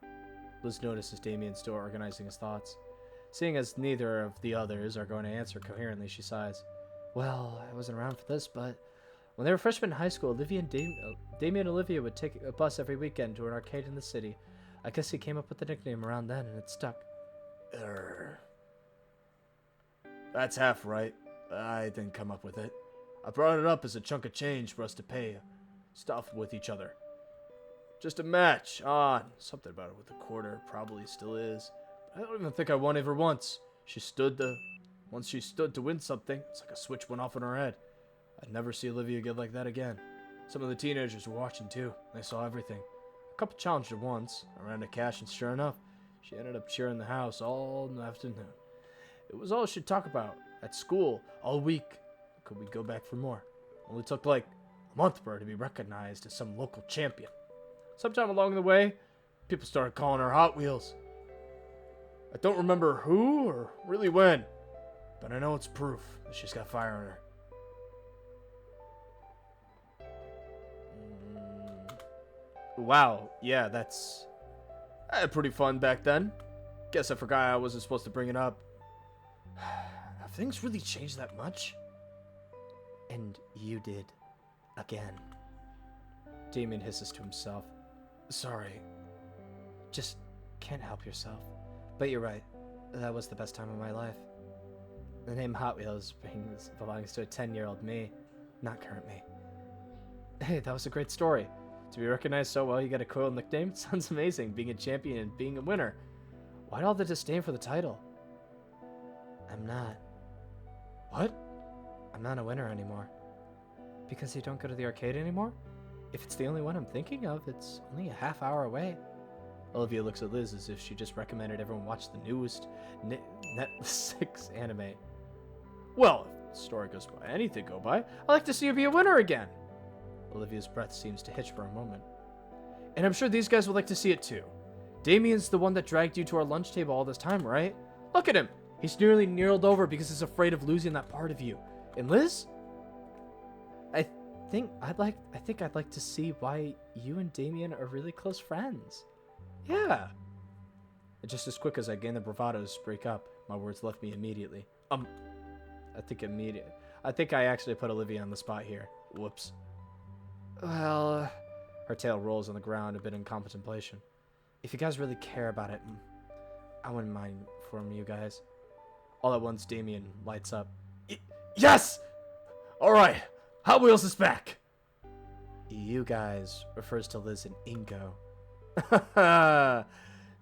Liz notices Damien still organizing his thoughts. Seeing as neither of the others are going to answer coherently, she sighs. Well, I wasn't around for this, but when they were freshmen in high school, Damien and Olivia would take a bus every weekend to an arcade in the city. I guess he came up with the nickname around then, and it stuck. That's half right. I didn't come up with it. I brought it up as a chunk of change for us to pay stuff with each other. Just a match on. Something about it with a quarter. Probably still is. But I don't even think I won ever once. Once she stood to win something, it's like a switch went off in her head. I'd never see Olivia get like that again. Some of the teenagers were watching too. They saw everything. A couple challenged her once. I ran to cash and sure enough, she ended up cheering the house all afternoon. It was all she'd talk about. At school, all week. Could we go back for more? Only took like a month for her to be recognized as some local champion. Sometime along the way, people started calling her Hot Wheels. I don't remember who or really when, but I know it's proof that she's got fire in her. Wow, yeah, that's Pretty fun back then. Guess I forgot I wasn't supposed to bring it up. Have things really changed that much? And you did. Again. Damien hisses to himself. Sorry. Just can't help yourself. But you're right. That was the best time of my life. The name Hot Wheels belongs to a 10-year-old me, not current me. Hey, that was a great story. To be recognized so well you get a cool nickname? Sounds amazing, being a champion and being a winner. Why'd all the disdain for the title? I'm not. What? I'm not a winner anymore. Because you don't go to the arcade anymore? If it's the only one I'm thinking of, it's only a half hour away. Olivia looks at Liz as if she just recommended everyone watch the newest Net6 anime. Well, if the story goes by anything go by, I'd like to see you be a winner again. Olivia's breath seems to hitch for a moment. And I'm sure these guys would like to see it too. Damien's the one that dragged you to our lunch table all this time, right? Look at him! He's nearly kneeled over because he's afraid of losing that part of you. And Liz? I think I'd like to see why you and Damien are really close friends. Yeah. And just as quick as I gain the bravado to speak up, my words left me immediately. I think I actually put Olivia on the spot here. Whoops. Well, her tail rolls on the ground a bit in contemplation. If you guys really care about it, I wouldn't mind informing you guys. All at once, Damien lights up. Yes! Alright, Hot Wheels is back! You guys refers to Liz and Ingo.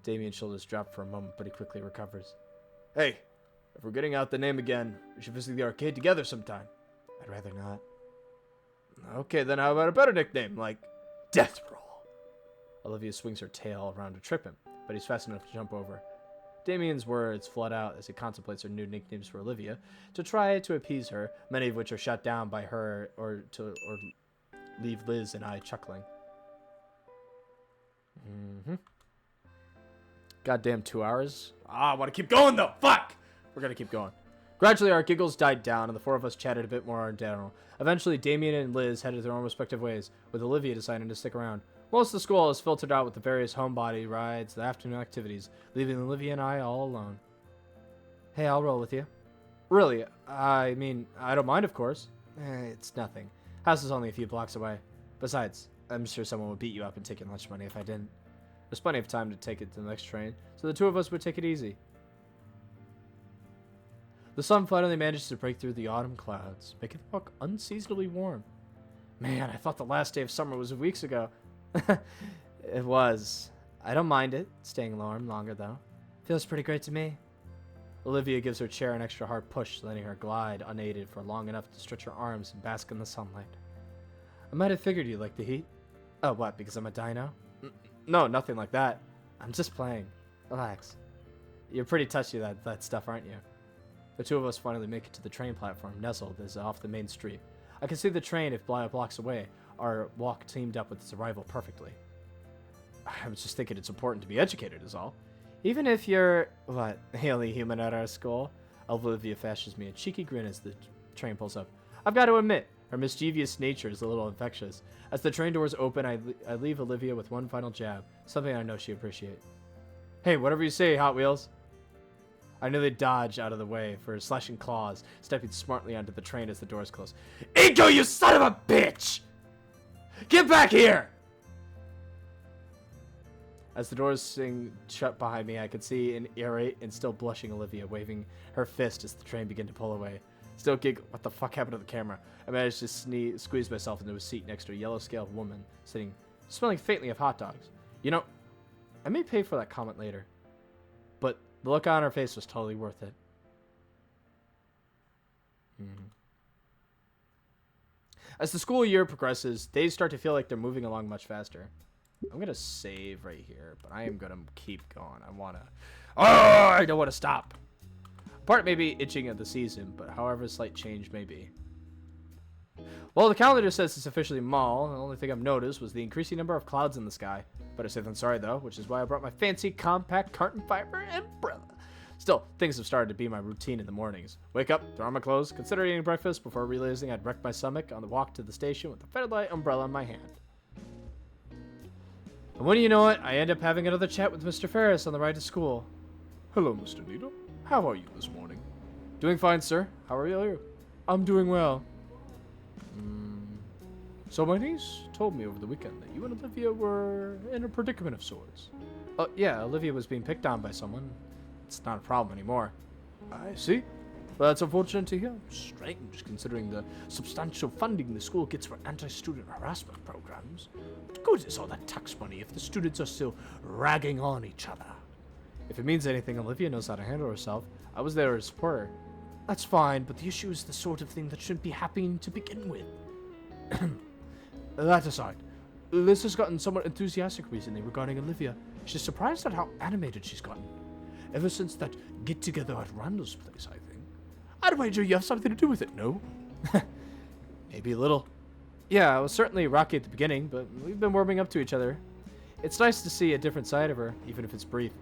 Damien's shoulders drop for a moment, but he quickly recovers. Hey, if we're getting out the name again, we should visit the arcade together sometime. I'd rather not. Okay, then how about a better nickname, like Death Roll? Olivia swings her tail around to trip him, but he's fast enough to jump over. Damien's words flood out as he contemplates her new nicknames for Olivia to try to appease her, many of which are shut down by her or leave Liz and I chuckling. Goddamn 2 hours. I want to keep going though. Fuck! We're gonna keep going. Gradually, our giggles died down, and the four of us chatted a bit more in general. Eventually, Damien and Liz headed their own respective ways, with Olivia deciding to stick around. Most of the school is filtered out with the various homebody rides, the afternoon activities, leaving Olivia and I all alone. Hey, I'll roll with you. Really? I mean, I don't mind, of course. It's nothing. House is only a few blocks away. Besides, I'm sure someone would beat you up and take your lunch money if I didn't. There's plenty of time to take it to the next train, so the two of us would take it easy. The sun finally managed to break through the autumn clouds, making the walk unseasonably warm. Man, I thought the last day of summer was weeks ago. It was. I don't mind it, staying warm longer though. Feels pretty great to me. Olivia gives her chair an extra hard push, letting her glide unaided for long enough to stretch her arms and bask in the sunlight. I might have figured you liked the heat. Oh, what, because I'm a dino? No, nothing like that. I'm just playing. Relax. You're pretty touchy that stuff, aren't you? The two of us finally make it to the train platform, nestled as off the main street. I can see the train if blocks away. Our walk teamed up with its arrival perfectly. I was just thinking it's important to be educated is all. Even if you're, what, the only human at our school? Olivia fashions me a cheeky grin as the train pulls up. I've got to admit, her mischievous nature is a little infectious. As the train doors open, I leave Olivia with one final jab, something I know she appreciates. Hey, whatever you say, Hot Wheels. I nearly dodge out of the way for his slashing claws, stepping smartly onto the train as the doors close. Inko, you son of a bitch! Get back here! As the doors swing shut behind me, I could see an irate and still blushing Olivia waving her fist as the train began to pull away. Still giggle. What the fuck happened to the camera? I managed to squeeze myself into a seat next to a yellow-scaled woman sitting, smelling faintly of hot dogs. You know, I may pay for that comment later, but the look on her face was totally worth it. As the school year progresses, days start to feel like they're moving along much faster. I'm going to save right here, but I am going to keep going. I don't want to stop. Part may be itching at the season, but however slight change may be. Well, the calendar says it's officially fall. The only thing I've noticed was the increasing number of clouds in the sky. Better safe than sorry, though, which is why I brought my fancy compact carton fiber umbrella. Still, things have started to be my routine in the mornings. Wake up, throw on my clothes, consider eating breakfast before realizing I'd wrecked my stomach on the walk to the station with a Fairlight umbrella in my hand. And when you know it, I end up having another chat with Mr. Ferris on the ride to school. Hello, Mr. Needle. How are you this morning? Doing fine, sir. How are you? I'm doing well. So my niece told me over the weekend that you and Olivia were in a predicament of sorts. Yeah, Olivia was being picked on by someone. It's not a problem anymore. I see. Well, that's unfortunate to hear. Strange, considering the substantial funding the school gets for anti-student harassment programs. What good is all that tax money if the students are still ragging on each other? If it means anything, Olivia knows how to handle herself. I was there to support her. That's fine, but the issue is the sort of thing that shouldn't be happening to begin with. That aside, Liz has gotten somewhat enthusiastic recently regarding Olivia. She's surprised at how animated she's gotten. Ever since that get-together at Randall's place, I think. I'd wager you have something to do with it, no? Maybe a little. Yeah, it was certainly rocky at the beginning, but we've been warming up to each other. It's nice to see a different side of her, even if it's brief.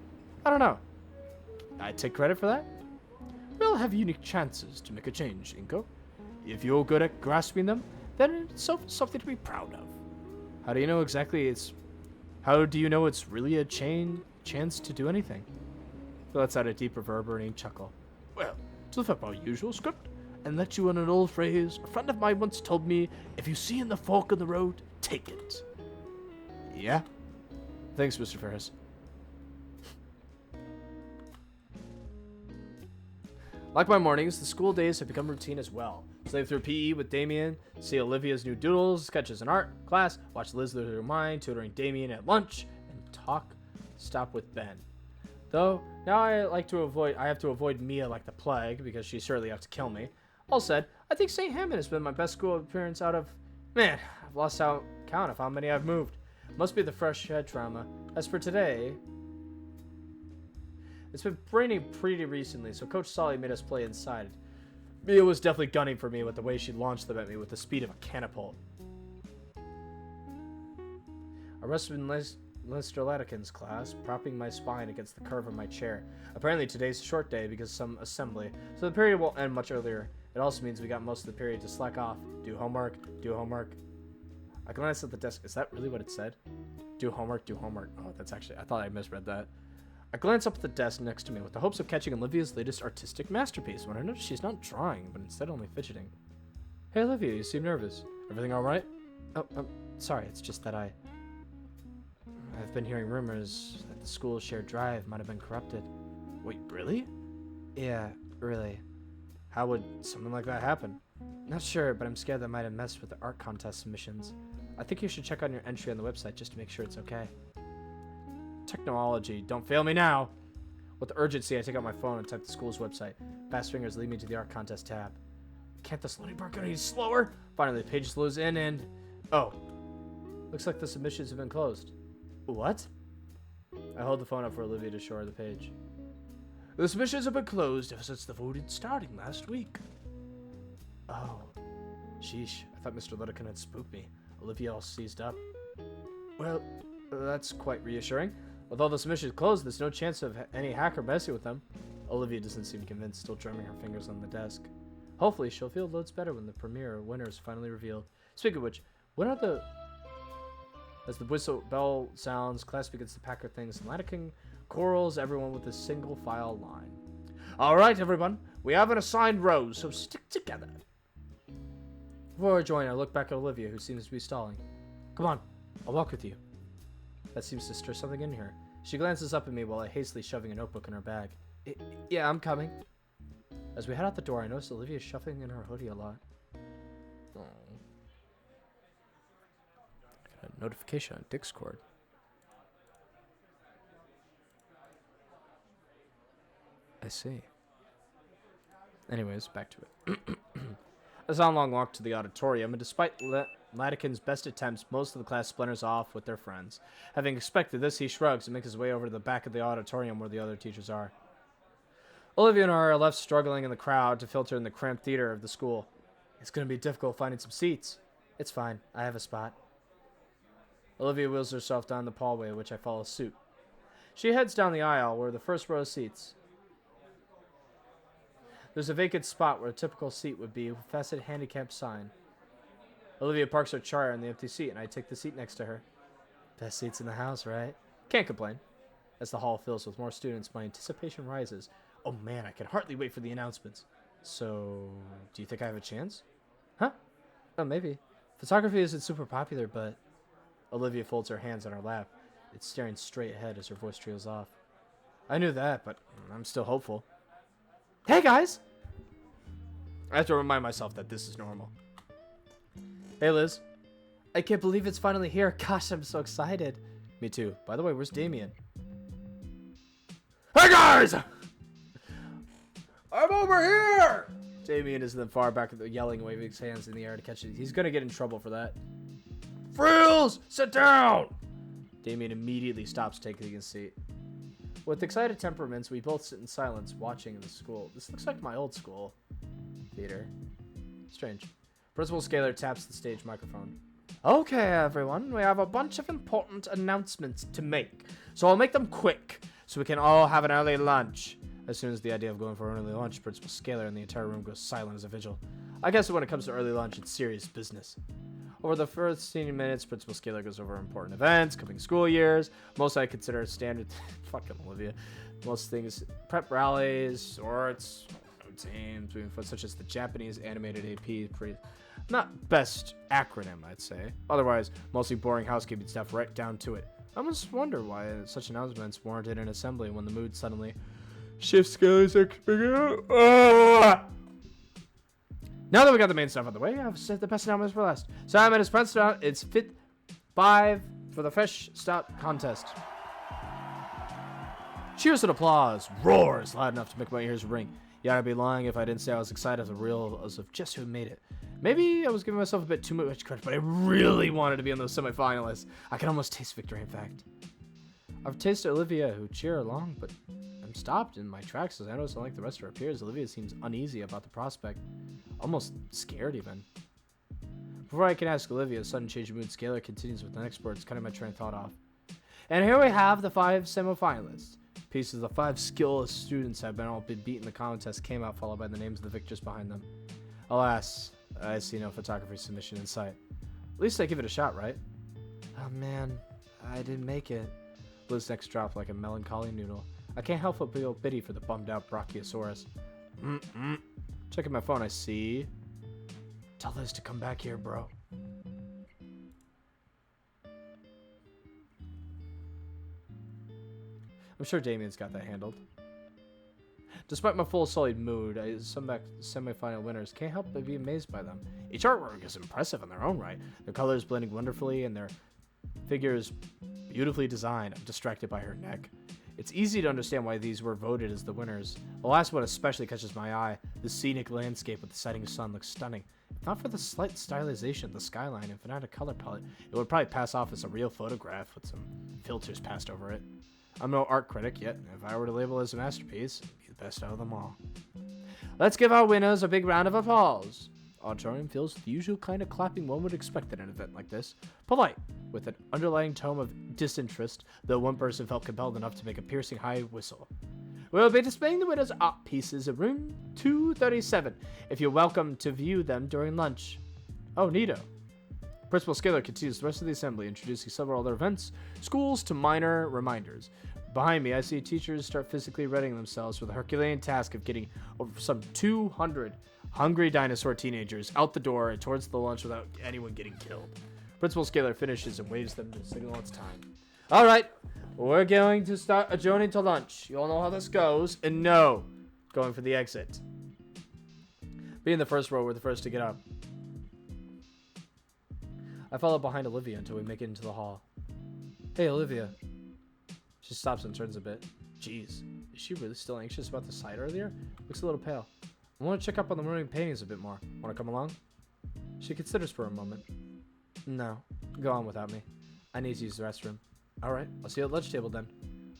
I don't know. I take credit for that. We all have unique chances to make a change, Inko. If you're good at grasping them, then it's something to be proud of. How do you know it's really a chance to do anything? So let's add a deep reverberating chuckle. Well, to live up our usual script, and let you on an old phrase, a friend of mine once told me, if you see in the fork in the road, take it. Yeah? Thanks, Mr. Ferris. Like my mornings, the school days have become routine as well. Slave through PE with Damien, see Olivia's new doodles, sketches in art class, watch Liz lose her mind, tutoring Damien at lunch, and stop with Ben. Though, now I have to avoid Mia like the plague, because she's surely out to kill me. All said, I think St. Hammond has been my best school appearance out of... Man, I've lost count of how many I've moved. Must be the fresh head trauma. As for today... It's been raining pretty recently, so Coach Solly made us play inside. Mia was definitely gunning for me with the way she launched them at me with the speed of a catapult. I rested in Mr. Latikin's class, propping my spine against the curve of my chair. Apparently today's a short day because of some assembly, so the period won't end much earlier. It also means we got most of the period to slack off. Do homework. I glanced at the desk. Is that really what it said? Do homework. Oh, that's actually... I thought I misread that. I glance up at the desk next to me with the hopes of catching Olivia's latest artistic masterpiece when I notice she's not drawing, but instead only fidgeting. Hey, Olivia, you seem nervous. Everything alright? Oh, sorry, it's just that I've been hearing rumors that the school's shared drive might have been corrupted. Wait, really? Yeah, really. How would something like that happen? Not sure, but I'm scared that might have messed with the art contest submissions. I think you should check on your entry on the website just to make sure it's okay. Technology, don't fail me now. With urgency, I take out my phone and type the school's website. Fast fingers lead me to the art contest tab. Can't this loading bar go any slower? Finally, the page loads in and... Oh. Looks like the submissions have been closed. What? I hold the phone up for Olivia to show her the page. The submissions have been closed ever since the voting starting last week. Oh. Sheesh, I thought Mr. Ludekin had spooked me. Olivia all seized up. Well, that's quite reassuring. With all the submissions closed, there's no chance of any hacker messing with them. Olivia doesn't seem convinced, still drumming her fingers on the desk. Hopefully, she'll feel loads better when the premiere winner is finally revealed. Speaking of which, when are the... As the whistle bell sounds, class begins to pack her things, and Latikin corrals everyone with a single file line. All right, everyone. We have an assigned rows, so stick together. Before I join, I look back at Olivia, who seems to be stalling. Come on, I'll walk with you. That seems to stir something in her. She glances up at me while I hastily shoving a notebook in her bag. Yeah, I'm coming. As we head out the door, I notice Olivia shuffling in her hoodie a lot. Oh. Got a notification on Discord. I see. Anyways, back to it. As on long walk to the auditorium, and despite Latikin's best attempts, most of the class splinters off with their friends. Having expected this, he shrugs and makes his way over to the back of the auditorium where the other teachers are. Olivia and I are left struggling in the crowd to filter in the cramped theater of the school. It's going to be difficult finding some seats. It's fine. I have a spot. Olivia wheels herself down the hallway, which I follow suit. She heads down the aisle where the first row of seats. There's a vacant spot where a typical seat would be with a faceted handicap sign. Olivia parks her chair in the empty seat, and I take the seat next to her. Best seats in the house, right? Can't complain. As the hall fills with more students, my anticipation rises. Oh man, I can hardly wait for the announcements. So, do you think I have a chance? Huh? Oh, maybe. Photography isn't super popular, but... Olivia folds her hands on her lap. It's staring straight ahead as her voice trails off. I knew that, but I'm still hopeful. Hey, guys! I have to remind myself that this is normal. Hey, Liz. I can't believe it's finally here. Gosh, I'm so excited. Me too. By the way, where's Damien? Hey, guys! I'm over here! Damien is in the far back of the yelling, waving his hands in the air to catch it. He's gonna get in trouble for that. Frills! Sit down! Damien immediately stops taking his seat. With excited temperaments, we both sit in silence, watching in the school. This looks like my old school. Theater. Strange. Principal Scalar taps the stage microphone. Okay, everyone, we have a bunch of important announcements to make. So I'll make them quick, so we can all have an early lunch. As soon as the idea of going for an early lunch, Principal Scalar and the entire room goes silent as a vigil. I guess when it comes to early lunch, it's serious business. Over the first 15 minutes, Principal Scalar goes over important events, coming school years. Most I consider standard. Fucking Olivia. Most things, prep rallies, sorts, teams, such as the Japanese animated AP. Not best acronym, I'd say. Otherwise, mostly boring housekeeping stuff right down to it. I almost wonder why such announcements warranted an assembly when the mood suddenly shifts Scalar's Now that we got the main stuff out of the way, I've set the best announcements for last. Simon is pressed out. It's fit 5 for the fresh start contest. Cheers and applause roars loud enough to make my ears ring. Yeah, I'd be lying if I didn't say I was excited as of just who made it. Maybe I was giving myself a bit too much credit, but I really wanted to be in those semifinalists. I can almost taste victory, in fact. I've tasted Olivia, who cheer along, but I'm stopped in my tracks as I notice, unlike the rest of her peers, Olivia seems uneasy about the prospect. Almost scared, even. Before I can ask Olivia, a sudden change of mood, Scalar continues with the next words, cutting my train of thought off. And here we have the 5 semifinalists. Pieces of the 5 skillless students have been beaten. The contest came out, followed by the names of the victors behind them. Alas, I see no photography submission in sight. At least I give it a shot, right? Oh man, I didn't make it. Liz's neck dropped like a melancholy noodle. I can't help but feel pity for the bummed out Brachiosaurus. Checking my phone, I see. Tell Liz to come back here, bro. I'm sure Damien's got that handled. Despite my full sullied mood, some semi-final winners can't help but be amazed by them. Each artwork is impressive in their own right, their colors blending wonderfully and their figures beautifully designed. I'm distracted by her neck. It's easy to understand why these were voted as the winners. The last one especially catches my eye. The scenic landscape with the setting sun looks stunning. If not for the slight stylization of the skyline and fanatic color palette, it would probably pass off as a real photograph with some filters passed over it. I'm no art critic yet, and if I were to label it as a masterpiece, it'd be the best out of them all. Let's give our winners a big round of applause. Auditorium feels the usual kind of clapping one would expect at an event like this. Polite, with an underlying tone of disinterest, though one person felt compelled enough to make a piercing high whistle. We'll be displaying the winners' art pieces in room 237, if you're welcome to view them during lunch. Oh, neato. Principal Scalar continues the rest of the assembly, introducing several other events, schools to minor reminders. Behind me, I see teachers start physically readying themselves for the Herculean task of getting over some 200 hungry dinosaur teenagers out the door and towards the lunch without anyone getting killed. Principal Scalar finishes and waves them to signal it's time. All right, we're going to start adjourning to lunch. You all know how this goes. And no, going for the exit. Being the first row, we're the first to get up. I follow behind Olivia until we make it into the hall. Hey, Olivia. She stops and turns a bit. Jeez, is she really still anxious about the sight earlier? Looks a little pale. I want to check up on the moving paintings a bit more. Want to come along? She considers for a moment. No, go on without me. I need to use the restroom. Alright, I'll see you at lunch table then.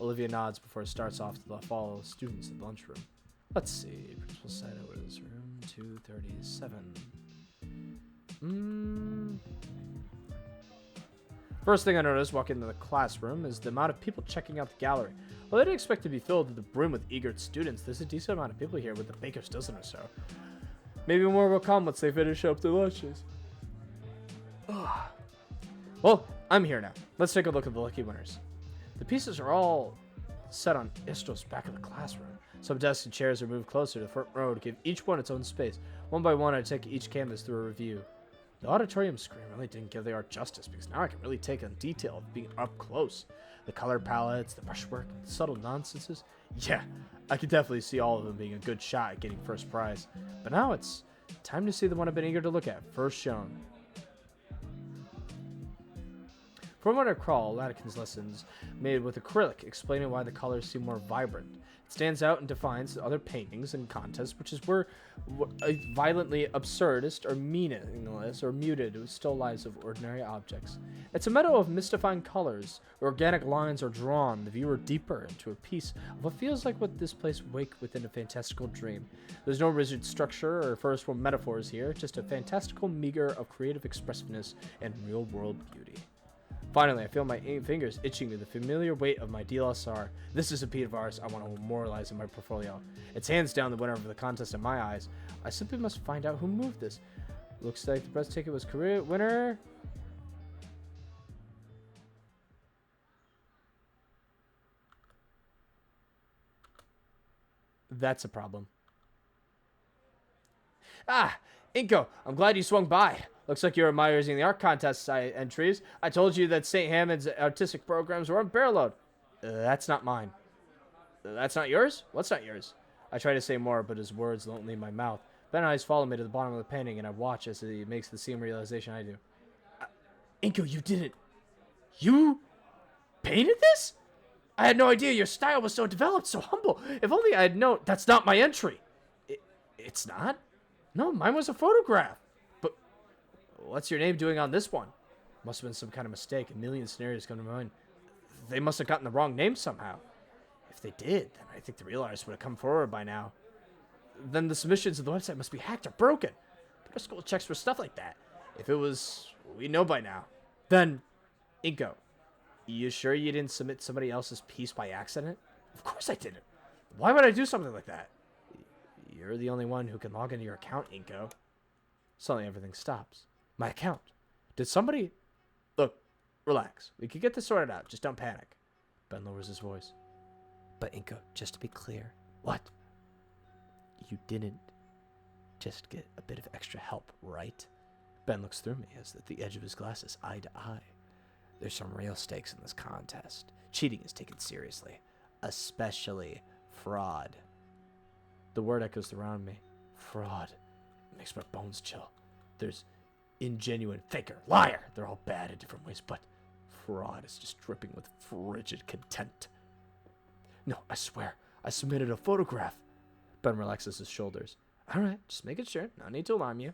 Olivia nods before it starts off to the follow the students at the lunchroom. Let's see, principal said it was room 237. First thing I noticed walking into the classroom is the amount of people checking out the gallery. Well, I didn't expect to be filled to the brim with eager students. There's a decent amount of people here with the baker's dozen or so. Maybe more will come once they finish up their lunches. Well, I'm here now. Let's take a look at the lucky winners. The pieces are all set on Istro's back of the classroom. Some desks and chairs are moved closer to the front row to give each one its own space. One by one, I take each canvas through a review. The auditorium screen really didn't give the art justice because now I can really take in detail of being up close. The color palettes, the brushwork, the subtle nonsenses. Yeah, I could definitely see all of them being a good shot at getting first prize. But now it's time to see the one I've been eager to look at, first shown. From what I recall, Latikin's lessons made with acrylic, explaining why the colors seem more vibrant. It stands out and defines the other paintings and contests, which is where violently absurdist or meaningless or muted still lives of ordinary objects. It's a meadow of mystifying colors. Organic lines are drawn the viewer deeper into a piece of what feels like what this place wake within a fantastical dream. There's no rigid structure or first world metaphors here, just a fantastical meager of creative expressiveness and real world beauty. Finally, I feel my fingers itching to the familiar weight of my DLSR. This is a piece of art I want to memorialize in my portfolio. It's hands down the winner of the contest in my eyes. I simply must find out who moved this. Looks like the press ticket was career winner. That's a problem. Ah, Inko, I'm glad you swung by. Looks like you're admiring the art contest entries. I told you that St. Hammond's artistic programs were unparalleled. That's not mine. That's not yours? What's not yours? I try to say more, but his words don't leave my mouth. Ben eyes follow me to the bottom of the painting, and I watch as he makes the same realization I do. Inko, you didn't. You painted this? I had no idea your style was so developed, so humble. If only I had known. That's not my entry. It's not? No, mine was a photograph. But what's your name doing on this one? Must have been some kind of mistake. A million scenarios come to mind. They must have gotten the wrong name somehow. If they did, then I think the real artist would have come forward by now. Then the submissions of the website must be hacked or broken. But our school checks for stuff like that. If it was, we know by now. Then, Inko, you sure you didn't submit somebody else's piece by accident? Of course I didn't. Why would I do something like that? You're the only one who can log into your account, Inko. Suddenly everything stops. My account. Did somebody... Look, relax. We could get this sorted out. Just don't panic. Ben lowers his voice. But Inko, just to be clear. What? You didn't just get a bit of extra help, right? Ben looks through me as at the edge of his glasses, eye to eye. There's some real stakes in this contest. Cheating is taken seriously. Especially fraud. The word echoes around me. Fraud. It makes my bones chill. There's ingenuine, faker, liar. They're all bad in different ways, but fraud is just dripping with frigid contempt. No, I swear, I submitted a photograph. Ben relaxes his shoulders. All right, just making sure. No need to alarm you.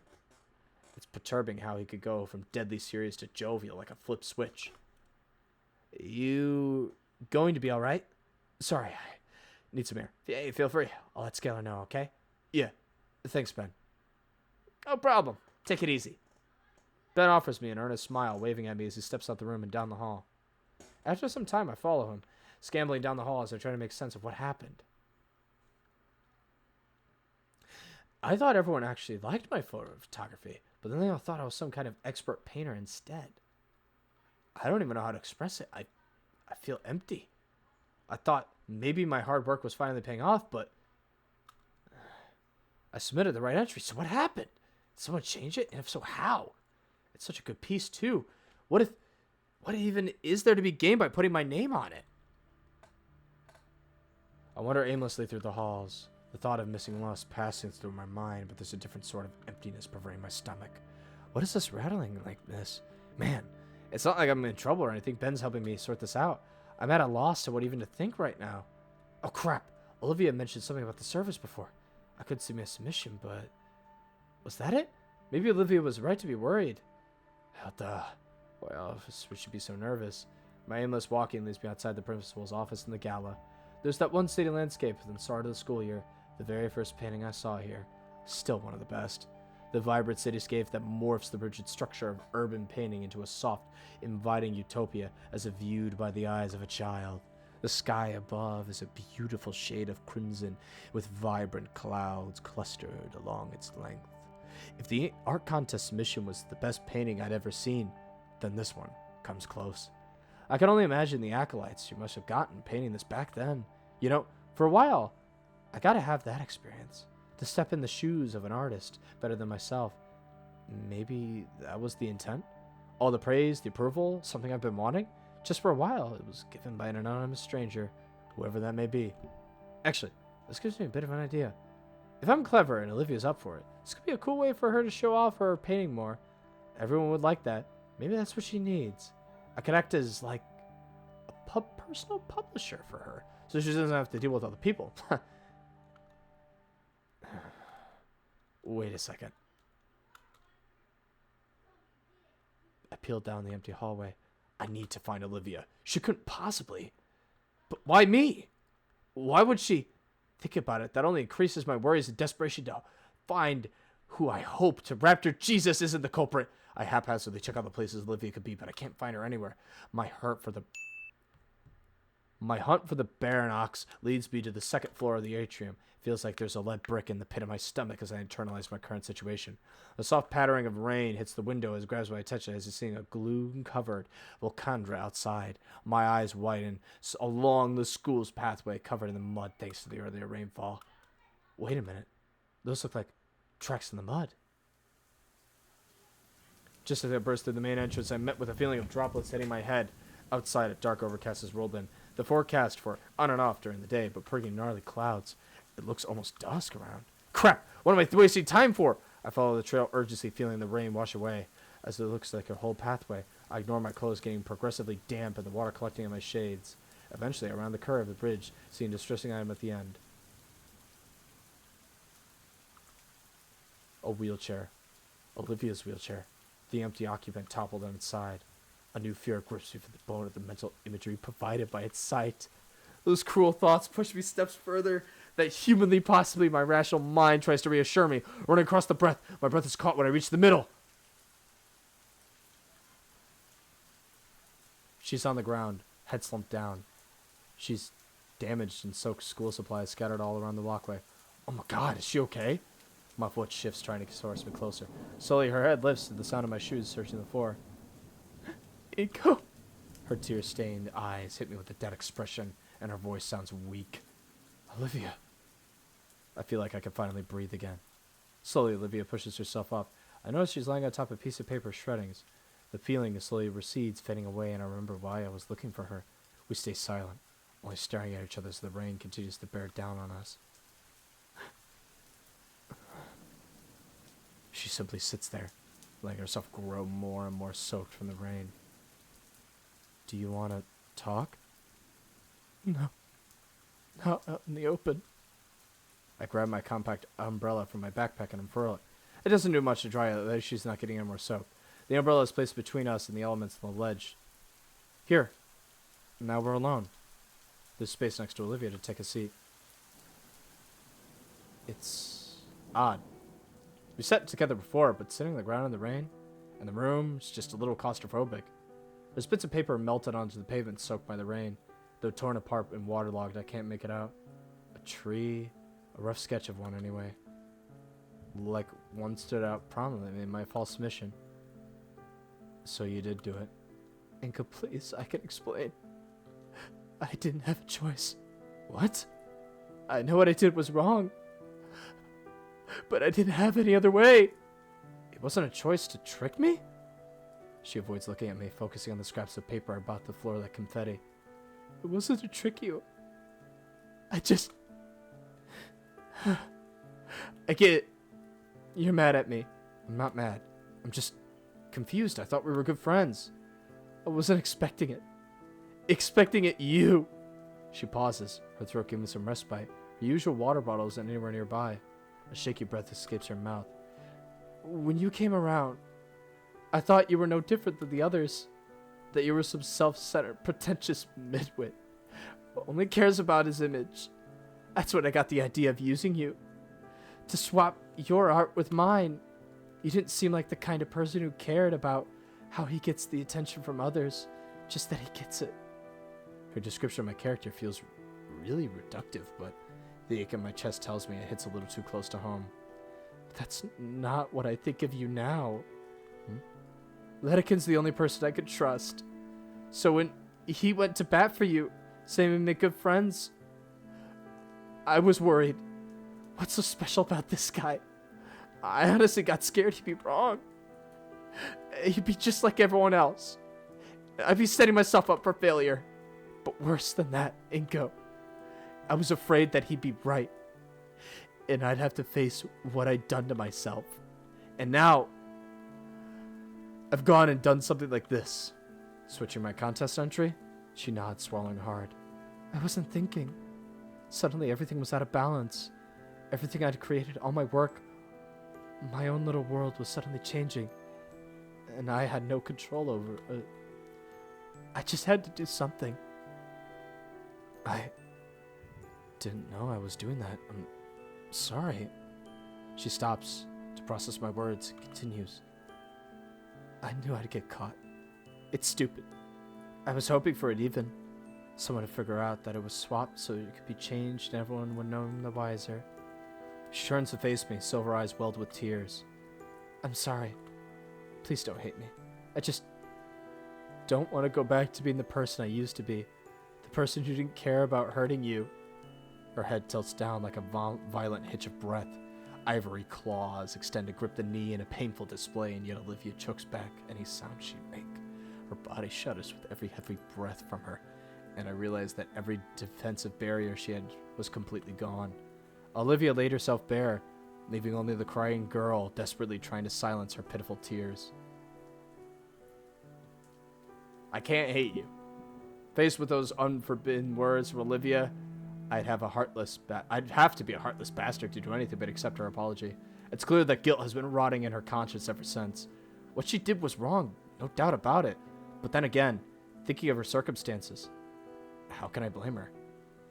It's perturbing how he could go from deadly serious to jovial like a flip switch. You going to be all right? Sorry, I need some air. Hey, feel free. I'll let Skylar know, okay? Yeah. Thanks, Ben. No problem. Take it easy. Ben offers me an earnest smile, waving at me as he steps out the room and down the hall. After some time, I follow him, scambling down the hall as I try to make sense of what happened. I thought everyone actually liked my photography, but then they all thought I was some kind of expert painter instead. I don't even know how to express it. I feel empty. I thought maybe my hard work was finally paying off, but I submitted the right entry, so what happened? Did someone change it? And if so, how? It's such a good piece, too. What even is there to be gained by putting my name on it? I wander aimlessly through the halls, the thought of missing lust passing through my mind, but there's a different sort of emptiness pervading my stomach. What is this rattling like this? Man, it's not like I'm in trouble or anything. Ben's helping me sort this out. I'm at a loss to what even to think right now. Oh, crap. Olivia mentioned something about the service before. I couldn't see my submission, but... Was that it? Maybe Olivia was right to be worried. Hell, duh. Why else would she be so nervous? My aimless walking leads me outside the principal's office in the gala. There's that one city landscape at the start of the school year, the very first painting I saw here. Still one of the best. The vibrant cityscape that morphs the rigid structure of urban painting into a soft, inviting utopia as viewed by the eyes of a child. The sky above is a beautiful shade of crimson with vibrant clouds clustered along its length. If the art contest submission was the best painting I'd ever seen, then this one comes close. I can only imagine the acolytes you must have gotten painting this back then. You know, for a while, I gotta have that experience. To step in the shoes of an artist better than myself. Maybe that was the intent? All the praise, the approval, something I've been wanting? Just for a while, it was given by an anonymous stranger, whoever that may be. Actually, this gives me a bit of an idea. If I'm clever and Olivia's up for it, this could be a cool way for her to show off her painting more. Everyone would like that. Maybe that's what she needs. I could act as, like, a personal publisher for her, so she doesn't have to deal with other people. Wait a second. I peeled down the empty hallway. I need to find Olivia. She couldn't possibly. But why me? Why would she? Think about it. That only increases my worries and desperation to find who I hope to rapture. Jesus isn't the culprit. I haphazardly check out the places Olivia could be, but I can't find her anywhere. My hunt for the barren ox leads me to the second floor of the atrium. It feels like there's a lead brick in the pit of my stomach as I internalize my current situation. The soft pattering of rain hits the window as it grabs my attention as I see a gloom-covered volcandra outside. My eyes widen along the school's pathway covered in the mud thanks to the earlier rainfall. Wait a minute. Those look like tracks in the mud. Just as I burst through the main entrance, I met with a feeling of droplets hitting my head. Outside, a dark overcast has rolled in. The forecast for on and off during the day, but pretty gnarly clouds. It looks almost dusk around. Crap! What am I wasting time for? I follow the trail urgency, feeling the rain wash away. As it looks like a whole pathway, I ignore my clothes getting progressively damp and the water collecting in my shades. Eventually, around the curve of the bridge, seeing a distressing item at the end. A wheelchair. Olivia's wheelchair. The empty occupant toppled on its side. A new fear grips me for the bone of the mental imagery provided by its sight. Those cruel thoughts push me steps further. That humanly, possibly, my rational mind tries to reassure me. Running across the breath, my breath is caught when I reach the middle. She's on the ground, head slumped down. She's damaged and soaked school supplies scattered all around the walkway. Oh my god, is she okay? My foot shifts, trying to force me closer. Slowly, her head lifts to the sound of my shoes searching the floor. Iko. Her tear-stained eyes hit me with a dead expression, and her voice sounds weak. Olivia. I feel like I can finally breathe again. Slowly, Olivia pushes herself up. I notice she's lying on top of a piece of paper shreddings. The feeling slowly recedes, fading away, and I remember why I was looking for her. We stay silent, only staring at each other as the rain continues to bear down on us. She simply sits there, letting herself grow more and more soaked from the rain. Do you want to talk? No. Not out in the open. I grab my compact umbrella from my backpack and unfurl it. It doesn't do much to dry it, though she's not getting any more soap. The umbrella is placed between us and the elements on the ledge. Here. Now we're alone. There's space next to Olivia to take a seat. It's odd. We sat together before, but sitting on the ground in the rain, and the room's just a little claustrophobic. There's bits of paper melted onto the pavement soaked by the rain. Though torn apart and waterlogged, I can't make it out. A tree, a rough sketch of one anyway. Like one stood out prominently in my false mission. So you did do it. Inca, please, I can explain. I didn't have a choice. What? I know what I did was wrong. But I didn't have any other way. It wasn't a choice to trick me? She avoids looking at me, focusing on the scraps of paper I bought the floor like confetti. It wasn't to trick you. I just... I get it. You're mad at me. I'm not mad. I'm just confused. I thought we were good friends. I wasn't expecting it. Expecting it you. She pauses, her throat giving some respite. Her usual water bottle isn't anywhere nearby. A shaky breath escapes her mouth. When you came around, I thought you were no different than the others. That you were some self-centered, pretentious midwit who only cares about his image. That's when I got the idea of using you. To swap your art with mine. You didn't seem like the kind of person who cared about how he gets the attention from others, just that he gets it. Her description of my character feels really reductive, but the ache in my chest tells me it hits a little too close to home. But that's not what I think of you now. Ledekin's the only person I could trust. So when he went to bat for you, saying we make good friends, I was worried. What's so special about this guy? I honestly got scared he'd be wrong. He'd be just like everyone else. I'd be setting myself up for failure. But worse than that, Inko. I was afraid that he'd be right. And I'd have to face what I'd done to myself. And now, I've gone and done something like this. Switching my contest entry? She nods, swallowing hard. I wasn't thinking. Suddenly everything was out of balance. Everything I'd created, all my work, my own little world was suddenly changing. And I had no control over it. I just had to do something. I didn't know I was doing that. I'm sorry. She stops to process my words and continues. I knew I'd get caught. It's stupid. I was hoping for it even. Someone to figure out that it was swapped so it could be changed and everyone would know the wiser. She turns to face me, silver eyes welled with tears. I'm sorry. Please don't hate me. I just don't want to go back to being the person I used to be. The person who didn't care about hurting you. Her head tilts down like a violent hitch of breath. Ivory claws extend to grip the knee in a painful display, and yet Olivia chokes back any sound she'd make. Her body shudders with every heavy breath from her, and I realized that every defensive barrier she had was completely gone. Olivia laid herself bare, leaving only the crying girl desperately trying to silence her pitiful tears. I can't hate you. Faced with those unforbidden words from Olivia, I'd have to be a heartless bastard to do anything but accept her apology. It's clear that guilt has been rotting in her conscience ever since. What she did was wrong, no doubt about it. But then again, thinking of her circumstances, how can I blame her?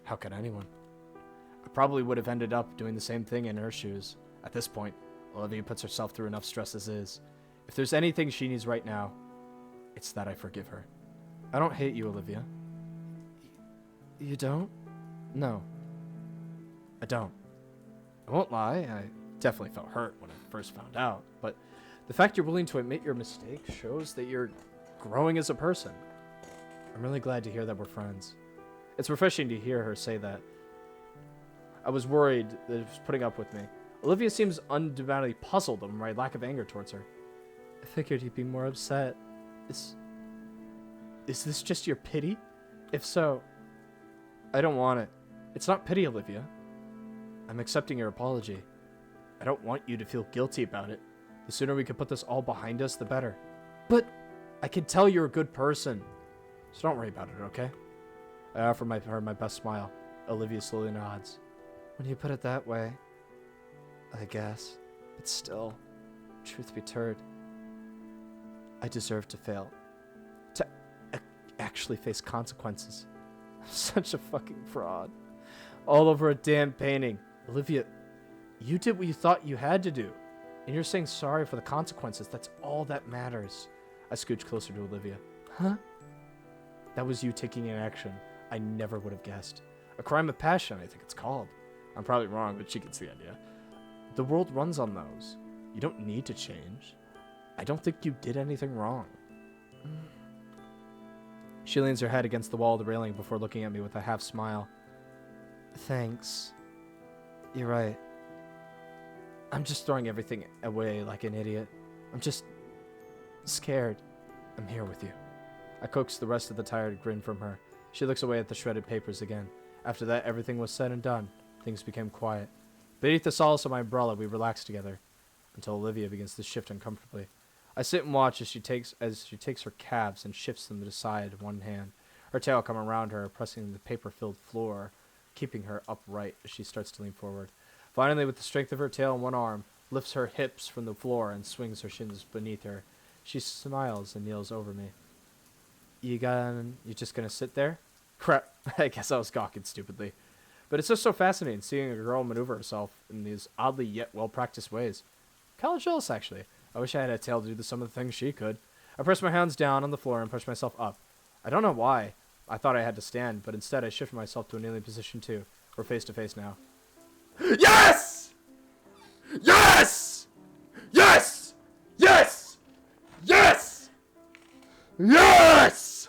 How can anyone? I probably would have ended up doing the same thing in her shoes. At this point, Olivia puts herself through enough stress as is. If there's anything she needs right now, it's that I forgive her. I don't hate you, Olivia. You don't? No. I don't. I won't lie, I definitely felt hurt when I first found out, but the fact you're willing to admit your mistake shows that you're growing as a person. I'm really glad to hear that we're friends. It's refreshing to hear her say that. I was worried that she was putting up with me. Olivia seems undoubtedly puzzled over my lack of anger towards her. I figured you'd be more upset. Is this just your pity? If so, I don't want it. It's not pity, Olivia. I'm accepting your apology. I don't want you to feel guilty about it. The sooner we can put this all behind us, the better. But I can tell you're a good person. So don't worry about it, okay? I offer her my best smile. Olivia slowly nods. When you put it that way, I guess. But still, truth be told, I deserve to fail. To actually face consequences. I'm such a fucking fraud. All over a damn painting. Olivia, you did what you thought you had to do. And you're saying sorry for the consequences. That's all that matters. I scooch closer to Olivia. Huh? That was you taking an action I never would have guessed. A crime of passion, I think it's called. I'm probably wrong, but she gets the idea. The world runs on those. You don't need to change. I don't think you did anything wrong. She leans her head against the wall of the railing before looking at me with a half smile. Thanks. You're right. I'm just throwing everything away like an idiot. I'm just scared. I'm here with you. I coaxed the rest of the tired grin from her. She looks away at the shredded papers again. After that, everything was said and done. Things became quiet. Beneath the solace of my umbrella, we relaxed together, until Olivia begins to shift uncomfortably. I sit and watch as she takes her calves and shifts them to the side with one hand, her tail coming around her, pressing the paper-filled floor, keeping her upright as she starts to lean forward. Finally, with the strength of her tail in one arm, lifts her hips from the floor and swings her shins beneath her. She smiles and kneels over me. You just gonna sit there? Crap, I guess I was gawking stupidly. But it's just so fascinating seeing a girl maneuver herself in these oddly yet well-practiced ways. Kind of jealous, actually. I wish I had a tail to do some of the things she could. I pressed my hands down on the floor and pushed myself up. I don't know why. I thought I had to stand, but instead I shifted myself to a kneeling position too. We're face to face now. Yes! Yes! Yes! Yes! Yes! Yes!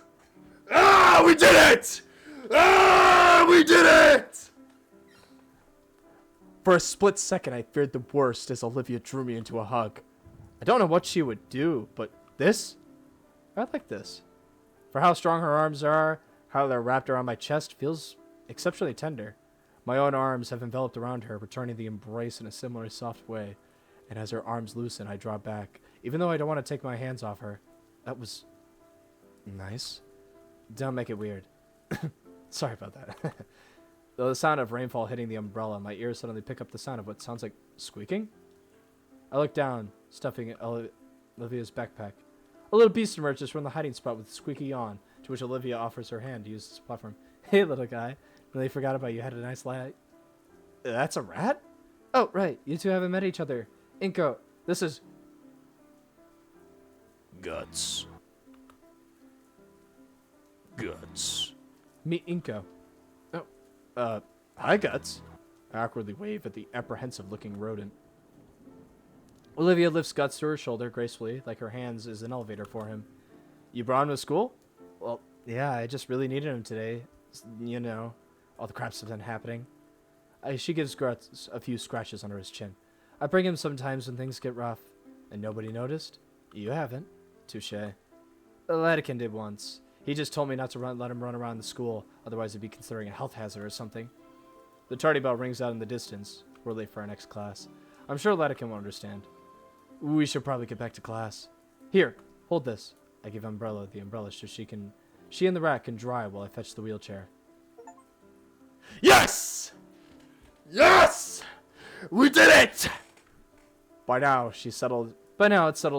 Ah, we did it! Ah, we did it! For a split second, I feared the worst as Olivia drew me into a hug. I don't know what she would do, but this? I like this. For how strong her arms are, how they're wrapped around my chest feels exceptionally tender. My own arms have enveloped around her, returning the embrace in a similar soft way. And as her arms loosen, I draw back, even though I don't want to take my hands off her. That was nice. Don't make it weird. Sorry about that. The sound of rainfall hitting the umbrella, my ears suddenly pick up the sound of what sounds like squeaking. I look down, stuffing Olivia's backpack. A little beast emerges from the hiding spot with a squeaky yawn, to which Olivia offers her hand to use as a platform. Hey, little guy. Really forgot about you. Had a nice night. That's a rat? Oh, right. You two haven't met each other. Inko, this is... Guts. Guts. Meet Inko. Oh, hi, Guts. I awkwardly wave at the apprehensive-looking rodent. Olivia lifts Guts to her shoulder gracefully, like her hands is an elevator for him. You brought him to school? Well, yeah, I just really needed him today. You know, all the crap's been happening. She gives Guts a few scratches under his chin. I bring him sometimes when things get rough. And nobody noticed? You haven't. Touché. Latican did once. He just told me not to let him run around the school, otherwise it'd be considering a health hazard or something. The tardy bell rings out in the distance. We're late for our next class. I'm sure Latican will understand. We should probably get back to class. Here, hold this. I give Umbrella the umbrella so she and the rat can dry while I fetch the wheelchair. Yes! Yes! We did it! By now, it's settled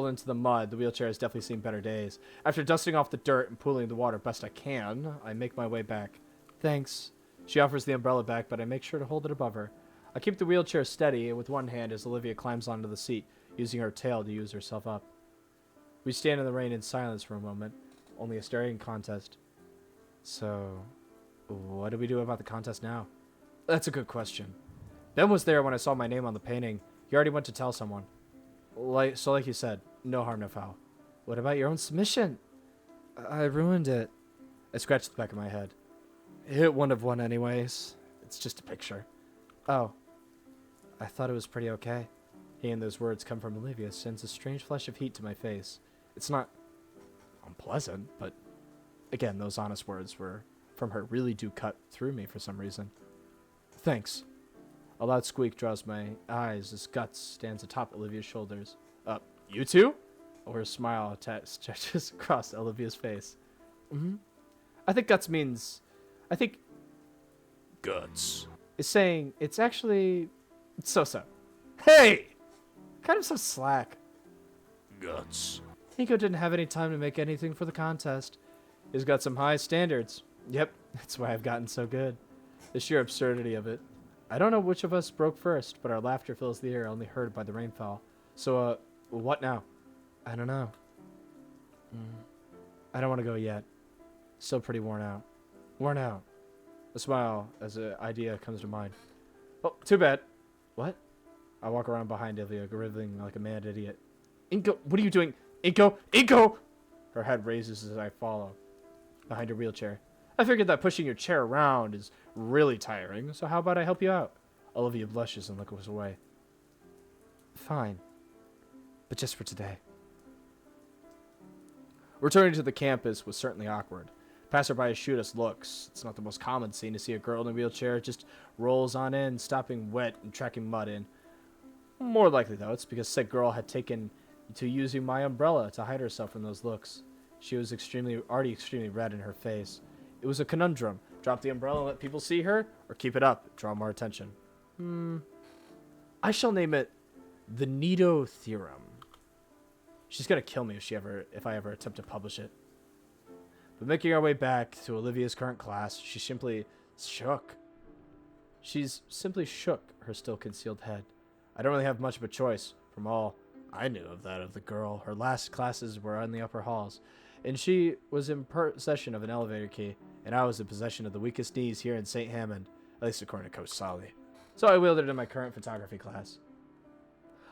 into the mud. The wheelchair has definitely seen better days. After dusting off the dirt and pooling the water best I can, I make my way back. Thanks. She offers the umbrella back, but I make sure to hold it above her. I keep the wheelchair steady with one hand as Olivia climbs onto the seat, using her tail to use herself up. We stand in the rain in silence for a moment, only a staring contest. So, what do we do about the contest now? That's a good question. Ben was there when I saw my name on the painting. He already went to tell someone. Like you said, no harm, no foul. What about your own submission? I ruined it. I scratched the back of my head. It wouldn't have won anyways. It's just a picture. Oh. I thought it was pretty okay. Hearing those words come from Olivia sends a strange flash of heat to my face. It's not unpleasant, but again, those honest words were from her really do cut through me for some reason. Thanks. A loud squeak draws my eyes as Guts stands atop Olivia's shoulders. You two? Or a smile stretches across Olivia's face. Mm-hmm. I think guts means... I think... Guts. Is saying it's actually... so-so. Hey! Kind of so slack. Guts. Nico didn't have any time to make anything for the contest. He's got some high standards. Yep, that's why I've gotten so good. The sheer absurdity of it. I don't know which of us broke first, but our laughter fills the air, only heard by the rainfall. So, what now? I don't know. I don't want to go yet. Still pretty worn out. Worn out. A smile as an idea comes to mind. Oh, too bad. What? I walk around behind Ilya, gurgling like a mad idiot. Inko, what are you doing? Inko! Inko! Her head raises as I follow. Behind her wheelchair. I figured that pushing your chair around is really tiring, so how about I help you out? Olivia blushes and looks away. Fine. But just for today. Returning to the campus was certainly awkward. Passerby shoot us looks. It's not the most common scene to see a girl in a wheelchair just rolls on in, stopping wet and tracking mud in. More likely, though, it's because said girl had taken to using my umbrella to hide herself from those looks. She was already extremely red in her face. It was a conundrum. Drop the umbrella and let people see her, or keep it up, draw more attention. I shall name it the Nito Theorem. She's gonna kill me if I ever attempt to publish it. But making our way back to Olivia's current class, she's simply shook her still concealed head. I don't really have much of a choice. From all I knew of that of the girl, her last classes were in the upper halls, and she was in possession of an elevator key, and I was in possession of the weakest knees here in St. Hammond, at least according to Coach Solly. So I wielded it in my current photography class.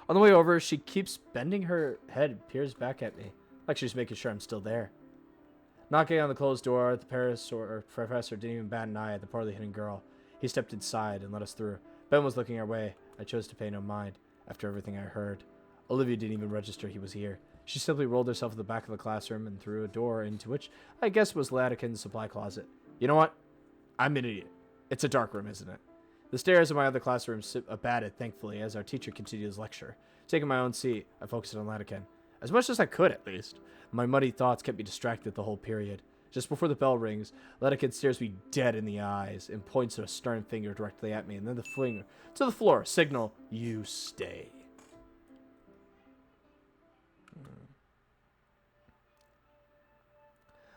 On the way over, she keeps bending her head and peers back at me, like she's making sure I'm still there. Knocking on the closed door, the professor didn't even bat an eye at the poorly hidden girl. He stepped inside and let us through. Ben was looking our way. I chose to pay no mind, after everything I heard. Olivia didn't even register he was here. She simply rolled herself to the back of the classroom and through a door into which I guess was Latikin's supply closet. You know what? I'm an idiot. It's a dark room, isn't it? The stairs in my other classroom abated, thankfully, as our teacher continued his lecture. Taking my own seat, I focused on Latikin. As much as I could, at least. My muddy thoughts kept me distracted the whole period. Just before the bell rings, Latikin stares me dead in the eyes and points a stern finger directly at me, and then the finger to the floor, signal, you stay.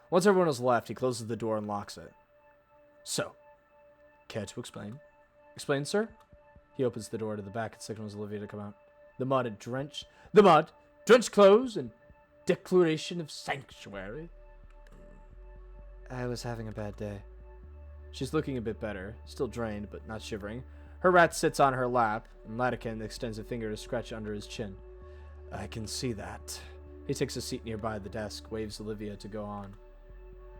Once everyone has left, he closes the door and locks it. So, care to explain? Explain, sir? He opens the door to the back and signals Olivia to come out. The mud, drenched clothes, and declaration of sanctuary. I was having a bad day. She's looking a bit better, still drained, but not shivering. Her rat sits on her lap, and Latikin extends a finger to scratch under his chin. I can see that. He takes a seat nearby the desk, waves Olivia to go on.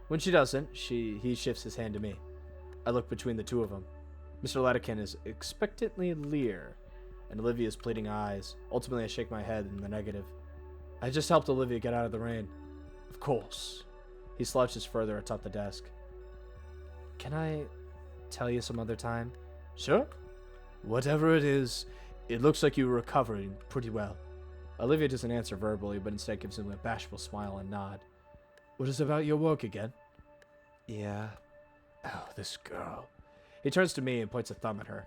When she doesn't, he shifts his hand to me. I look between the two of them. Mr. Latikin is expectantly leer, and Olivia's pleading eyes. Ultimately, I shake my head in the negative. I just helped Olivia get out of the rain. Of course. He slouches further atop the desk. Can I tell you some other time? Sure. Whatever it is, it looks like you're recovering pretty well. Olivia doesn't answer verbally, but instead gives him a bashful smile and nod. What is about your work again? Yeah. Oh, this girl. He turns to me and points a thumb at her.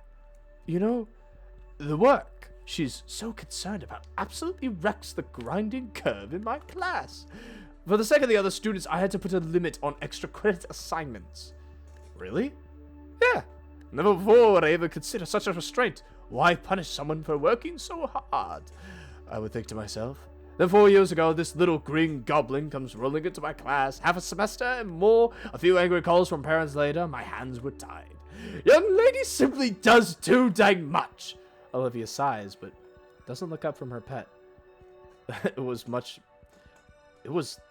You know, the work she's so concerned about absolutely wrecks the grinding curve in my class. For the sake of the other students, I had to put a limit on extra credit assignments. Really? Yeah. Never before would I ever consider such a restraint. Why punish someone for working so hard? I would think to myself. Then 4 years ago, this little green goblin comes rolling into my class. Half a semester and more, a few angry calls from parents later, my hands were tied. Young lady simply does too dang much. Olivia sighs, but doesn't look up from her pet. It was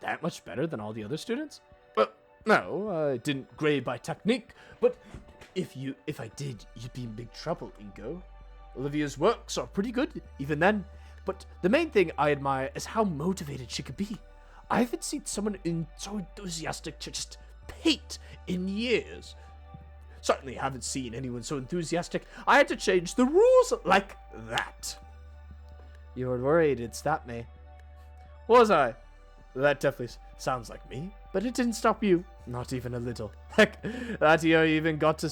that much better than all the other students? Well, no, I didn't grade by technique, but if I did, you'd be in big trouble, Ingo. Olivia's works are pretty good, even then. But the main thing I admire is how motivated she could be. I haven't seen someone so enthusiastic to just paint in years. Certainly haven't seen anyone so enthusiastic I had to change the rules like that. You were worried it'd stop me. Was I? That definitely sounds like me, but it didn't stop you. Not even a little. Heck, that year even got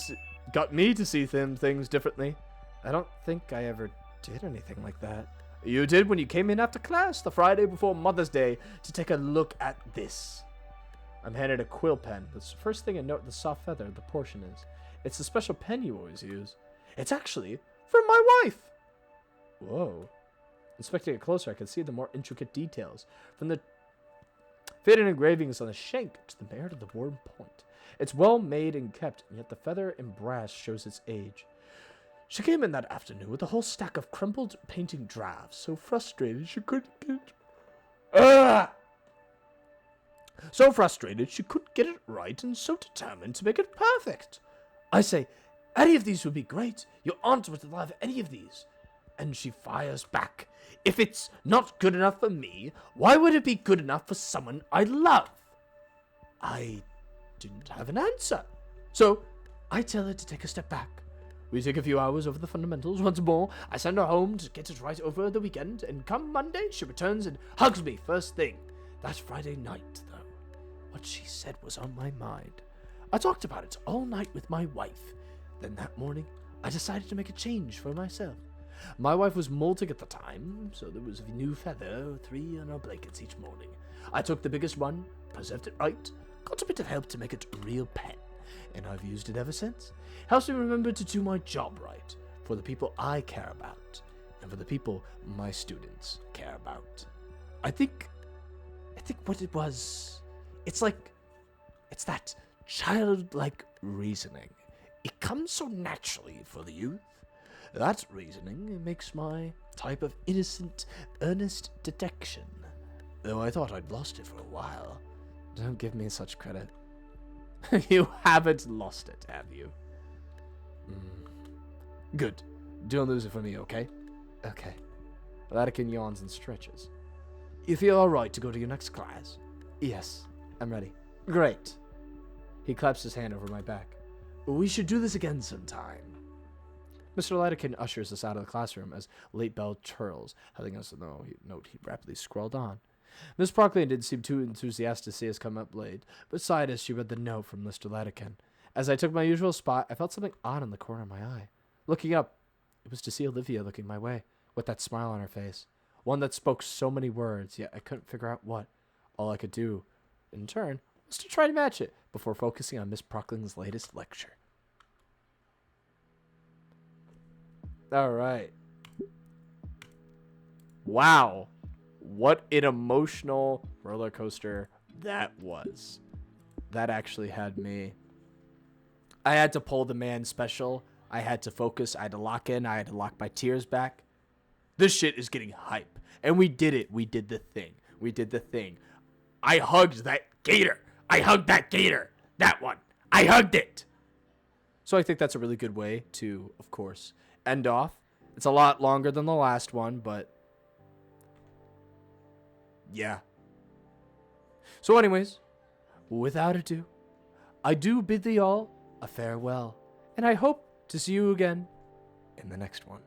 me to see things differently. I don't think I ever did anything like that. You did when you came in after class the Friday before Mother's Day to take a look at this. I'm handed a quill pen. That's the first thing I note the soft feather the portion is. It's the special pen you always use. It's actually from my wife. Whoa. Inspecting it closer, I can see the more intricate details. From the faded engravings on the shank to the merit of the worn point. It's well made and kept, and yet the feather and brass shows its age. She came in that afternoon with a whole stack of crumpled painting drafts, so frustrated she couldn't get it right, and so determined to make it perfect. I say, any of these would be great. Your aunt would love any of these. And she fires back. If it's not good enough for me, why would it be good enough for someone I love? I didn't have an answer. So I tell her to take a step back. We take a few hours over the fundamentals once more. I send her home to get it right over the weekend, and come Monday, she returns and hugs me first thing. That Friday night, though, what she said was on my mind. I talked about it all night with my wife. Then that morning, I decided to make a change for myself. My wife was molting at the time, so there was a new feather, 3 on our blankets each morning. I took the biggest one, preserved it right, got a bit of help to make it a real pen, and I've used it ever since. Helps me remember to do my job right, for the people I care about, and for the people my students care about. I think what it was, it's that childlike reasoning. It comes so naturally for the youth. That reasoning makes my type of innocent, earnest detection, though I thought I'd lost it for a while. Don't give me such credit. You haven't lost it, have you? Good. Don't lose it for me, okay? Okay. Latican yawns and stretches. You feel alright to go to your next class? Yes, I'm ready. Great. He claps his hand over my back. We should do this again sometime. Mr. Latican ushers us out of the classroom as late bell churls, letting us know he rapidly scrawled on. Miss Prockley didn't seem too enthusiastic to see us come up late, but sighed as she read the note from Mr. Latican. As I took my usual spot, I felt something odd in the corner of my eye. Looking up, it was to see Olivia looking my way, with that smile on her face. One that spoke so many words, yet I couldn't figure out what. All I could do, in turn, was to try to match it, before focusing on Miss Prockling's latest lecture. Alright. Wow. What an emotional roller coaster that was. That actually had me. I had to pull the man special. I had to focus. I had to lock in. I had to lock my tears back. This shit is getting hype. And we did it. We did the thing. We did the thing. I hugged that gator. I hugged that gator. That one. I hugged it. So I think that's a really good way to, of course, end off. It's a lot longer than the last one, but yeah. So anyways, without ado, I do bid thee all a farewell, and I hope to see you again in the next one.